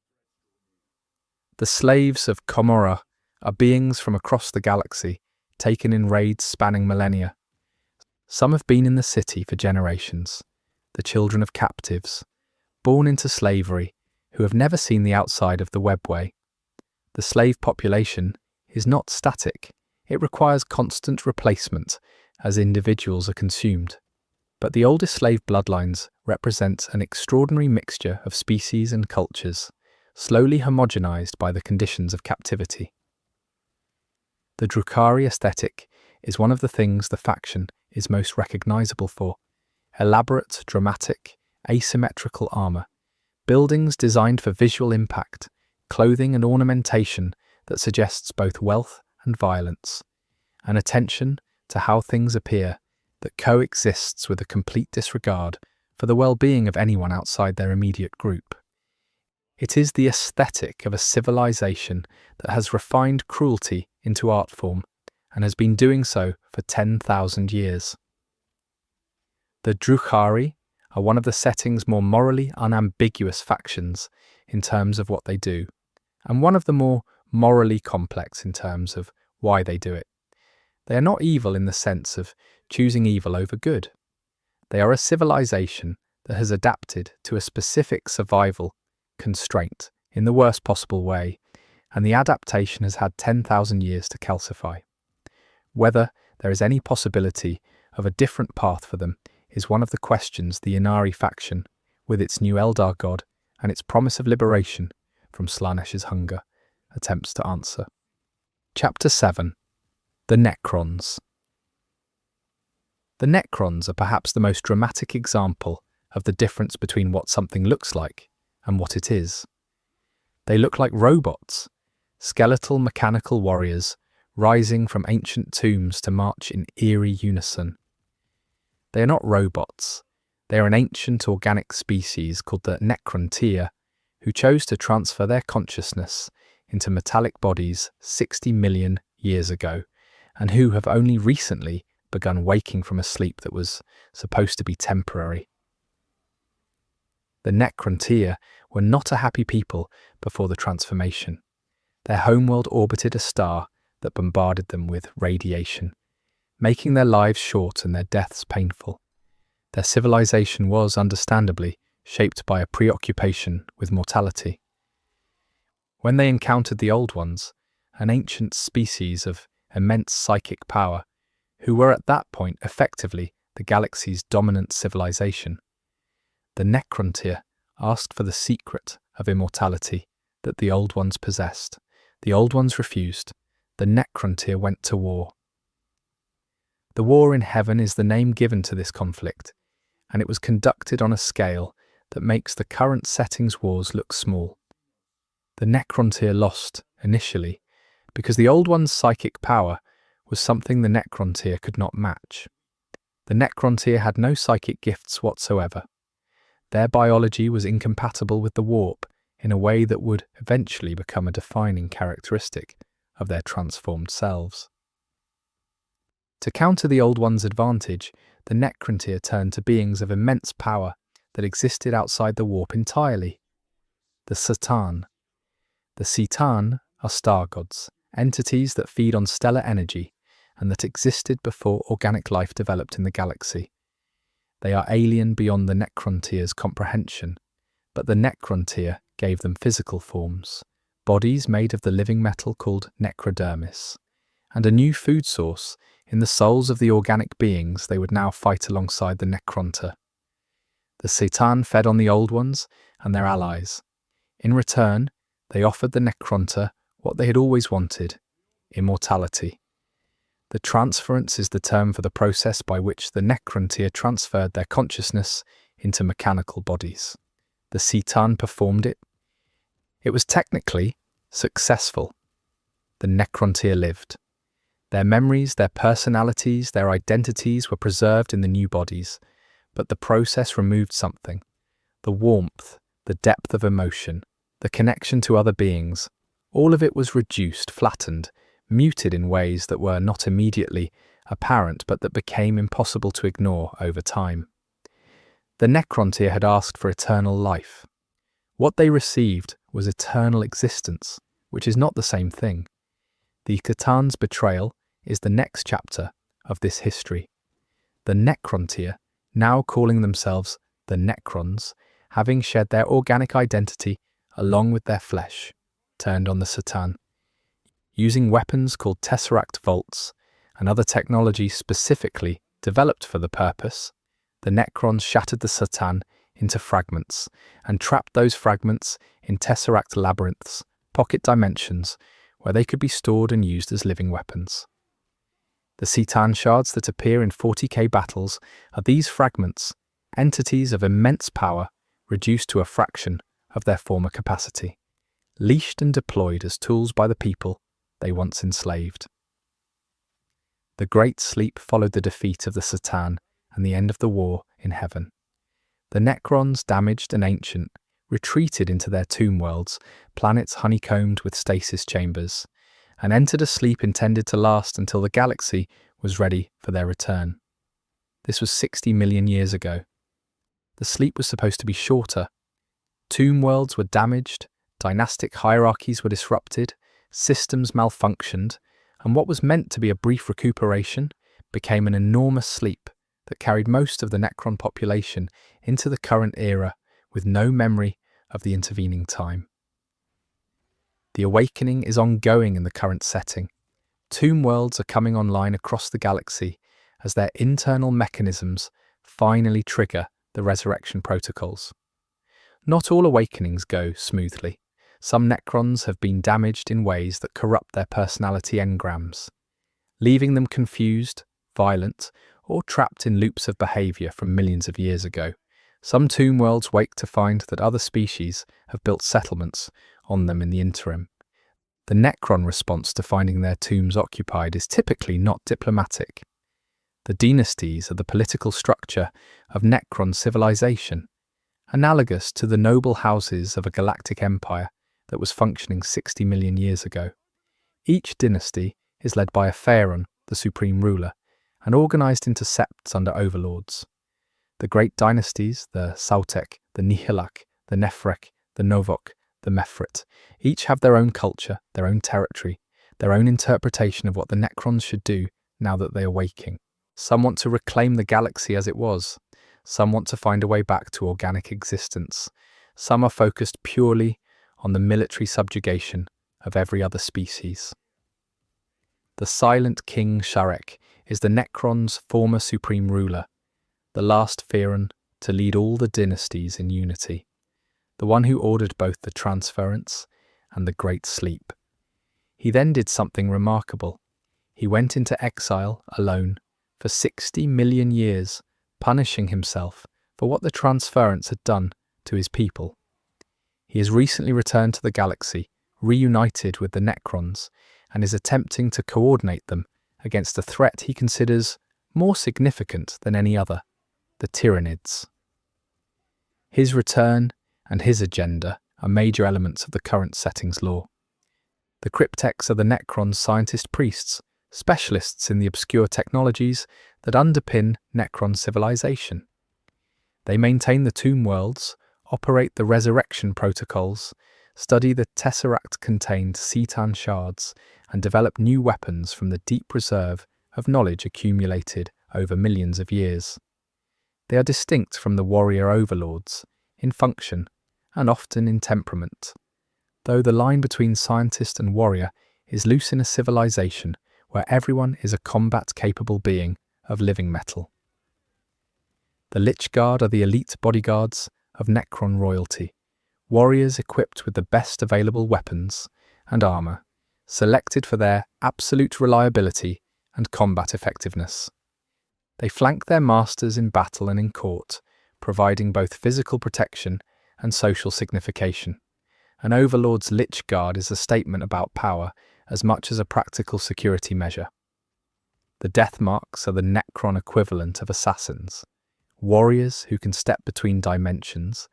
The slaves of Komorra are beings from across the galaxy, taken in raids spanning millennia. Some have been in the city for generations, the children of captives, born into slavery, who have never seen the outside of the webway. The slave population is not static. It requires constant replacement as individuals are consumed. But the oldest slave bloodlines represent an extraordinary mixture of species and cultures, slowly homogenized by the conditions of captivity. The Drukhari aesthetic is one of the things the faction is most recognizable for. Elaborate, dramatic, asymmetrical armor, buildings designed for visual impact, clothing and ornamentation that suggests both wealth and violence, an attention to how things appear that coexists with a complete disregard for the well-being of anyone outside their immediate group. It is the aesthetic of a civilization that has refined cruelty into art form and has been doing so for 10,000 years. The Drukhari are one of the setting's more morally unambiguous factions in terms of what they do, and one of the more morally complex in terms of why they do it. They are not evil in the sense of choosing evil over good. They are a civilization that has adapted to a specific survival constraint in the worst possible way, and the adaptation has had 10,000 years to calcify. Whether there is any possibility of a different path for them is one of the questions the Inari faction, with its new Eldar god and its promise of liberation from Slanesh's hunger, attempts to answer. Chapter 7. The Necrons. The Necrons are perhaps the most dramatic example of the difference between what something looks like and what it is. They look like robots, skeletal mechanical warriors rising from ancient tombs to march in eerie unison. They are not robots. They are an ancient organic species called the Necrontyr, who chose to transfer their consciousness into metallic bodies 60 million years ago, and who have only recently begun waking from a sleep that was supposed to be temporary. The Necrontyr were not a happy people before the transformation. Their homeworld orbited a star that bombarded them with radiation, making their lives short and their deaths painful. Their civilization was, understandably, shaped by a preoccupation with mortality. When they encountered the Old Ones, an ancient species of immense psychic power, who were at that point effectively the galaxy's dominant civilization, the Necrontyr asked for the secret of immortality that the Old Ones possessed. The Old Ones refused. The Necrontyr went to war. The War in Heaven is the name given to this conflict, and it was conducted on a scale that makes the current setting's wars look small. The Necrontyr lost, initially, because the Old One's psychic power was something the Necrontyr could not match. The Necrontyr had no psychic gifts whatsoever. Their biology was incompatible with the warp in a way that would eventually become a defining characteristic of their transformed selves. To counter the Old One's advantage, the Necrontyr turned to beings of immense power that existed outside the warp entirely. The C'tan. The C'tan are star gods, entities that feed on stellar energy and that existed before organic life developed in the galaxy. They are alien beyond the Necrontyr's comprehension, but the Necrontyr gave them physical forms, bodies made of the living metal called necrodermis, and a new food source in the souls of the organic beings they would now fight alongside the Necrontyr. The C'tan fed on the Old Ones and their allies. In return, they offered the Necrontyr what they had always wanted, immortality. The transference is the term for the process by which the Necrontyr transferred their consciousness into mechanical bodies. The C'tan performed it. It was technically successful. The Necrontyr lived. Their memories, their personalities, their identities were preserved in the new bodies, but the process removed something. The warmth, the depth of emotion, the connection to other beings, all of it was reduced, flattened, muted in ways that were not immediately apparent but that became impossible to ignore over time. The Necrontyr had asked for eternal life. What they received was eternal existence, which is not the same thing. The C'tan's betrayal is the next chapter of this history. The Necrontyr, now calling themselves the Necrons, having shed their organic identity along with their flesh, turned on the C'tan. Using weapons called Tesseract Vaults and other technology specifically developed for the purpose, the Necrons shattered the C'tan into fragments and trapped those fragments in Tesseract labyrinths, pocket dimensions, where they could be stored and used as living weapons. The C'tan shards that appear in 40K battles are these fragments, entities of immense power reduced to a fraction of their former capacity, leashed and deployed as tools by the people they once enslaved. The Great Sleep followed the defeat of the C'tan and the end of the war in heaven. The Necrons, damaged and ancient, retreated into their tomb worlds, planets honeycombed with stasis chambers, and entered a sleep intended to last until the galaxy was ready for their return. This was 60 million years ago. The sleep was supposed to be shorter. Tomb worlds were damaged, dynastic hierarchies were disrupted, systems malfunctioned, and what was meant to be a brief recuperation became an enormous sleep that carried most of the Necron population into the current era with no memory of the intervening time. The awakening is ongoing in the current setting. Tomb worlds are coming online across the galaxy as their internal mechanisms finally trigger the resurrection protocols. Not all awakenings go smoothly. Some Necrons have been damaged in ways that corrupt their personality engrams, leaving them confused, violent, or trapped in loops of behavior from millions of years ago. Some tomb worlds wake to find that other species have built settlements on them in the interim. The Necron response to finding their tombs occupied is typically not diplomatic. The dynasties are the political structure of Necron civilization, analogous to the noble houses of a galactic empire that was functioning 60 million years ago. Each dynasty is led by a pharaoh, the supreme ruler, and organized into septs under overlords. The great dynasties, the Sautek, the Nihilak, the Nefrek, the Novok, the Mefrit, each have their own culture, their own territory, their own interpretation of what the Necrons should do now that they are waking. Some want to reclaim the galaxy as it was. Some want to find a way back to organic existence. Some are focused purely on the military subjugation of every other species. The Silent King Sharek is the Necrons' former supreme ruler, the last pharaoh to lead all the dynasties in unity, the one who ordered both the transference and the Great Sleep. He then did something remarkable. He went into exile alone for 60 million years, punishing himself for what the transference had done to his people. He has recently returned to the galaxy, reunited with the Necrons, and is attempting to coordinate them against a threat he considers more significant than any other, the Tyranids. His return and his agenda are major elements of the current setting's lore. The Cryptex are the Necrons' scientist priests, specialists in the obscure technologies that underpin Necron civilization. They maintain the tomb worlds, operate the resurrection protocols, study the Tesseract-contained C'tan shards, and develop new weapons from the deep reserve of knowledge accumulated over millions of years. They are distinct from the warrior overlords in function and often in temperament, though the line between scientist and warrior is loose in a civilization where everyone is a combat-capable being of living metal. The Lich Guard are the elite bodyguards of Necron royalty, warriors equipped with the best available weapons and armor, selected for their absolute reliability and combat effectiveness. They flank their masters in battle and in court, providing both physical protection and social signification. An overlord's Lich Guard is a statement about power as much as a practical security measure. The death marks are the Necron equivalent of assassins, warriors who can step between dimensions,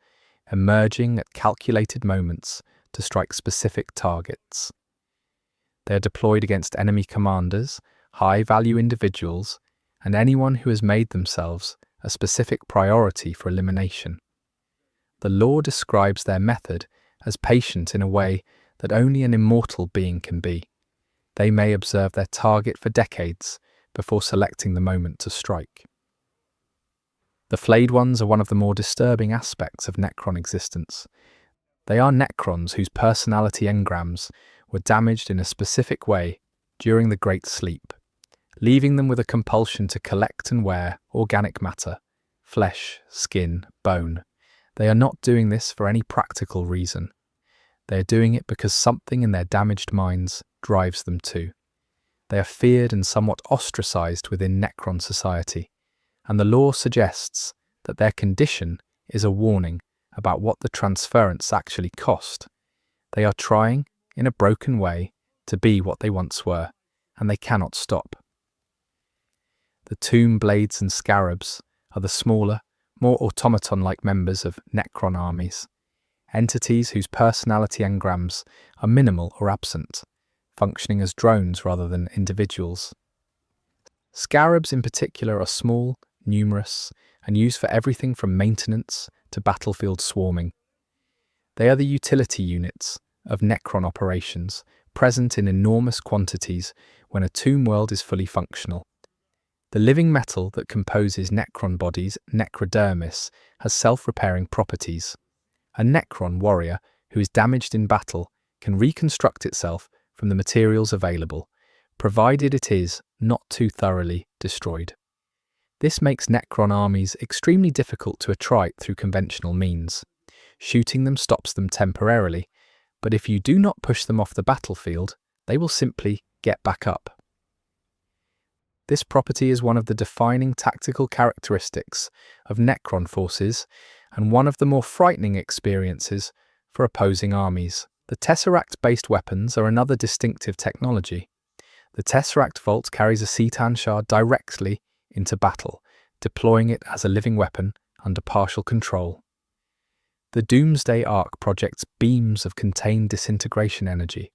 emerging at calculated moments to strike specific targets. They are deployed against enemy commanders, high-value individuals, and anyone who has made themselves a specific priority for elimination. The lore describes their method as patient in a way that only an immortal being can be. They may observe their target for decades before selecting the moment to strike. The Flayed Ones are one of the more disturbing aspects of Necron existence. They are Necrons whose personality engrams were damaged in a specific way during the Great Sleep, leaving them with a compulsion to collect and wear organic matter, flesh, skin, bone. They are not doing this for any practical reason. They are doing it because something in their damaged minds drives them to. They are feared and somewhat ostracized within Necron society, and the lore suggests that their condition is a warning about what the transference actually cost. They are trying, in a broken way, to be what they once were, and they cannot stop. The Tomb Blades and Scarabs are the smaller, more automaton-like members of Necron armies, entities whose personality engrams are minimal or absent, functioning as drones rather than individuals. Scarabs in particular are small, numerous, and used for everything from maintenance to battlefield swarming. They are the utility units of Necron operations, present in enormous quantities when a tomb world is fully functional. The living metal that composes Necron bodies, necrodermis, has self-repairing properties. A Necron warrior who is damaged in battle can reconstruct itself from the materials available, provided it is not too thoroughly destroyed. This makes Necron armies extremely difficult to attrite through conventional means. Shooting them stops them temporarily, but if you do not push them off the battlefield, they will simply get back up. This property is one of the defining tactical characteristics of Necron forces and one of the more frightening experiences for opposing armies. The Tesseract-based weapons are another distinctive technology. The Tesseract Vault carries a Cetan shard directly into battle, deploying it as a living weapon under partial control. The Doomsday Arc projects beams of contained disintegration energy.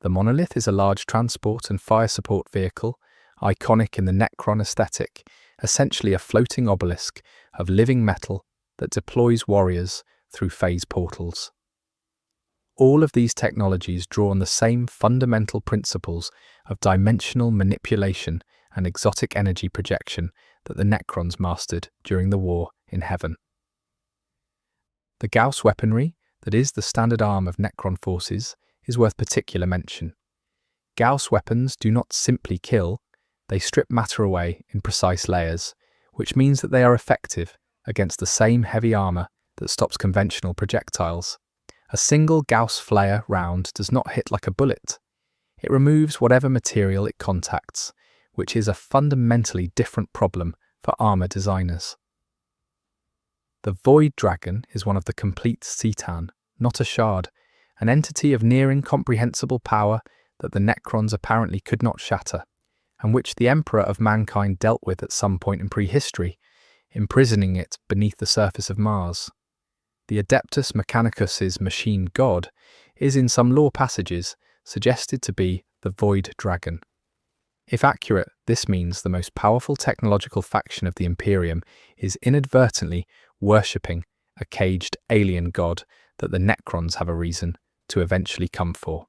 The Monolith is a large transport and fire support vehicle, iconic in the Necron aesthetic, essentially a floating obelisk of living metal that deploys warriors through phase portals. All of these technologies draw on the same fundamental principles of dimensional manipulation and exotic energy projection that the Necrons mastered during the war in Heaven. The Gauss weaponry, that is the standard arm of Necron forces, is worth particular mention. Gauss weapons do not simply kill, they strip matter away in precise layers, which means that they are effective against the same heavy armor that stops conventional projectiles. A single Gauss flare round does not hit like a bullet. It removes whatever material it contacts, which is a fundamentally different problem for armor designers. The Void Dragon is one of the complete Cetan, not a shard, an entity of near incomprehensible power that the Necrons apparently could not shatter, and which the Emperor of Mankind dealt with at some point in prehistory, imprisoning it beneath the surface of Mars. The Adeptus Mechanicus's machine god is in some lore passages suggested to be the Void Dragon. If accurate, this means the most powerful technological faction of the Imperium is inadvertently worshipping a caged alien god that the Necrons have a reason to eventually come for.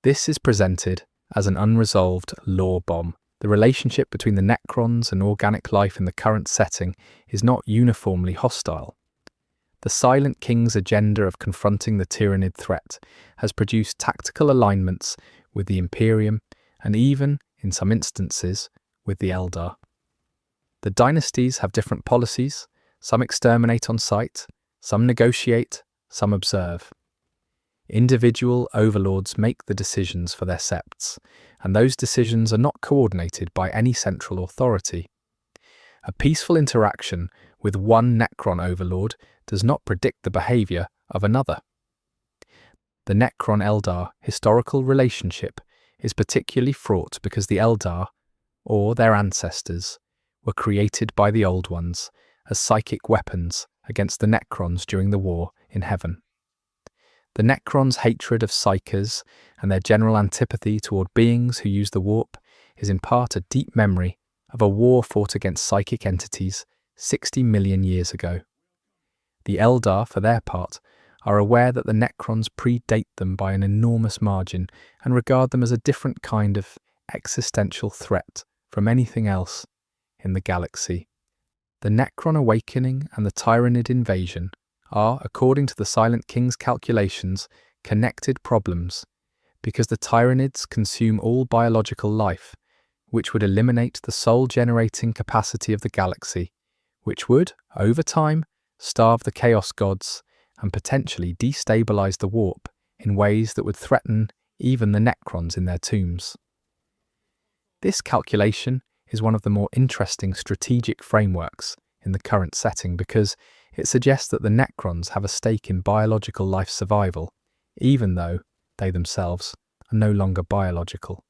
This is presented as an unresolved lore bomb. The relationship between the Necrons and organic life in the current setting is not uniformly hostile. The Silent King's agenda of confronting the Tyranid threat has produced tactical alignments with the Imperium and even, in some instances, with the Eldar. The dynasties have different policies. Some exterminate on sight, some negotiate, some observe. Individual overlords make the decisions for their septs, and those decisions are not coordinated by any central authority. A peaceful interaction with one Necron overlord does not predict the behavior of another. The Necron-Eldar historical relationship is particularly fraught because the Eldar, or their ancestors, were created by the Old Ones as psychic weapons against the Necrons during the war in heaven. The Necrons' hatred of psychers and their general antipathy toward beings who use the warp is in part a deep memory of a war fought against psychic entities 60 million years ago. The Eldar, for their part, are aware that the Necrons predate them by an enormous margin and regard them as a different kind of existential threat from anything else in the galaxy. The Necron awakening and the Tyranid invasion are, according to the Silent King's calculations, connected problems, because the Tyranids consume all biological life, which would eliminate the soul-generating capacity of the galaxy, which would, over time, starve the Chaos Gods and potentially destabilize the warp in ways that would threaten even the Necrons in their tombs. This calculation is one of the more interesting strategic frameworks in the current setting because it suggests that the Necrons have a stake in biological life survival, even though they themselves are no longer biological.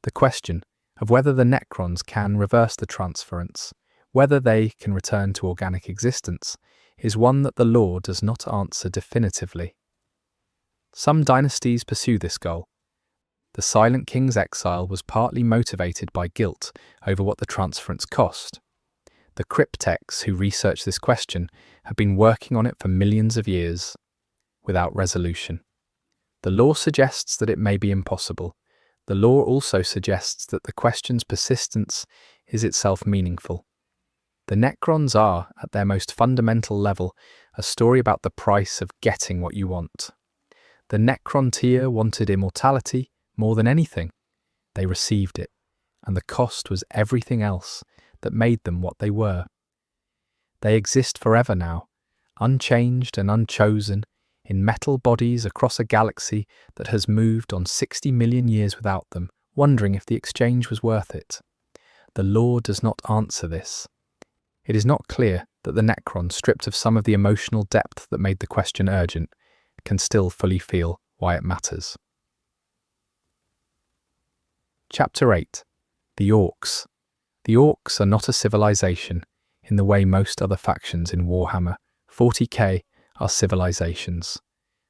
The question of whether the Necrons can reverse the transference, whether they can return to organic existence, is one that the lore does not answer definitively. Some dynasties pursue this goal. The Silent King's exile was partly motivated by guilt over what the transference cost. The cryptecs who research this question have been working on it for millions of years, without resolution. The lore suggests that it may be impossible. The lore also suggests that the question's persistence is itself meaningful. The Necrons are, at their most fundamental level, a story about the price of getting what you want. The Necrontyr wanted immortality more than anything. They received it, and the cost was everything else that made them what they were. They exist forever now, unchanged and unchosen, in metal bodies across a galaxy that has moved on 60 million years without them, wondering if the exchange was worth it. The lore does not answer this. It is not clear that the Necrons, stripped of some of the emotional depth that made the question urgent, can still fully feel why it matters. Chapter 8. The Orcs. The Orcs are not a civilization in the way most other factions in Warhammer 40K are civilizations.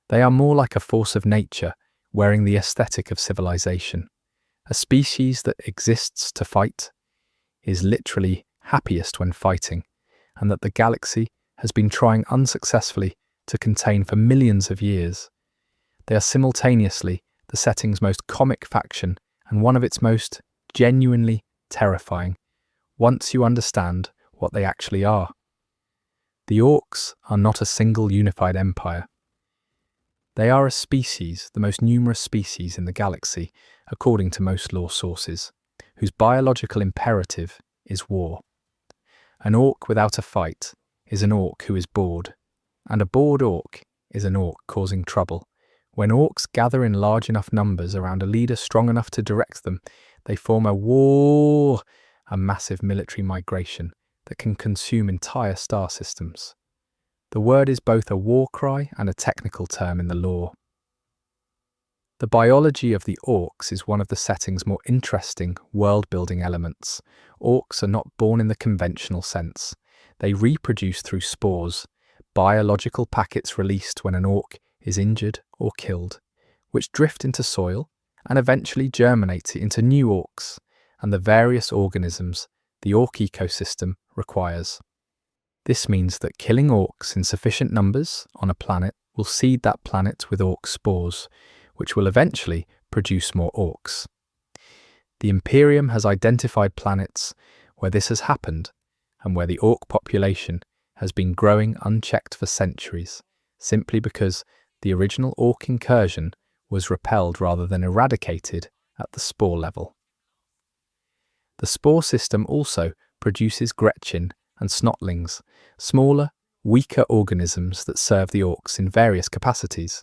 They are more like a force of nature, wearing the aesthetic of civilization. A species that exists to fight, is literally happiest when fighting, and that the galaxy has been trying unsuccessfully to contain for millions of years. They are simultaneously the setting's most comic faction and one of its most genuinely terrifying, once you understand what they actually are. The Orcs are not a single unified empire. They are a species, the most numerous species in the galaxy, according to most lore sources, whose biological imperative is war. An orc without a fight is an orc who is bored, and a bored orc is an orc causing trouble. When orcs gather in large enough numbers around a leader strong enough to direct them, they form a massive military migration that can consume entire star systems. The word is both a war cry and a technical term in the lore. The biology of the orcs is one of the setting's more interesting world-building elements. Orcs are not born in the conventional sense. They reproduce through spores, biological packets released when an orc is injured or killed, which drift into soil and eventually germinate into new orcs and the various organisms the orc ecosystem requires. This means that killing orcs in sufficient numbers on a planet will seed that planet with orc spores, which will eventually produce more orcs. The Imperium has identified planets where this has happened and where the orc population has been growing unchecked for centuries, simply because the original orc incursion was repelled rather than eradicated at the spore level. The spore system also produces Gretchen and snotlings, smaller, weaker organisms that serve the orcs in various capacities.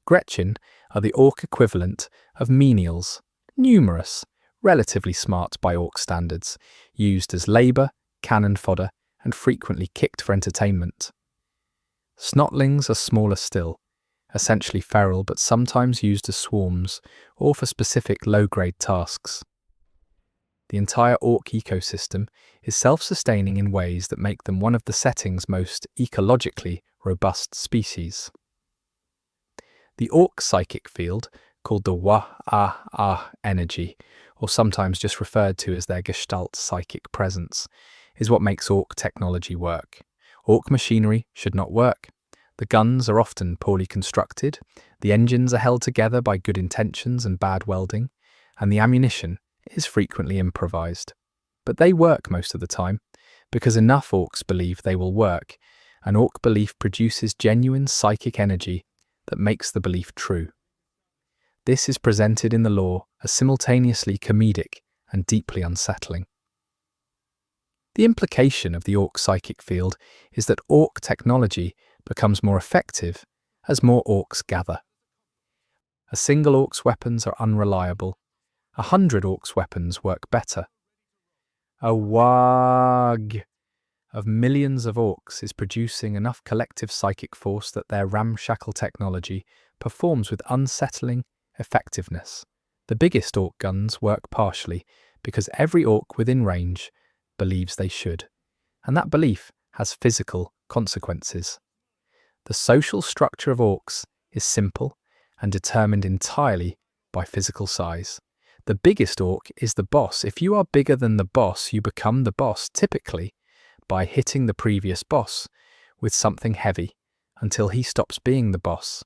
Gretchen are the orc equivalent of menials, numerous, relatively smart by orc standards, used as labour, cannon fodder, and frequently kicked for entertainment. Snotlings are smaller still, essentially feral but sometimes used as swarms or for specific low-grade tasks. The entire orc ecosystem is self-sustaining in ways that make them one of the setting's most ecologically robust species. The orc psychic field, called the Wa-Ah-Ah energy, or sometimes just referred to as their Gestalt psychic presence, is what makes orc technology work. Orc machinery should not work. The guns are often poorly constructed, the engines are held together by good intentions and bad welding, and the ammunition is frequently improvised. But they work most of the time, because enough orcs believe they will work, and orc belief produces genuine psychic energy that makes the belief true. This is presented in the lore as simultaneously comedic and deeply unsettling. The implication of the orc psychic field is that orc technology becomes more effective as more orcs gather. A single orc's weapons are unreliable. 100 orcs' weapons work better. A wag of millions of orcs is producing enough collective psychic force that their ramshackle technology performs with unsettling effectiveness. The biggest orc guns work partially because every orc within range believes they should, and that belief has physical consequences. The social structure of orcs is simple and determined entirely by physical size. The biggest orc is the boss. If you are bigger than the boss, you become the boss, typically by hitting the previous boss with something heavy until he stops being the boss.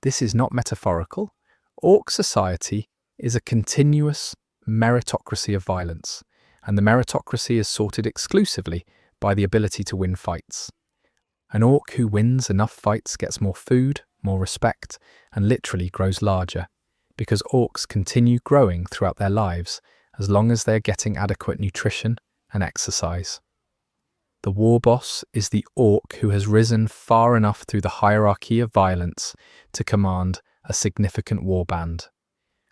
This is not metaphorical. Orc society is a continuous meritocracy of violence, and the meritocracy is sorted exclusively by the ability to win fights. An orc who wins enough fights gets more food, more respect, and literally grows larger, because orcs continue growing throughout their lives as long as they're getting adequate nutrition and exercise. The war boss is the orc who has risen far enough through the hierarchy of violence to command a significant warband.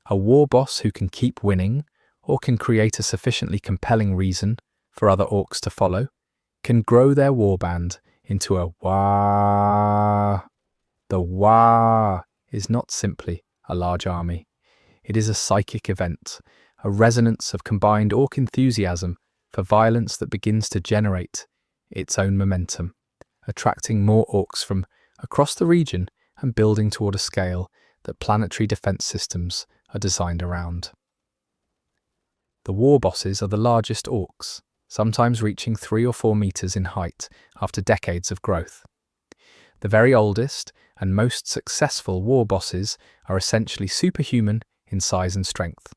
A war boss who can keep winning, or can create a sufficiently compelling reason for other orcs to follow, can grow their warband into a Wah. The Wah is not simply a large army. It is a psychic event, a resonance of combined orc enthusiasm for violence that begins to generate its own momentum, attracting more orcs from across the region and building toward a scale that planetary defense systems are designed around. The war bosses are the largest orcs, sometimes reaching 3 or 4 meters in height after decades of growth. The very oldest and most successful war bosses are essentially superhuman in size and strength,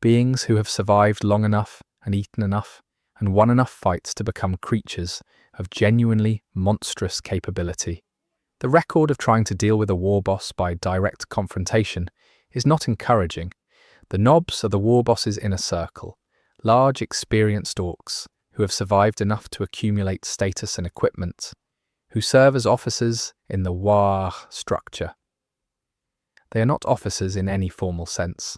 beings who have survived long enough and eaten enough and won enough fights to become creatures of genuinely monstrous capability. The record of trying to deal with a war boss by direct confrontation is not encouraging. The knobs are the war boss's inner circle, large, experienced orcs who have survived enough to accumulate status and equipment, who serve as officers in the Wah structure. They are not officers in any formal sense.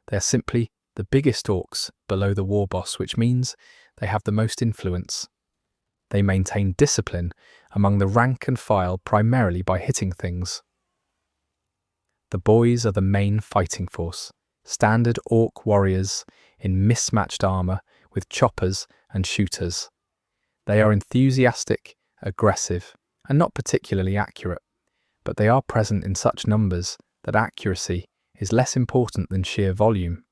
They are simply the biggest orcs below the war boss, which means they have the most influence. They maintain discipline among the rank and file primarily by hitting things. The boys are the main fighting force, standard orc warriors in mismatched armor with choppers and shooters. They are enthusiastic, aggressive, and not particularly accurate, but they are present in such numbers that accuracy is less important than sheer volume.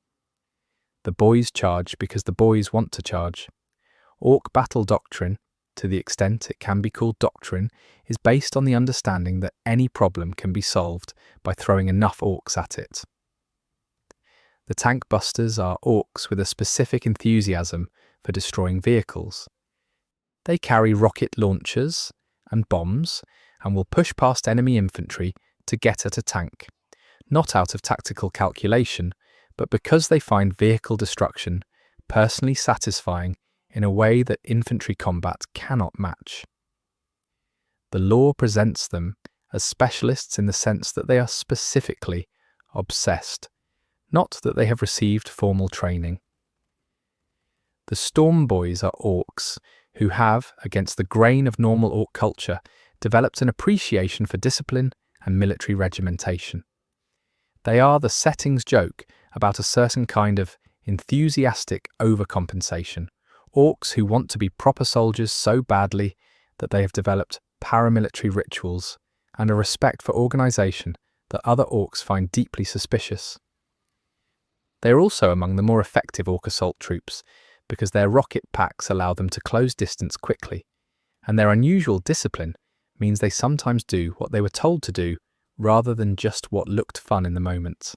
The boys charge because the boys want to charge. Orc battle doctrine, to the extent it can be called doctrine, is based on the understanding that any problem can be solved by throwing enough orcs at it. The tank busters are orcs with a specific enthusiasm for destroying vehicles. They carry rocket launchers and bombs and will push past enemy infantry to get at a tank, not out of tactical calculation, but because they find vehicle destruction personally satisfying in a way that infantry combat cannot match. The lore presents them as specialists in the sense that they are specifically obsessed, not that they have received formal training. The Storm Boys are orcs who have, against the grain of normal orc culture, developed an appreciation for discipline and military regimentation. They are the setting's joke about a certain kind of enthusiastic overcompensation, orcs who want to be proper soldiers so badly that they have developed paramilitary rituals and a respect for organisation that other orcs find deeply suspicious. They are also among the more effective orc assault troops because their rocket packs allow them to close distance quickly, and their unusual discipline means they sometimes do what they were told to do rather than just what looked fun in the moment.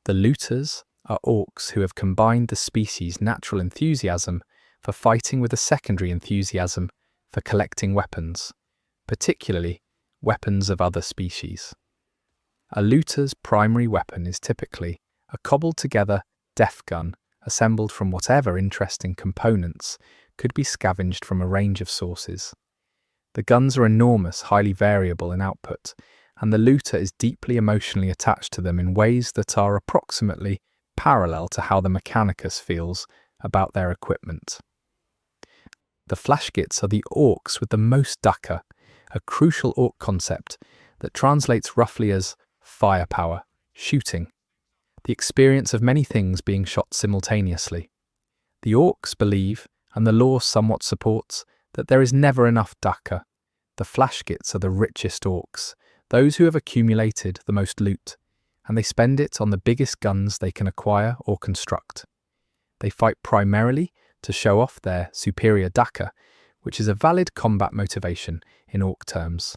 The Looters are orcs who have combined the species' natural enthusiasm for fighting with a secondary enthusiasm for collecting weapons, particularly weapons of other species. A looter's primary weapon is typically a cobbled-together def gun assembled from whatever interesting components could be scavenged from a range of sources. The guns are enormous, highly variable in output, and the looter is deeply emotionally attached to them in ways that are approximately parallel to how the mechanicus feels about their equipment. The Flashgits are the orcs with the most dukkha, a crucial orc concept that translates roughly as firepower, shooting, the experience of many things being shot simultaneously. The orcs believe, and the lore somewhat supports, that there is never enough dukkha. The Flashgits are the richest orcs, those who have accumulated the most loot, and they spend it on the biggest guns they can acquire or construct. They fight primarily to show off their superior dukkha, which is a valid combat motivation in orc terms.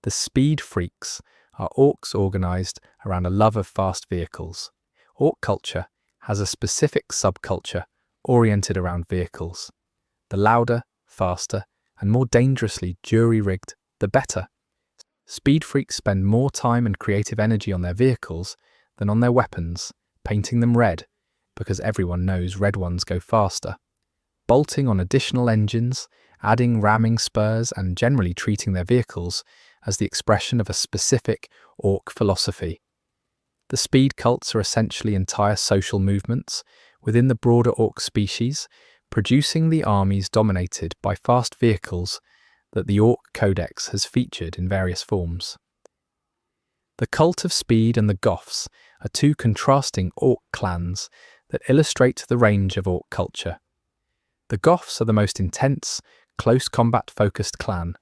The Speed Freaks are orcs organised around a love of fast vehicles. Orc culture has a specific subculture oriented around vehicles. The louder, faster, and more dangerously jury-rigged, the better. Speed Freaks spend more time and creative energy on their vehicles than on their weapons, painting them red, because everyone knows red ones go faster. Bolting on additional engines, adding ramming spurs, and generally treating their vehicles as the expression of a specific orc philosophy. The speed cults are essentially entire social movements within the broader orc species, producing the armies dominated by fast vehicles that the Orc Codex has featured in various forms. The Cult of Speed and the Goths are two contrasting orc clans that illustrate the range of orc culture. The Goths are the most intense, close combat-focused clan.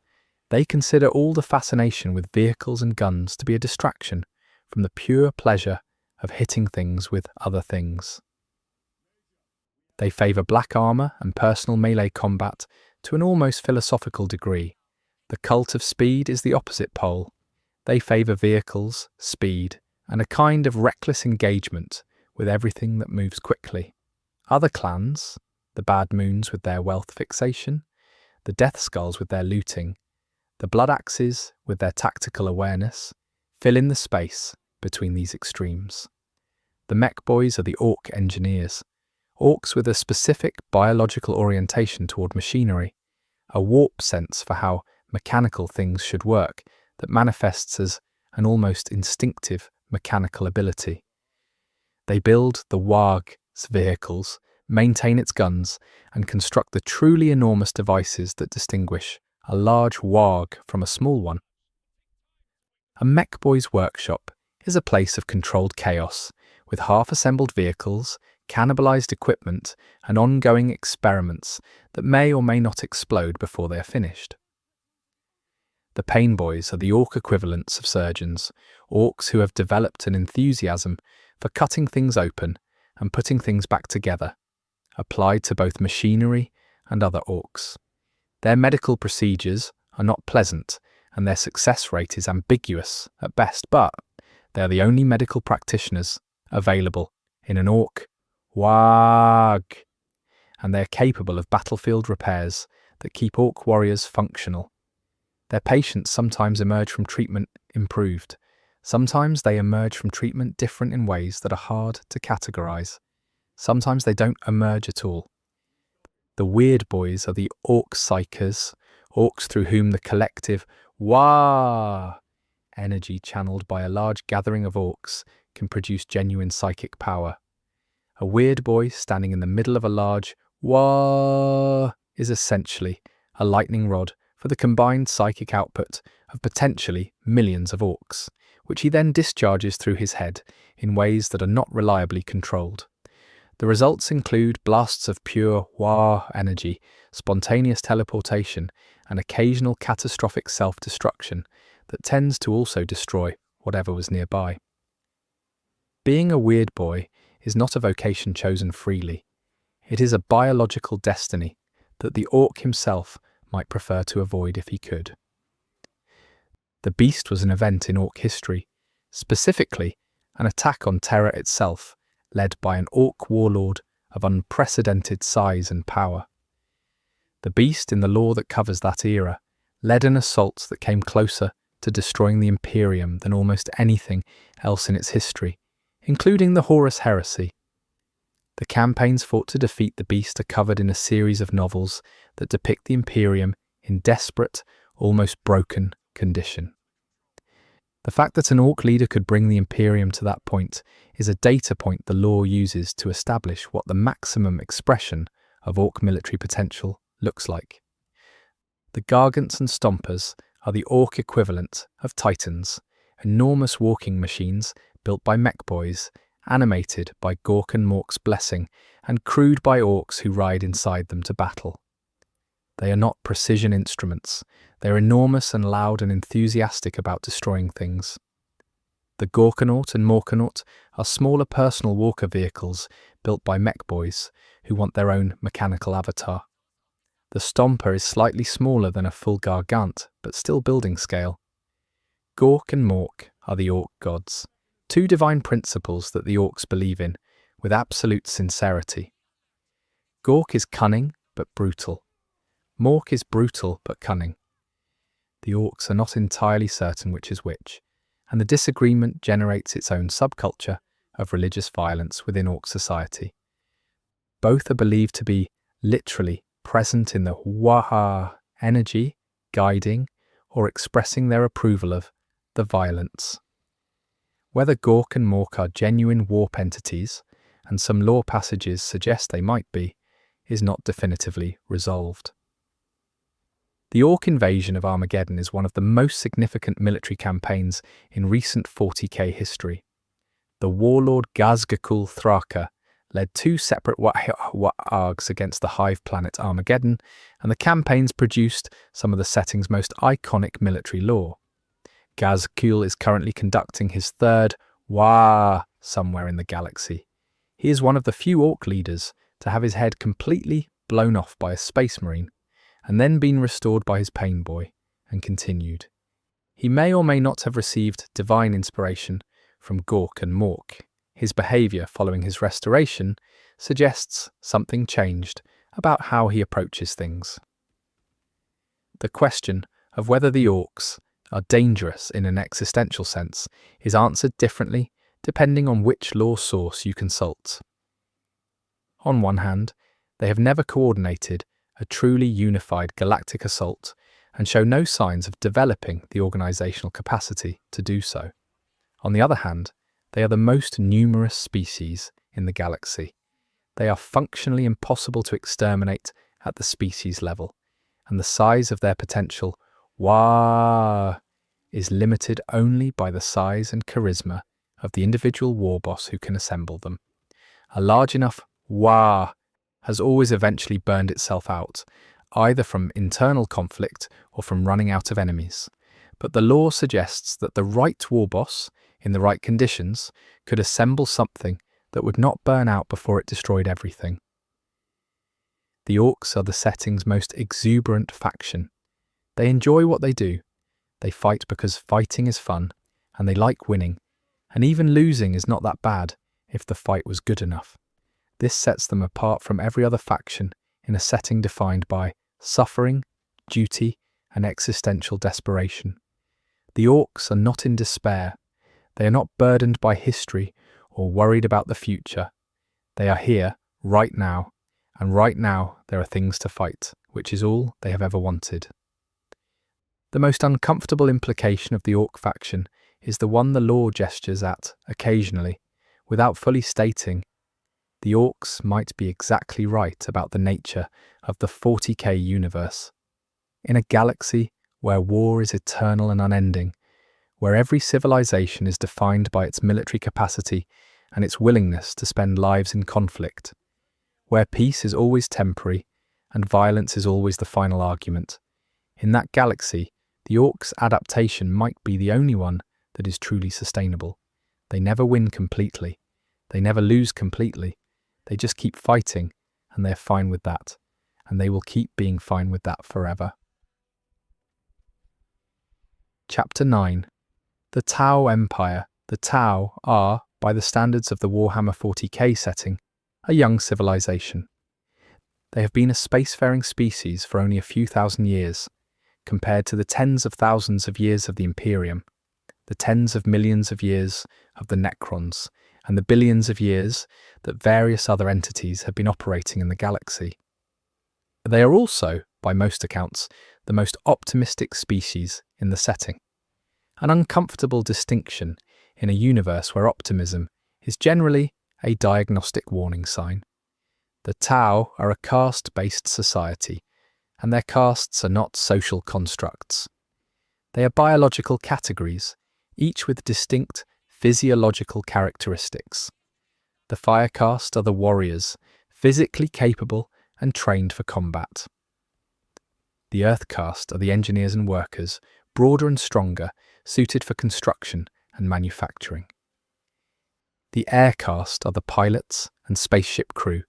They consider all the fascination with vehicles and guns to be a distraction from the pure pleasure of hitting things with other things. They favour black armour and personal melee combat to an almost philosophical degree. The Cult of Speed is the opposite pole. They favour vehicles, speed, and a kind of reckless engagement with everything that moves quickly. Other clans, the Bad Moons with their wealth fixation, the Death Skulls with their looting, the Blood Axes with their tactical awareness, fill in the space between these extremes. The Mech Boys are the Orc Engineers, orcs with a specific biological orientation toward machinery, a warp sense for how mechanical things should work that manifests as an almost instinctive mechanical ability. They build the Warg's vehicles, maintain its guns, and construct the truly enormous devices that distinguish a large Warg from a small one. A Mech Boy's workshop is a place of controlled chaos, with half-assembled vehicles, cannibalized equipment, and ongoing experiments that may or may not explode before they are finished. The Pain Boys are the orc equivalents of surgeons, orcs who have developed an enthusiasm for cutting things open and putting things back together, applied to both machinery and other orcs. Their medical procedures are not pleasant, and their success rate is ambiguous at best, but they are the only medical practitioners available in an orc Warg, and they are capable of battlefield repairs that keep orc warriors functional. Their patients sometimes emerge from treatment improved. Sometimes they emerge from treatment different in ways that are hard to categorize. Sometimes they don't emerge at all. The Weird Boys are the Orc Psychers, orcs through whom the collective Wah energy channeled by a large gathering of orcs can produce genuine psychic power. A weird boy standing in the middle of a large Wah is essentially a lightning rod for the combined psychic output of potentially millions of orcs, which he then discharges through his head in ways that are not reliably controlled. The results include blasts of pure Wah energy, spontaneous teleportation, and occasional catastrophic self-destruction that tends to also destroy whatever was nearby. Being a weird boy is not a vocation chosen freely. It is a biological destiny that the orc himself might prefer to avoid if he could. The beast was an event in orc history, specifically an attack on Terra itself, led by an orc warlord of unprecedented size and power. The beast, in the lore that covers that era, led an assault that came closer to destroying the Imperium than almost anything else in its history, including the Horus Heresy. The campaigns fought to defeat the beast are covered in a series of novels that depict the Imperium in desperate, almost broken condition. The fact that an orc leader could bring the Imperium to that point is a data point the lore uses to establish what the maximum expression of orc military potential looks like. The Gargants and Stompers are the orc equivalent of Titans, enormous walking machines built by mech boys, animated by Gork and Mork's blessing, and crewed by orcs who ride inside them to battle. They are not precision instruments. They are enormous and loud and enthusiastic about destroying things. The Gorkanaut and Morkanaut are smaller personal walker vehicles built by mech boys who want their own mechanical avatar. The Stomper is slightly smaller than a full Gargant, but still building scale. Gork and Mork are the orc gods, two divine principles that the orcs believe in with absolute sincerity. Gork is cunning but brutal. Mork is brutal but cunning. The orcs are not entirely certain which is which, and the disagreement generates its own subculture of religious violence within orc society. Both are believed to be literally present in the Waha energy, guiding or expressing their approval of the violence. Whether Gork and Mork are genuine warp entities, and some lore passages suggest they might be, is not definitively resolved. The Orc invasion of Armageddon is one of the most significant military campaigns in recent 40K history. The warlord Gazgakul Thraka led two separate wargs against the hive planet Armageddon, and the campaigns produced some of the setting's most iconic military lore. Gazgakul is currently conducting his third War somewhere in the galaxy. He is one of the few orc leaders to have his head completely blown off by a space marine, and then been restored by his pain boy, and continued. He may or may not have received divine inspiration from Gork and Mork. His behaviour following his restoration suggests something changed about how he approaches things. The question of whether the orcs are dangerous in an existential sense is answered differently depending on which lore source you consult. On one hand, they have never coordinated a truly unified galactic assault and show no signs of developing the organisational capacity to do so. On the other hand, they are the most numerous species in the galaxy. They are functionally impossible to exterminate at the species level, and the size of their potential is limited only by the size and charisma of the individual war boss who can assemble them. A large enough has always eventually burned itself out, either from internal conflict or from running out of enemies. But the lore suggests that the right war boss, in the right conditions, could assemble something that would not burn out before it destroyed everything. The orcs are the setting's most exuberant faction. They enjoy what they do. They fight because fighting is fun, and they like winning, and even losing is not that bad if the fight was good enough. This sets them apart from every other faction in a setting defined by suffering, duty, and existential desperation. The orcs are not in despair. They are not burdened by history or worried about the future. They are here, right now, and right now there are things to fight, which is all they have ever wanted. The most uncomfortable implication of the Orc faction is the one the lore gestures at occasionally, without fully stating. The Orcs might be exactly right about the nature of the 40K universe. In a galaxy where war is eternal and unending, where every civilization is defined by its military capacity and its willingness to spend lives in conflict, where peace is always temporary and violence is always the final argument, in that galaxy, the Orcs' adaptation might be the only one that is truly sustainable. They never win completely. They never lose completely. They just keep fighting, and they're fine with that. And they will keep being fine with that forever. Chapter 9. The Tau Empire. The Tau are, by the standards of the Warhammer 40K setting, a young civilization. They have been a spacefaring species for only a few thousand years, compared to the tens of thousands of years of the Imperium, the tens of millions of years of the Necrons, and the billions of years that various other entities have been operating in the galaxy. They are also, by most accounts, the most optimistic species in the setting. An uncomfortable distinction in a universe where optimism is generally a diagnostic warning sign. The Tau are a caste-based society, and their castes are not social constructs. They are biological categories, each with distinct physiological characteristics. The fire caste are the warriors, physically capable and trained for combat. The earth caste are the engineers and workers, broader and stronger, suited for construction and manufacturing. The air caste are the pilots and spaceship crew,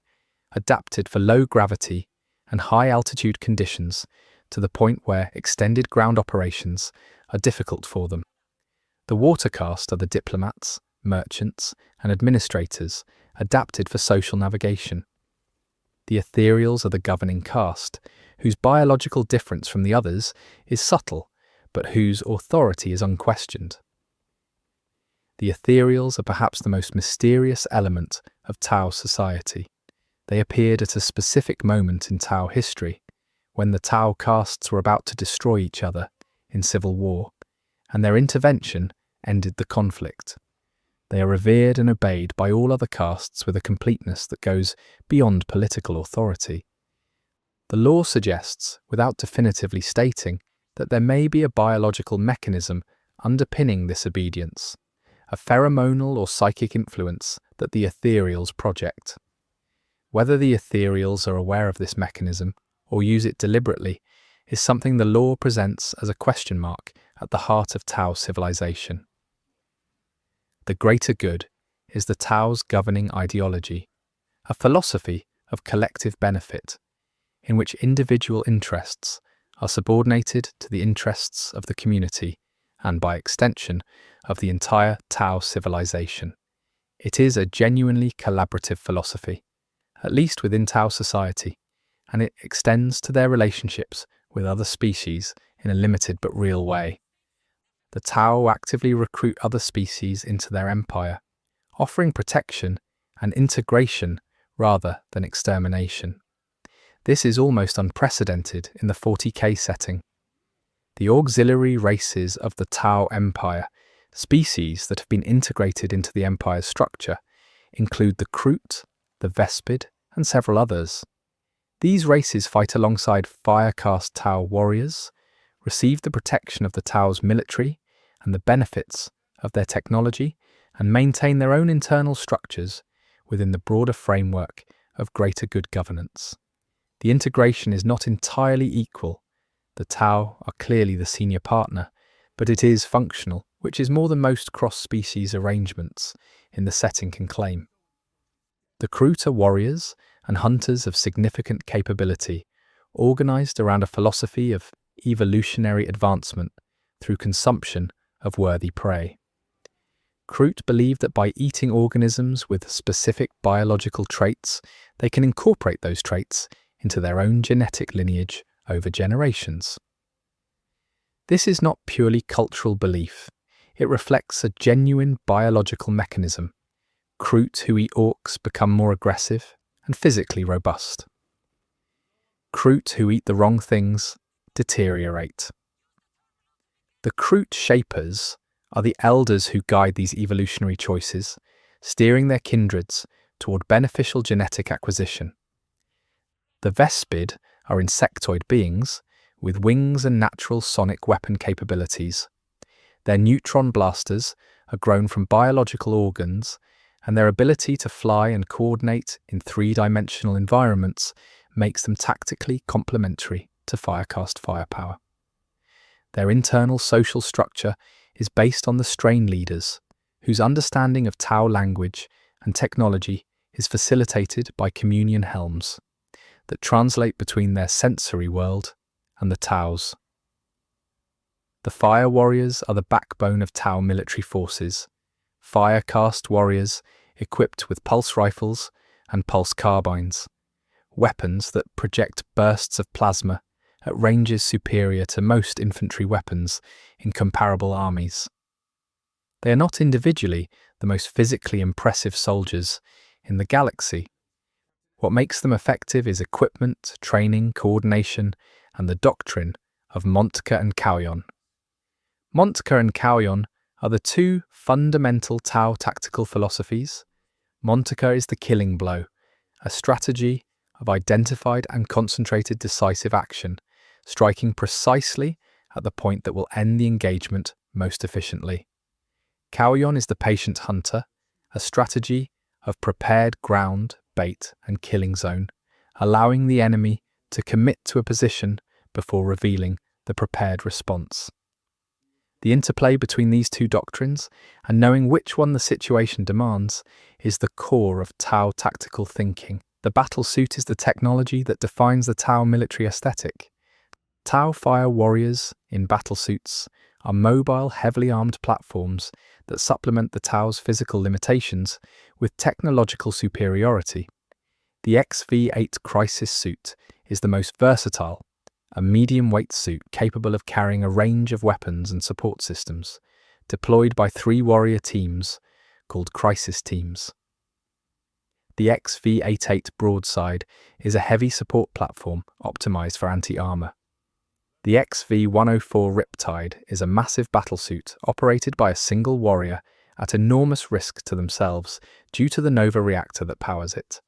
adapted for low gravity and high-altitude conditions to the point where extended ground operations are difficult for them. The water caste are the diplomats, merchants, and administrators, adapted for social navigation. The ethereals are the governing caste, whose biological difference from the others is subtle, but whose authority is unquestioned. The ethereals are perhaps the most mysterious element of Tau society. They appeared at a specific moment in Tau history, when the Tau castes were about to destroy each other in civil war, and their intervention ended the conflict. They are revered and obeyed by all other castes with a completeness that goes beyond political authority. The lore suggests, without definitively stating, that there may be a biological mechanism underpinning this obedience, a pheromonal or psychic influence that the ethereals project. Whether the ethereals are aware of this mechanism or use it deliberately is something the lore presents as a question mark at the heart of Tau civilization. The greater good is the Tau's governing ideology, a philosophy of collective benefit, in which individual interests are subordinated to the interests of the community and, by extension, of the entire Tau civilization. It is a genuinely collaborative philosophy, at least within Tau society, and it extends to their relationships with other species in a limited but real way. The Tau actively recruit other species into their empire, offering protection and integration rather than extermination. This is almost unprecedented in the 40K setting. The auxiliary races of the Tau Empire, species that have been integrated into the Empire's structure, include the Kroot, the Vespid, and several others. These races fight alongside fire-caste Tau warriors, receive the protection of the Tau's military and the benefits of their technology, and maintain their own internal structures within the broader framework of greater good governance. The integration is not entirely equal. The Tau are clearly the senior partner, but it is functional, which is more than most cross-species arrangements in the setting can claim. The Kroot are warriors and hunters of significant capability, organized around a philosophy of evolutionary advancement through consumption of worthy prey. Kroot believe that by eating organisms with specific biological traits, they can incorporate those traits into their own genetic lineage over generations. This is not purely cultural belief. It reflects a genuine biological mechanism. Kroot who eat orcs become more aggressive and physically robust. Kroot who eat the wrong things deteriorate. The Kroot Shapers are the elders who guide these evolutionary choices, steering their kindreds toward beneficial genetic acquisition. The Vespid are insectoid beings with wings and natural sonic weapon capabilities. Their neutron blasters are grown from biological organs, and their ability to fly and coordinate in three-dimensional environments makes them tactically complementary to Firecast firepower. Their internal social structure is based on the strain leaders, whose understanding of Tau language and technology is facilitated by communion helms that translate between their sensory world and the Tau's. The Fire Warriors are the backbone of Tau military forces, Firecast warriors equipped with pulse rifles and pulse carbines, weapons that project bursts of plasma at ranges superior to most infantry weapons in comparable armies. They are not individually the most physically impressive soldiers in the galaxy. What makes them effective is equipment, training, coordination, and the doctrine of Montka and Kauyon. Montka and Kauyon are the two fundamental Tau tactical philosophies. Montka is the killing blow, a strategy of identified and concentrated decisive action, striking precisely at the point that will end the engagement most efficiently. Kauyon is the patient hunter, a strategy of prepared ground, bait, and killing zone, allowing the enemy to commit to a position before revealing the prepared response. The interplay between these two doctrines, and knowing which one the situation demands, is the core of Tau tactical thinking. The battlesuit is the technology that defines the Tau military aesthetic. Tau Fire Warriors in battlesuits are mobile, heavily armed platforms that supplement the Tau's physical limitations with technological superiority. The XV-8 Crisis suit is the most versatile, a medium-weight suit capable of carrying a range of weapons and support systems, deployed by 3 warrior teams called Crisis Teams. The XV-88 Broadside is a heavy support platform optimized for anti-armor. The XV-104 Riptide is a massive battlesuit operated by a single warrior at enormous risk to themselves due to the Nova reactor that powers it.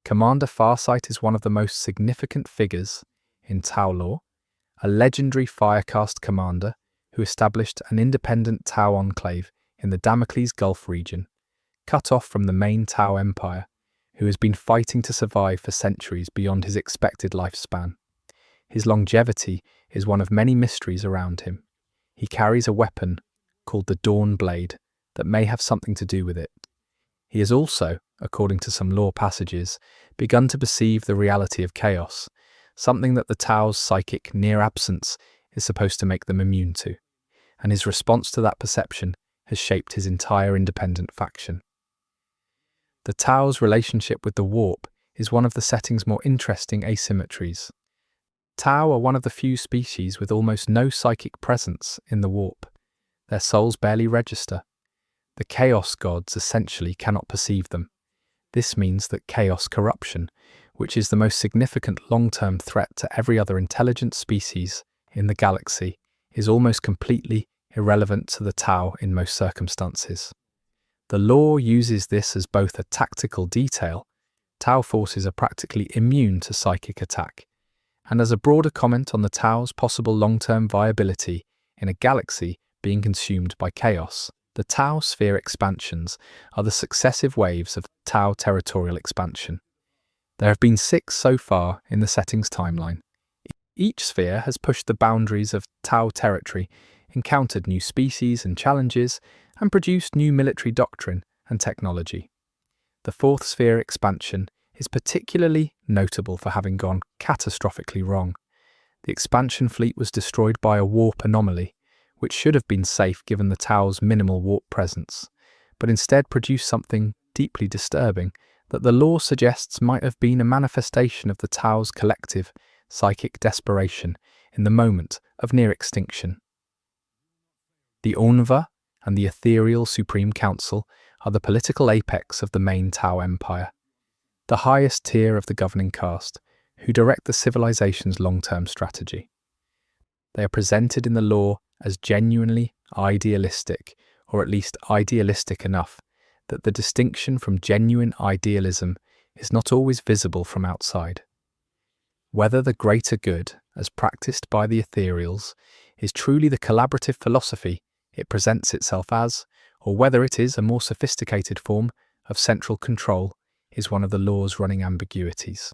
Commander Farsight is one of the most significant figures in Tau lore, a legendary Firecast commander who established an independent Tau enclave in the Damocles Gulf region, cut off from the main Tau Empire, who has been fighting to survive for centuries beyond his expected lifespan. His longevity is one of many mysteries around him. He carries a weapon called the Dawn Blade that may have something to do with it. He has also, according to some lore passages, begun to perceive the reality of chaos, something that the Tau's psychic near absence is supposed to make them immune to, and his response to that perception has shaped his entire independent faction. The Tau's relationship with the warp is one of the setting's more interesting asymmetries. Tau are one of the few species with almost no psychic presence in the warp. Their souls barely register. The Chaos gods essentially cannot perceive them. This means that chaos corruption, which is the most significant long-term threat to every other intelligent species in the galaxy, is almost completely irrelevant to the Tau in most circumstances. The lore uses this as both a tactical detail. Tau forces are practically immune to psychic attack, and as a broader comment on the Tau's possible long-term viability in a galaxy being consumed by chaos. The Tau sphere expansions are the successive waves of Tau territorial expansion. There have been 6 so far in the setting's timeline. Each sphere has pushed the boundaries of Tau territory, encountered new species and challenges, and produced new military doctrine and technology. The 4th sphere expansion is particularly notable for having gone catastrophically wrong. The expansion fleet was destroyed by a warp anomaly, which should have been safe given the Tau's minimal warp presence, but instead produced something deeply disturbing that the lore suggests might have been a manifestation of the Tau's collective psychic desperation in the moment of near extinction. The Onva and the Ethereal Supreme Council are the political apex of the main Tau Empire, the highest tier of the governing caste, who direct the civilization's long-term strategy. They are presented in the lore as genuinely idealistic, or at least idealistic enough that the distinction from genuine idealism is not always visible from outside. Whether the greater good, as practiced by the ethereals, is truly the collaborative philosophy it presents itself as, or whether it is a more sophisticated form of central control, is one of the law's running ambiguities.